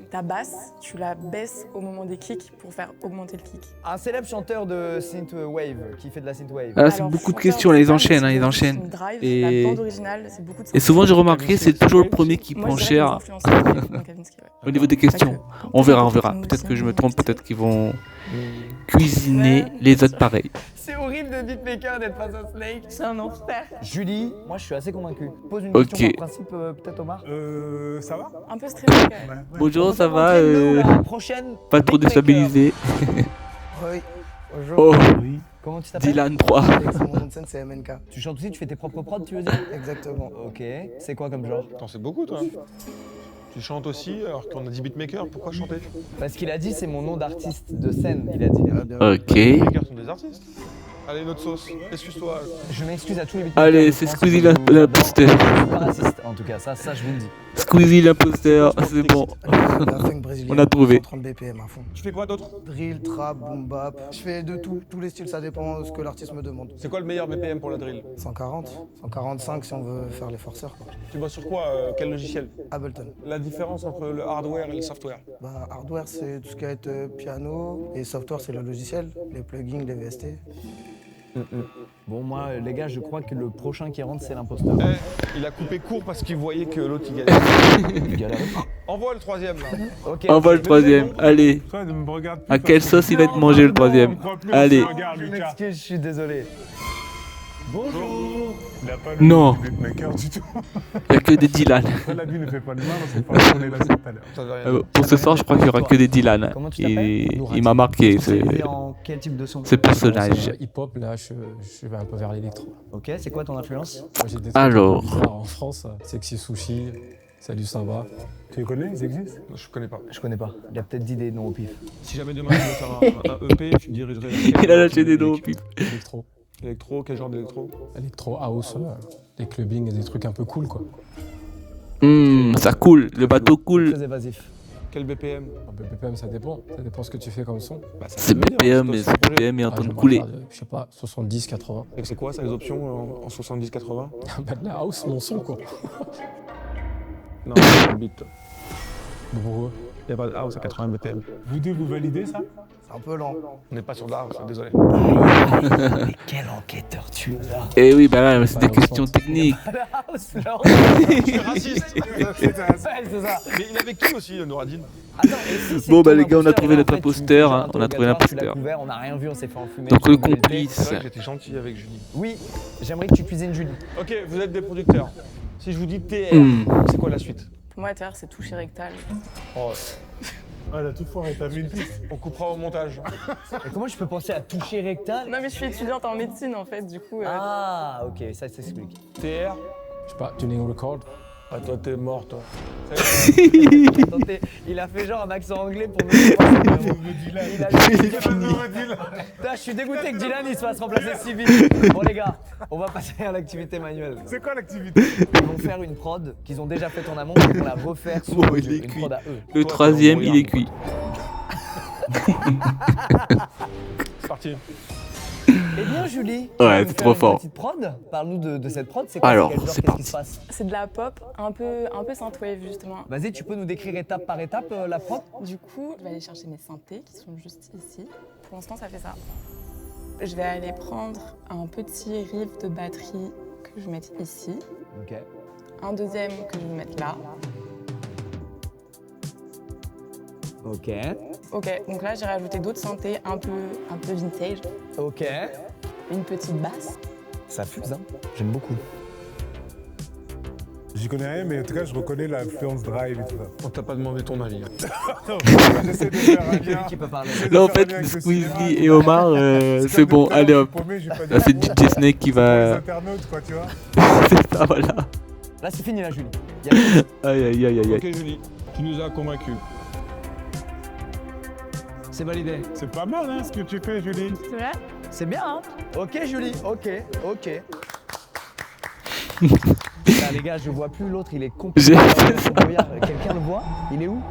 ta basse, tu la baisses au moment des kicks pour faire augmenter le kick. Un célèbre chanteur de synthwave qui fait de la synthwave. Ah, c'est beaucoup de questions, là, ils enchaînent, hein, ils enchaînent. Drive, Et- la bande originale, c'est beaucoup de Et souvent, j'ai remarqué, c'est toujours le premier qui Moi, prend je dirais les cher. influenceurs, donc Kavinsky, ouais. Au niveau des questions, on verra. Peut-être que je me trompe, peut-être qu'ils vont cuisiner les autres pareils. C'est horrible de beatmaker d'être face à Snake. C'est un enfer. Julie, moi je suis assez convaincu. Pose une Ok. question par principe, peut-être Omar. Ça va? Un peu stressé quand même. Bonjour, ça va La prochaine. Pas trop déstabilisé. Oui. Bonjour. Oh, Comment tu t'appelles? Dylan 3. Mon nom de scène, c'est MNK. Tu chantes aussi, tu fais tes propres prods, tu veux dire? Exactement. Ok. C'est quoi comme genre? Attends, c'est beaucoup toi. Tu chantes aussi alors qu'on a dit beatmaker, pourquoi chanter? Parce qu'il a dit c'est mon nom d'artiste de scène, il a dit. Ok. Les beatmakers sont des artistes. Allez, notre sauce, excuse-toi. Je m'excuse à tous les beatmakers. Allez, de c'est France. Squeezie l'imposteur. Je suis pas raciste, en tout cas, ça je vous le dis. Squeezie l'imposteur, c'est bon. On a trouvé. 130 BPM à fond. Tu fais quoi d'autre? Drill, trap, boom bap. Je fais de tout, tous les styles, ça dépend de ce que l'artiste me demande. C'est quoi le meilleur BPM pour la drill? 140, 145 si on veut faire les forceurs. Quoi. Tu bosses sur quoi? Quel logiciel? Ableton. La différence entre le hardware et le software? Bah, hardware, c'est tout ce qui va être piano, et software, c'est le logiciel, les plugins, les VST. Bon, moi, les gars, je crois que le prochain qui rentre, c'est l'imposteur. Il a coupé court parce qu'il voyait que l'autre il galérait. Il galère. Envoie le troisième là. Ok. Envoie le troisième, allez. Toi, ne me regarde plus. À quelle sauce il va être mangé le troisième? Allez. Je m'excuse, je suis désolé. Bonjour. Il a pas le Non. beatmaker du tout. Il n'y a que des Dylan. La vie ne fait pas de mal, on sait pas qu'on est là tout à l'heure. Pour ce soir, je crois qu'il n'y aura que des Dylan. Comment tu t'appelles? Il m'a marqué En quel type de son? ce personnage. Hip-hop, là, je vais un peu vers l'électro. Ok, c'est quoi ton influence? Moi, j'ai des trucs Alors. bizarres en France, Sexy Sushi, Salut ça va. Tu les connais? Ils existent? Je connais pas. Je connais pas. Il a peut-être dit des noms au pif. Si jamais demain tu veux faire un EP, tu me dirigerais. Il a lâché des noms au pif. Électro. Électro, quel genre d'électro? Électro house, des clubbing et des trucs un peu cool quoi. Ça coule, le bateau coule. Très évasif. Quel BPM? BPM ça dépend ce que tu fais comme son. C'est BPM, mais ce BPM est en train de couler. Je sais pas, 70, 80. Et c'est quoi ça les options en 70-80? Bah de la house, mon son quoi. Non, c'est un beat. Pourquoi? Il n'y a pas de house à 80 BPM. Vous deux, vous validez ça? C'est un peu lent. On n'est pas sur de la house, désolé. Mais quel enquêteur tu es là? Eh oui, bah là, c'est des questions techniques. La house, là. Je suis raciste. Ouais, c'est ça. Mais il est avec qui aussi, Nouradine? Attends, et si c'est Bon, bah ton les gars, on a imposteur, trouvé et en notre fait, tu imposteur. fais Hein, on a trouvé interrogatoire, tu l'as l'imposteur. couvert, on n'a rien vu, on s'est fait enfumer. Donc le tu nous complice. C'est vrai que j'étais gentil avec Julie. Oui, j'aimerais que tu cuisines Julie. Ok, vous êtes des producteurs. Si je vous dis TR, c'est quoi la suite? Pour moi, TR, c'est toucher rectal. Oh. Ah, elle a tout foiré, t'as vu une piste? On coupera au montage. Et comment je peux penser à toucher rectal? Non, mais je suis étudiante en médecine en fait, du coup. Ah, ok, ça s'explique. TR? Je sais pas, tuning record. Ah, toi, t'es mort, toi. Attendez, il a fait genre un accent anglais pour me dire. Il a Putain, je suis dégoûté que Dylan il se fasse remplacer si vite. Bon les gars, on va passer à l'activité manuelle. C'est quoi l'activité? Ils vont faire une prod qu'ils ont déjà faite en amont, ils vont la refaire sur Bon, il est une cuit. prod à eux. Le troisième, il est cuit. C'est parti. Eh bien Julie, Ouais, tu vas nous c'est faire trop une fort. petite prod. Parle-nous de cette prod, c'est quoi? Alors, quel genre, c'est qu'est-ce qui parti. se passe? C'est de la pop, un peu synthwave justement. Vas-y, tu peux nous décrire étape par étape la prod? Du coup, je vais aller chercher mes synthés qui sont juste ici. Pour l'instant, ça fait ça. Je vais aller prendre un petit riff de batterie que je vais mettre ici. Ok. Un deuxième que je vais mettre là. Ok. Ok, donc là j'ai rajouté d'autres synthés un peu vintage. Ok. Une petite basse. Ça fuse, hein. J'aime beaucoup. J'y connais rien, mais en tout cas, je reconnais l'influence drive et tout ça. On t'a pas demandé ton avis. Non, j'essaie de faire un lien. Qui peut parler? Là, en fait, Squeezie et Omar, c'est bon, allez hop. Là, c'est DJ Snake qui Les va. internautes, quoi, tu vois. C'est ça, voilà. Là, c'est fini, là, Julie. Aïe, aïe, aïe, aïe. Ok, Julie, tu nous as convaincus. C'est validé. C'est pas mal, hein, ce que tu fais, Julie. C'est vrai? C'est bien, hein? Ok, Julie, ok. Là, les gars, je vois plus l'autre, il est complètement. Regarde, quelqu'un le voit? Il est où?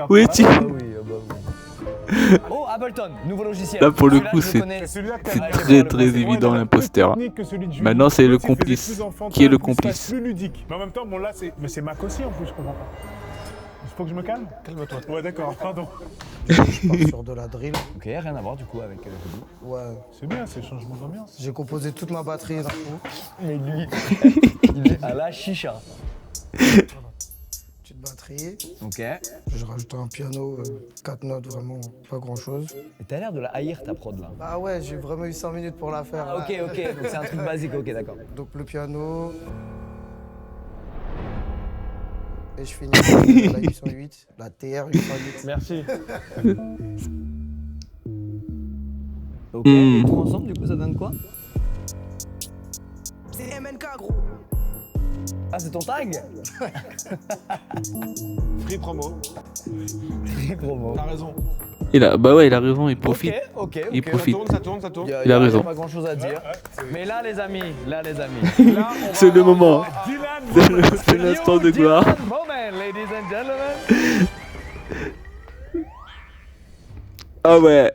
Où est-il? Ah oui, bah oui. Oh, Ableton, nouveau logiciel. Là, pour le Celui-là, coup, je le c'est connais. très évident l'imposteur. Maintenant, c'est le complice. Qui est le complice? Plus ludique. Mais en même temps, bon, là, c'est Mac aussi, en plus, je comprends pas. Il faut que je me calme? Calme-toi. Ouais, d'accord, pardon. Je pars sur de la drill. Ok, rien à voir du coup avec Julie. Ouais. C'est bien, c'est changement d'ambiance. J'ai composé toute ma batterie d'un coup. Mais lui, il est à la chicha. Petite batterie. Ok. J'ai rajouté un piano, 4 notes, vraiment pas grand chose. Et t'as l'air de la haïr ta prod là. Ah ouais, j'ai vraiment eu 5 minutes pour la faire. Ah, ok, donc c'est un truc basique, ok, d'accord. Donc le piano. Et je finis la 808, la TR 808. Merci. Ok, et tout ensemble, du coup, ça donne quoi? C'est MNK, gros. Ah, c'est ton tag? Free promo. Free promo. T'as raison. Bah ouais, il a raison, il profite. Ok. Il profite. Ça tourne. Il a raison. Pas grand chose à dire. Mais là, les amis. Là, C'est le moment. C'est l'instant de gloire. Moment, ladies and gentlemen. Ah ouais.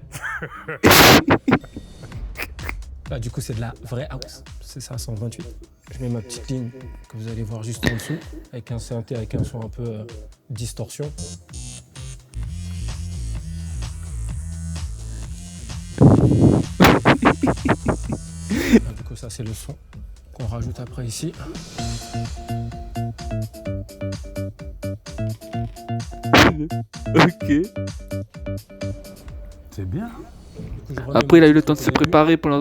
Là, du coup, c'est de la vraie house. C'est ça, 128. Je mets ma petite ligne que vous allez voir juste en dessous, avec un synthé, avec un son un peu distorsion. Du coup, ça, c'est le son qu'on rajoute après ici. Ok. C'est bien. Après, il a eu le temps de se préparer pour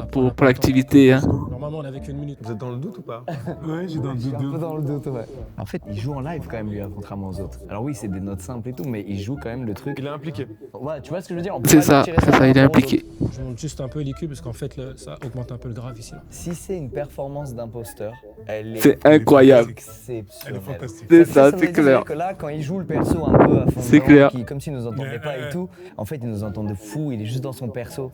l'activité. Hein. Normalement, on avait qu'une minute. Vous êtes dans le doute ou pas? Ouais, j'ai dans le doute. Un peu dans le doute, ouais. En fait, il joue en live quand même, lui, contrairement aux autres. Alors oui, c'est des notes simples et tout, mais il joue quand même le truc. Il est impliqué. Ouais, tu vois ce que je veux dire? On peut C'est pas ça, lui tirer c'est ça, il est par rapport aux impliqué. Je monte juste un peu l'IQ parce qu'en fait, ça augmente un peu le grave ici. Là. Si c'est une performance d'imposteur, elle est... C'est incroyable. Exceptionnelle. C'est ça, veut c'est dire clair. que là, quand il joue le perso un peu à fond C'est dedans, clair. comme s'il nous entendait pas et tout, en fait, il nous entend de fou, il est juste dans son perso.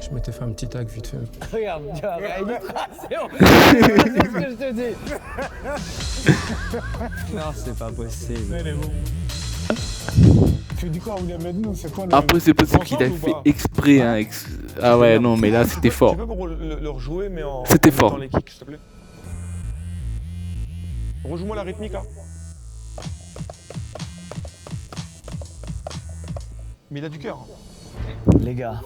Je m'étais fait un petit tag vite fait. Regarde, tu vois, illustration. C'est ce que je te dis. Non, c'est pas possible. Elle est bon. Tu dis quoi, William Edmond? C'est quoi le... Après, c'est possible qu'il ait fait exprès. Hein, Ah ouais, non, mais là, c'était fort. Tu peux le rejouer, mais en. C'était en fort. mettant les kicks, s'il te plaît. Rejoue-moi la rythmique, là. Mais il a du cœur. Les gars,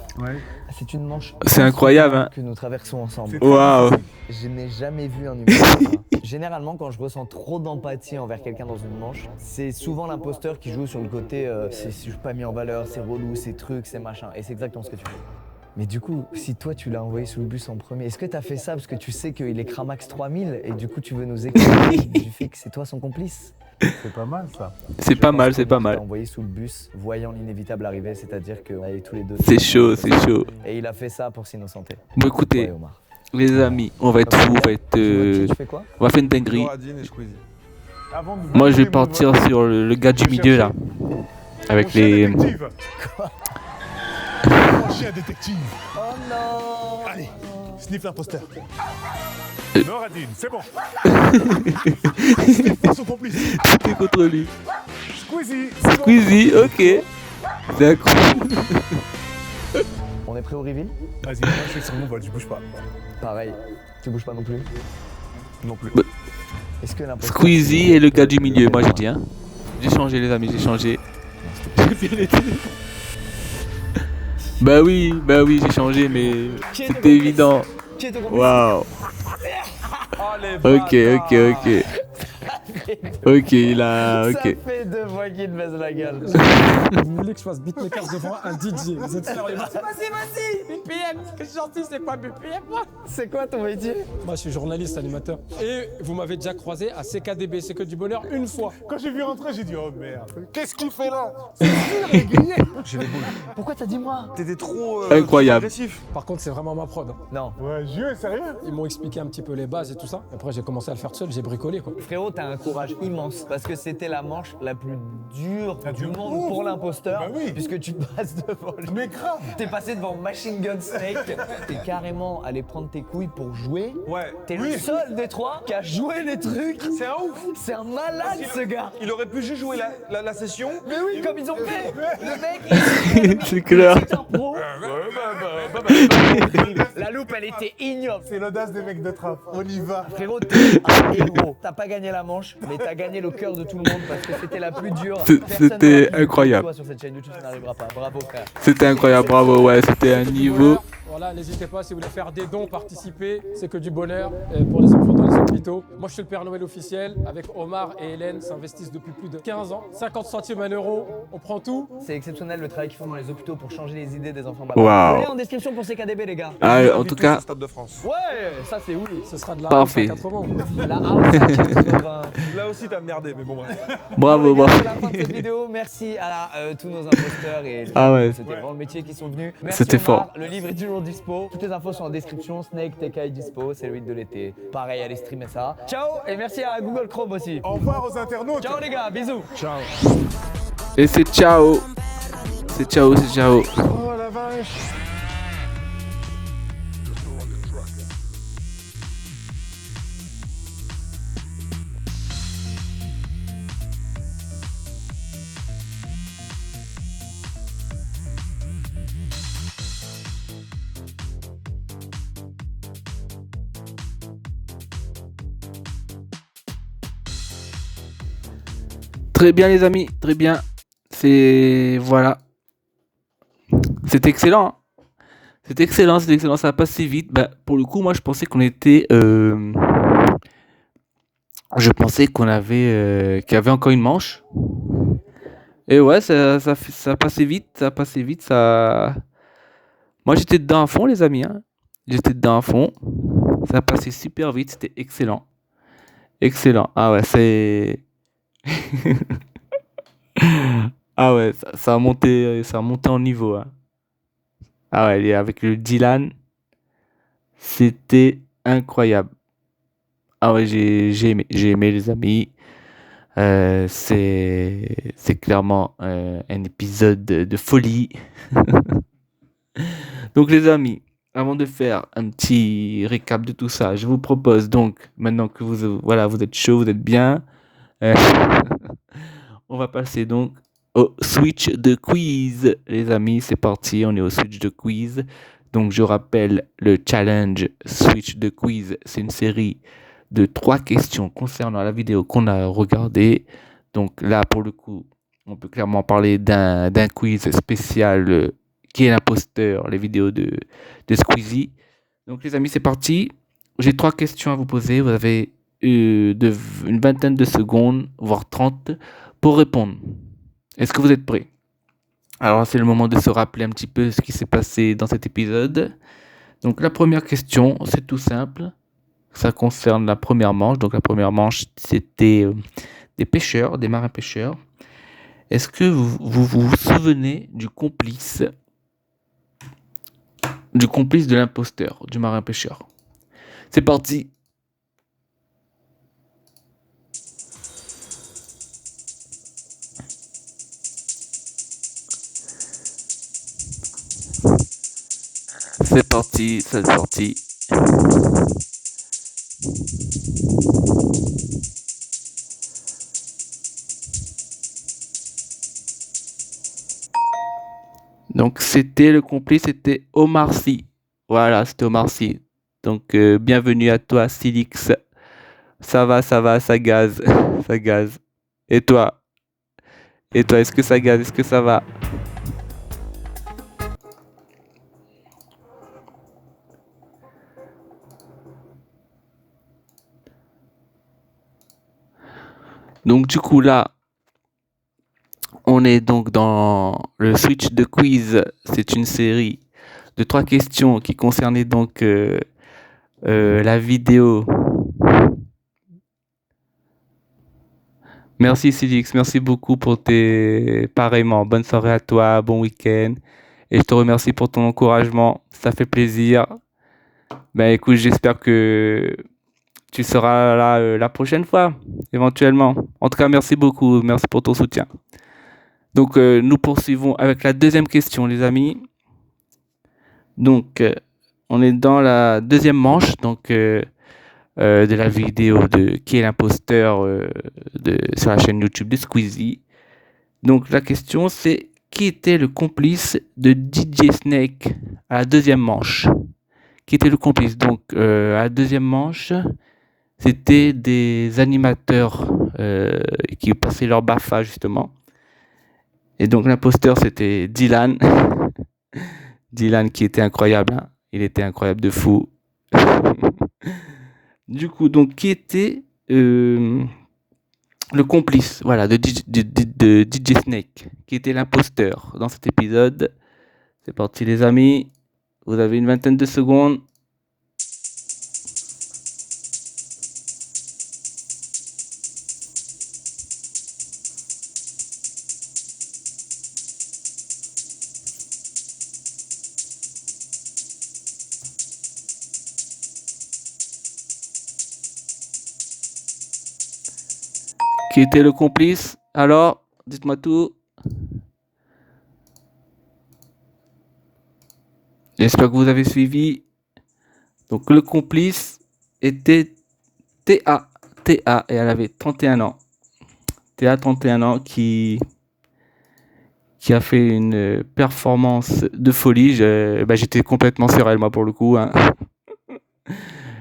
c'est une manche. C'est incroyable, hein. Que nous traversons ensemble. Waouh. Je n'ai jamais vu un numéro comme ça. Généralement, quand je ressens trop d'empathie envers quelqu'un dans une manche, c'est souvent l'imposteur qui joue sur le côté je suis pas mis en valeur, c'est relou, c'est truc, c'est machin. Et c'est exactement ce que tu fais. Mais du coup, si toi tu l'as envoyé sous le bus en premier, est-ce que t'as fait ça parce que tu sais qu'il est Cramax 3000 et du coup tu veux nous éclairer du fait que c'est toi son complice? C'est pas mal ça. C'est pas mal, c'est pas mal. Il l'a envoyé sous le bus, voyant l'inévitable arriver, c'est-à-dire qu'on allait tous les deux. C'est chaud, c'est chaud. Et il a fait ça pour s'innocenter. Bon, écoutez, les amis, on va être fous, on va être. Tu fais quoi? On va faire une dinguerie. Noradine et Squeezie. Moi, je vais partir sur le gars du milieu là. Avec les. Mon chien détective. Oh non. Allez, sniff l'imposteur. Noradine, c'est bon. Sniff son complice. C'était contre lui. Squeezie, c'est bon. Squeezie, ok. C'est incroyable. On est prêt au reveal? Vas-y, moi je fais sur mon vol, je bouge pas. Pareil, tu bouges pas non plus? Non plus. Est-ce que l'imposteur... Squeezie et le gars du milieu, moi j'ai dit. Hein. J'ai changé, les amis, j'ai changé. Bah oui, j'ai changé, mais c'était évident. Waouh. Ok. Ok, il a. Ok. Ça fait 2 fois qu'il me baise la gueule. Vous voulez que je fasse beatmaker devant un DJ? Vous êtes sérieux? Vas-y, BPM, ce que je sorti, c'est quoi BPM? C'est quoi ton métier? Moi, je suis journaliste, animateur. Et vous m'avez déjà croisé à CKDB, c'est que du bonheur, une fois. Quand j'ai vu rentrer, j'ai dit oh merde. Qu'est-ce qu'il fait là? C'est sûr, il est grillé. J'ai les boules. Pourquoi t'as dit moi? T'étais trop incroyable. agressif. Par contre, c'est vraiment ma prod. Non. Ouais, Dieu, sérieux? Ils m'ont expliqué un petit peu les bases et tout ça. Après, j'ai commencé à le faire tout seul, j'ai bricolé quoi. Frérot, t'as un courage immense parce que c'était la manche la plus dure du monde pour l'imposteur. Bah oui. Puisque tu passes devant. Mais grave. T'es passé devant Machine Gun Snake. T'es carrément allé prendre tes couilles pour jouer. Ouais. T'es le seul des trois qui a joué les trucs. C'est un ouf. C'est un malade ce gars. Il aurait pu juste jouer la session. Mais oui, comme ils ont fait. Le mec, C'est clair. c'est un pro. La loupe, elle était ignoble. C'est l'audace des mecs de trap. On y va. Frérot, t'es un héros. T'as pas gagné la manche, mais t'as gagné le cœur de tout le monde parce que c'était la plus dure. C'était incroyable. Toi, sur cette chaîne YouTube, ça n'arrivera pas. Bravo, frère. C'était incroyable, bravo, ouais, c'était un niveau. Voilà, n'hésitez pas si vous voulez faire des dons, participer, c'est que du bonheur pour les enfants dans les hôpitaux. Moi, je suis le Père Noël officiel. Avec Omar et Hélène, s'investissent depuis plus de 15 ans. 50 centimes, 1 euro, on prend tout. C'est exceptionnel le travail qu'ils font dans les hôpitaux pour changer les idées des enfants Waouh. malades. Allez en description pour CKDB, les gars. Ah, en tout cas. Stade de France. Ouais, ça c'est oui. Ce sera de la Parfait. house à 80. La house à 80. Là aussi, t'as merdé, mais bon, bref. Bravo, Bon, les gars, bravo. c'est la fin de cette vidéo. Merci à tous nos imposteurs et Ah ouais. c'était vraiment le métier qui sont venus. Merci C'était Omar. fort. Le livre est toujours dispo. Toutes les infos sont en description. Snake, TK est dispo. C'est le hit de l'été. Pareil, allez streamer ça. Ciao et merci à Google Chrome aussi. Au revoir aux internautes. Ciao les gars, bisous. Ciao. Et c'est ciao. C'est ciao, c'est ciao. Oh la vache. Très bien les amis, très bien. C'est... Voilà. C'était excellent. Hein. C'était excellent, ça a passé vite. Bah, pour le coup, moi, je pensais qu'on était, je pensais qu'il y avait encore une manche. Et ouais, ça a passé vite, ça a passé vite, ça. Moi, j'étais dedans à fond, les amis, hein. J'étais dedans à fond. Ça a passé super vite, c'était excellent. Excellent. Ah ouais, c'est. Ah ouais, ça a monté en niveau, hein. Ah ouais, et avec le Dylan, c'était incroyable. Ah ouais, j'ai aimé les amis. C'est clairement un épisode de folie. Donc les amis, avant de faire un petit récap de tout ça, je vous propose donc, maintenant que vous êtes chaud, vous êtes bien, euh, on va passer donc au switch de quiz. Les amis, c'est parti, on est au switch de quiz. Donc je rappelle le challenge switch de quiz, c'est une série de 3 questions concernant la vidéo qu'on a regardée. Donc là, pour le coup, on peut clairement parler d'un quiz spécial qui est l'imposteur, les vidéos de Squeezie. Donc les amis, c'est parti. J'ai 3 questions à vous poser. Vous avez une vingtaine de secondes, voire 30, pour répondre. Est-ce que vous êtes prêts? Alors c'est le moment de se rappeler un petit peu ce qui s'est passé dans cet épisode. Donc la première question, c'est tout simple. Ça concerne la première manche. Donc la première manche, c'était des pêcheurs, des marins pêcheurs. Est-ce que vous souvenez du complice de l'imposteur, du marin pêcheur? C'est parti. C'est parti, c'est parti. Donc c'était le complice, c'était Omar Sy. Voilà, c'était Omar Sy. Donc bienvenue à toi, Silix. Ça va, ça gaze, ça gaze. Et toi? Est-ce que ça gaze? Est-ce que ça va? Donc du coup là, on est donc dans le switch de quiz. C'est une série de 3 questions qui concernaient donc la vidéo. Merci Silix, merci beaucoup pour pareillement, bonne soirée à toi, bon week-end. Et je te remercie pour ton encouragement, ça fait plaisir. Ben écoute, j'espère que tu seras là la prochaine fois, éventuellement. En tout cas, merci beaucoup, merci pour ton soutien. Donc nous poursuivons avec la deuxième question, les amis. Donc on est dans la deuxième manche donc de la vidéo de qui est l'imposteur sur la chaîne YouTube de Squeezie. Donc la question c'est qui était le complice de DJ Snake à la deuxième manche? Qui était le complice? Donc à la deuxième manche, c'était des animateurs qui passaient leur BAFA justement. Et donc l'imposteur c'était Dylan. Dylan qui était incroyable, hein. Il était incroyable de fou. Du coup, donc qui était le complice, voilà, de DJ Snake, qui était l'imposteur dans cet épisode? C'est parti les amis, vous avez une vingtaine de secondes. Qui était le complice? Alors, dites-moi tout. J'espère que vous avez suivi. Donc le complice était Théa, et elle avait 31 ans. Théa, 31 ans, qui a fait une performance de folie. J'étais complètement sur elle, moi, pour le coup, hein.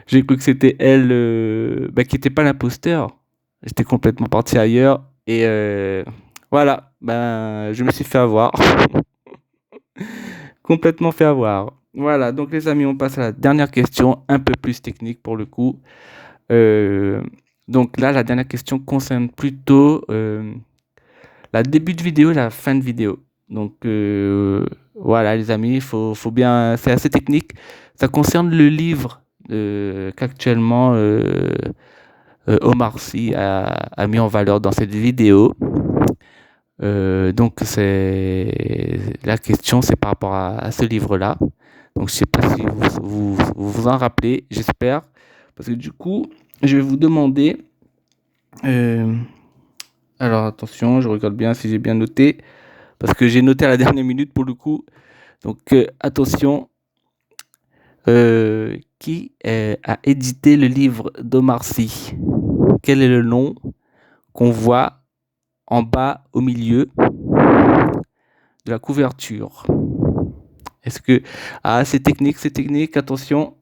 J'ai cru que c'était elle qui n'était pas l'imposteur. J'étais complètement parti ailleurs. Et voilà, je me suis fait avoir. Complètement fait avoir. Voilà, donc les amis, on passe à la dernière question, un peu plus technique pour le coup. Donc là, la dernière question concerne plutôt la début de vidéo et la fin de vidéo. Donc voilà les amis, faut bien, c'est assez technique. Ça concerne le livre qu'actuellement Omar Sy a mis en valeur dans cette vidéo. Donc la question, c'est par rapport à ce livre-là. Donc je sais pas si vous en rappelez, j'espère, parce que du coup, je vais vous demander. Alors attention, je regarde bien si j'ai bien noté, parce que j'ai noté à la dernière minute pour le coup. Donc attention, qui a édité le livre d'Omar Sy? Quel est le nom qu'on voit en bas au milieu de la couverture? Est-ce que... Ah, c'est technique, attention.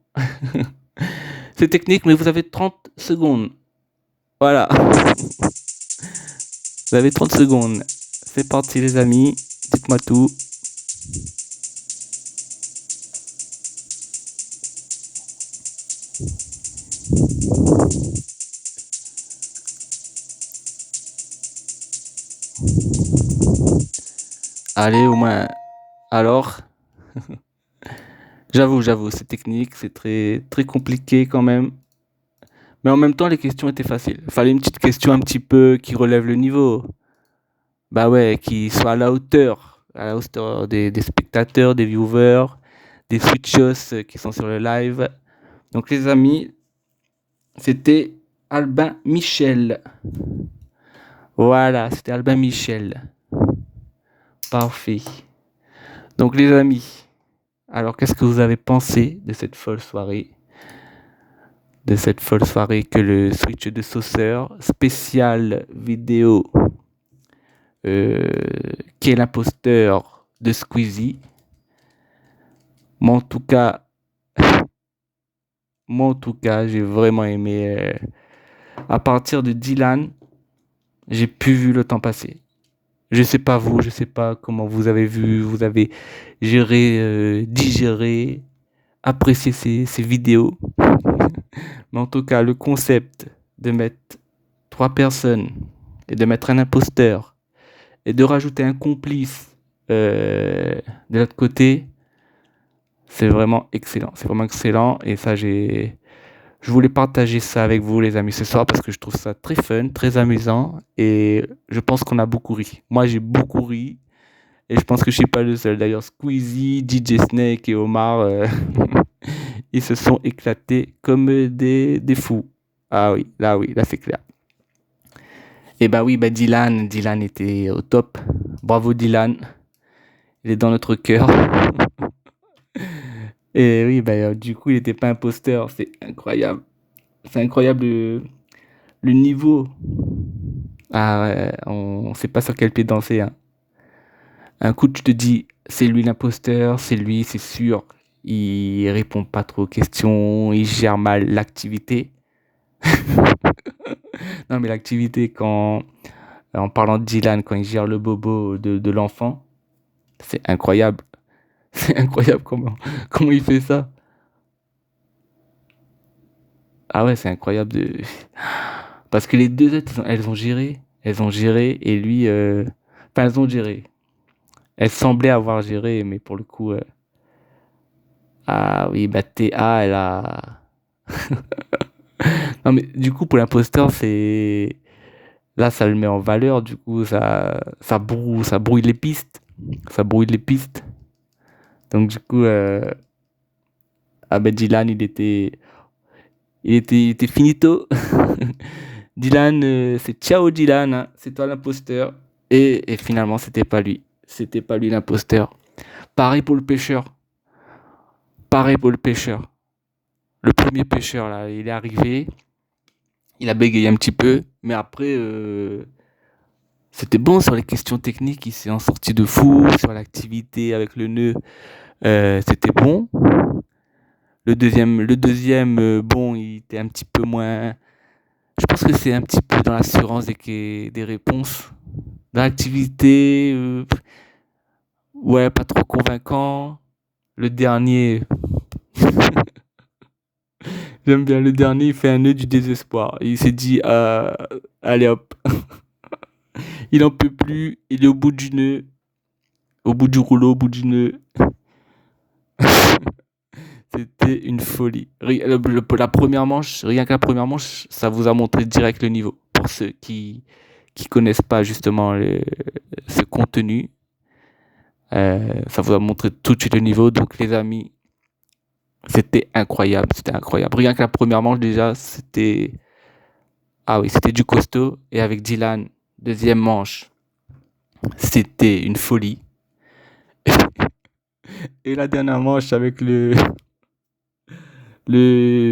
C'est technique, mais vous avez 30 secondes. Voilà. Vous avez 30 secondes. C'est parti les amis, dites-moi tout. Allez, au moins. Alors, j'avoue, c'est technique, c'est très compliqué quand même. Mais en même temps, les questions étaient faciles. Il fallait une petite question un petit peu qui relève le niveau. Bah ouais, qui soit à la hauteur des spectateurs, des viewers, des switchers qui sont sur le live. Donc les amis, c'était Albin Michel. Voilà, c'était Albin Michel. Parfait. Donc les amis, alors qu'est-ce que vous avez pensé de cette folle soirée? De cette folle soirée que le Switch de Sauceur spécial vidéo qui est l'imposteur de Squeezie. Moi en tout cas, j'ai vraiment aimé. À partir de Dylan, j'ai plus vu le temps passer. Je sais pas vous, je sais pas comment vous avez vu, vous avez géré, digéré, apprécié ces vidéos. Mais en tout cas, le concept de mettre 3 personnes et de mettre un imposteur et de rajouter un complice de l'autre côté, c'est vraiment excellent. C'est vraiment excellent et ça, je voulais partager ça avec vous les amis ce soir parce que je trouve ça très fun, très amusant et je pense qu'on a beaucoup ri. Moi, j'ai beaucoup ri et je pense que je suis pas le seul. D'ailleurs, Squeezie, DJ Snake et Omar, ils se sont éclatés comme des fous. Ah oui, là c'est clair. Et bah oui, Dylan était au top. Bravo Dylan. Il est dans notre cœur. Et oui, du coup, il n'était pas imposteur. C'est incroyable. C'est incroyable le niveau. Ah ouais, on sait pas sur quel pied danser. Hein. Un coup, tu te dis, c'est lui l'imposteur, c'est lui, c'est sûr. Il répond pas trop aux questions, il gère mal l'activité. Non, mais l'activité, en parlant de Dylan, quand il gère le bobo de l'enfant, c'est incroyable. C'est incroyable comment il fait ça. Ah ouais, c'est incroyable parce que les deux autres, elles ont géré et lui, enfin elles ont géré. Elles semblaient avoir géré, mais pour le coup, ah oui, TA, elle a. Non mais du coup pour l'imposteur, c'est là ça le met en valeur. Du coup ça brouille les pistes. Ça brouille les pistes. Donc du coup, Dylan, il était finito. Dylan, c'est ciao Dylan, hein, c'est toi l'imposteur. Et finalement, c'était pas lui l'imposteur. Pareil pour le pêcheur. Le premier pêcheur, là, il est arrivé. Il a bégayé un petit peu. Mais après, c'était bon sur les questions techniques. Il s'est en sorti de fou. Sur l'activité avec le nœud. C'était bon. Le deuxième, bon, il était un petit peu moins. Je pense que c'est un petit peu dans l'assurance des réponses. Dans l'activité, ouais, pas trop convaincant. le dernier. J'aime bien le dernier, il fait un nœud du désespoir. Il s'est dit, allez hop. Il en peut plus, il est au bout du nœud, au bout du rouleau, au bout du nœud. C'était une folie. La première manche, rien que la première manche, ça vous a montré direct le niveau. Pour ceux qui connaissent pas justement ce contenu, ça vous a montré tout de suite le niveau. Donc les amis, c'était incroyable, c'était incroyable. Rien que la première manche déjà, c'était c'était du costaud. Et avec Dylan, deuxième manche, c'était une folie. Et la dernière manche avec le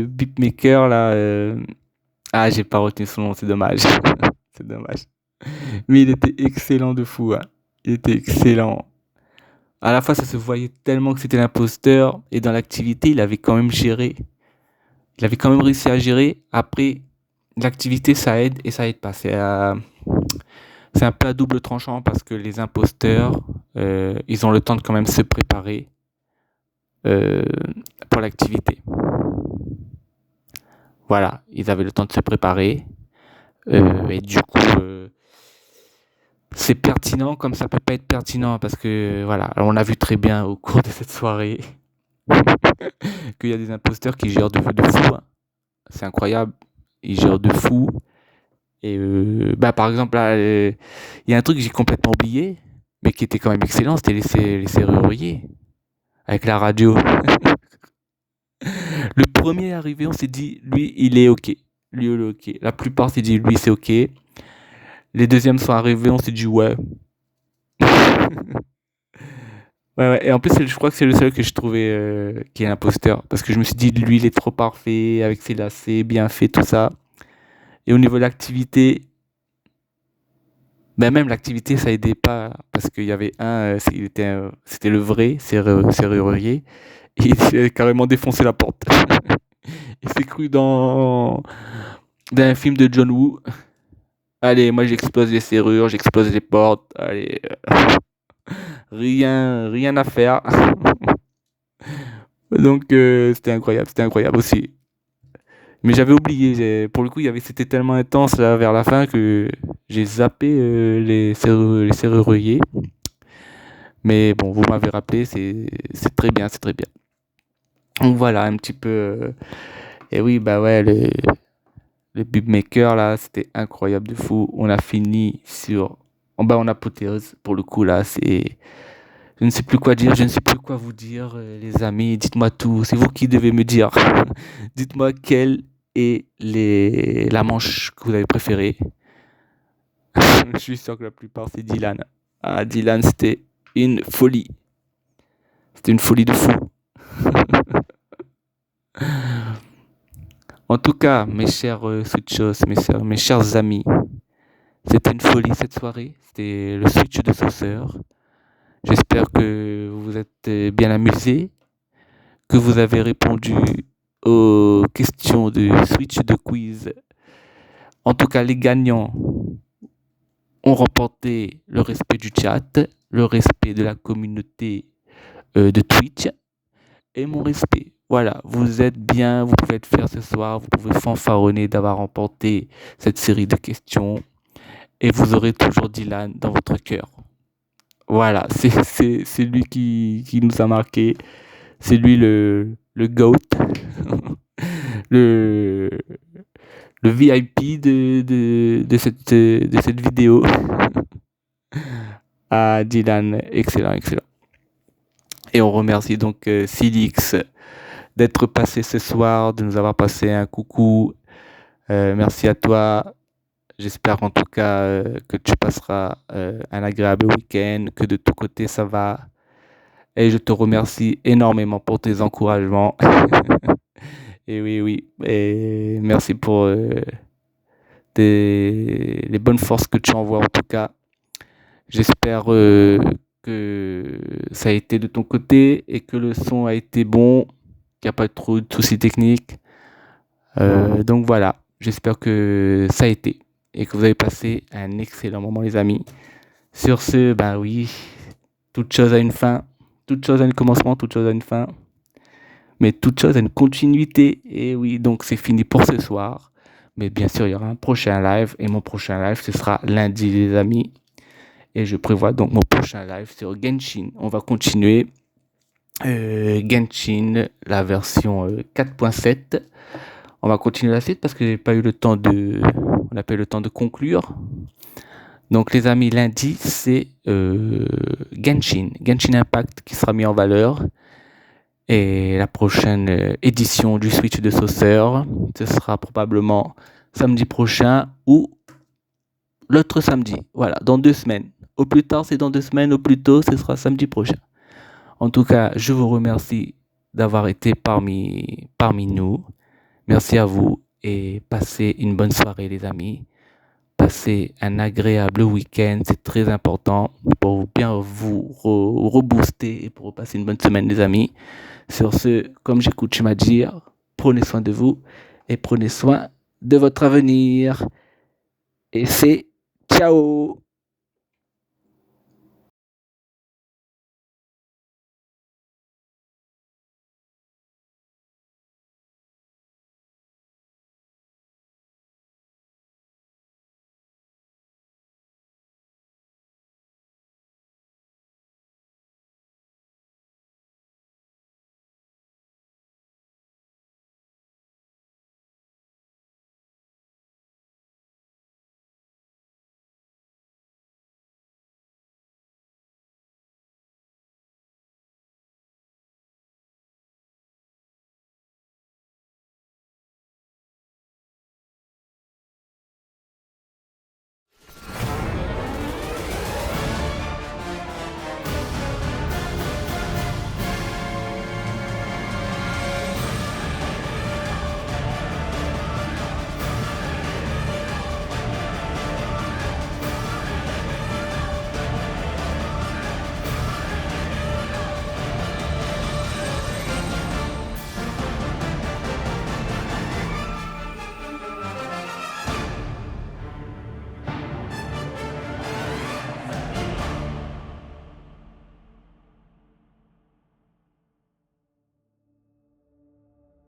beatmaker là, j'ai pas retenu son nom, c'est dommage. C'est dommage. Mais il était excellent de fou, hein. Il était excellent. À la fois, ça se voyait tellement que c'était l'imposteur, et dans l'activité, il avait quand même géré. Il avait quand même réussi à gérer. Après, l'activité, ça aide et ça aide pas. C'est un peu à double tranchant parce que les imposteurs, ils ont le temps de quand même se préparer pour l'activité. Voilà, ils avaient le temps de se préparer. Et du coup, c'est pertinent comme ça peut pas être pertinent parce que voilà, on a vu très bien au cours de cette soirée qu'il y a des imposteurs qui gèrent de fou, hein. C'est incroyable, ils gèrent de fou. Et par exemple là, il y a un truc que j'ai complètement oublié, mais qui était quand même excellent, c'était les serruriers avec la radio. Le premier arrivé, on s'est dit, lui, il est OK. Lui, il est OK. La plupart s'est dit, lui, c'est OK. Les deuxièmes sont arrivés, on s'est dit, ouais. Ouais. Et en plus, je crois que c'est le seul que je trouvais qui est imposteur. Parce que je me suis dit, lui, il est trop parfait, avec ses lacets, bien fait, tout ça. Et au niveau de l'activité, même l'activité, ça aidait pas. Parce qu'il y avait c'était le vrai serrurier. Et il a carrément défoncé la porte. Il s'est cru dans un film de John Woo. Allez, moi j'explose les serrures, j'explose les portes. Allez, rien à faire. Donc c'était incroyable aussi. Mais j'avais oublié, pour le coup, c'était tellement intense là, vers la fin que j'ai zappé les serruriers. Mais bon, vous m'avez rappelé, c'est très bien, c'est très bien. Donc voilà, un petit peu. Et oui, bah ouais, le beatmaker là, c'était incroyable de fou. On a fini en apothéose. Pour le coup là, je ne sais plus quoi dire, je ne sais plus quoi vous dire, les amis. Dites-moi tout, c'est vous qui devez me dire. Dites-moi quelle est la manche que vous avez préférée. Je suis sûr que la plupart c'est Dylan. Ah, Dylan, c'était une folie. C'était une folie de fou. En tout cas, mes chers switchos, mes chers amis, c'était une folie cette soirée. C'était le switch de Sauceur. J'espère que vous êtes bien amusés, que vous avez répondu aux questions de switch de quiz. En tout cas, les gagnants ont remporté le respect du chat, le respect de la communauté de Twitch et mon respect. Voilà, vous êtes bien, vous pouvez être fiers ce soir, vous pouvez fanfaronner d'avoir remporté cette série de questions et vous aurez toujours Dylan dans votre cœur. Voilà, c'est lui qui nous a marqué, c'est lui le GOAT, le VIP de cette vidéo. Ah, Dylan, excellent. Et on remercie donc Silix d'être passé ce soir, de nous avoir passé un coucou. Merci à toi. J'espère en tout cas que tu passeras un agréable week-end, que de ton côté ça va. Et je te remercie énormément pour tes encouragements. Et oui. Et merci pour les bonnes forces que tu envoies en tout cas. J'espère que ça a été de ton côté et que le son a été bon, qu'il n'y a pas trop de soucis techniques. Donc voilà, j'espère que ça a été et que vous avez passé un excellent moment les amis. Sur ce, oui, toute chose a une fin, Toute chose a un commencement, toute chose a une fin. Mais toute chose a une continuité. Et oui, donc c'est fini pour ce soir. Mais bien sûr, il y aura un prochain live. Et mon prochain live, ce sera lundi, les amis. Et je prévois donc mon prochain live sur Genshin. On va continuer Genshin, la version 4.7. On va continuer la suite parce que on n'a pas eu le temps de conclure. Donc les amis, lundi, c'est Genshin Impact qui sera mis en valeur. Et la prochaine édition du Switch de Sauceur, ce sera probablement samedi prochain ou l'autre samedi. Voilà, dans 2 semaines. Au plus tard, c'est dans 2 semaines. Au plus tôt, ce sera samedi prochain. En tout cas, je vous remercie d'avoir été parmi nous. Merci à vous et passez une bonne soirée, les amis. Passez un agréable week-end, c'est très important pour bien vous rebooster et pour passer une bonne semaine, les amis. Sur ce, comme j'ai coutume à dire, prenez soin de vous et prenez soin de votre avenir. Et c'est ciao!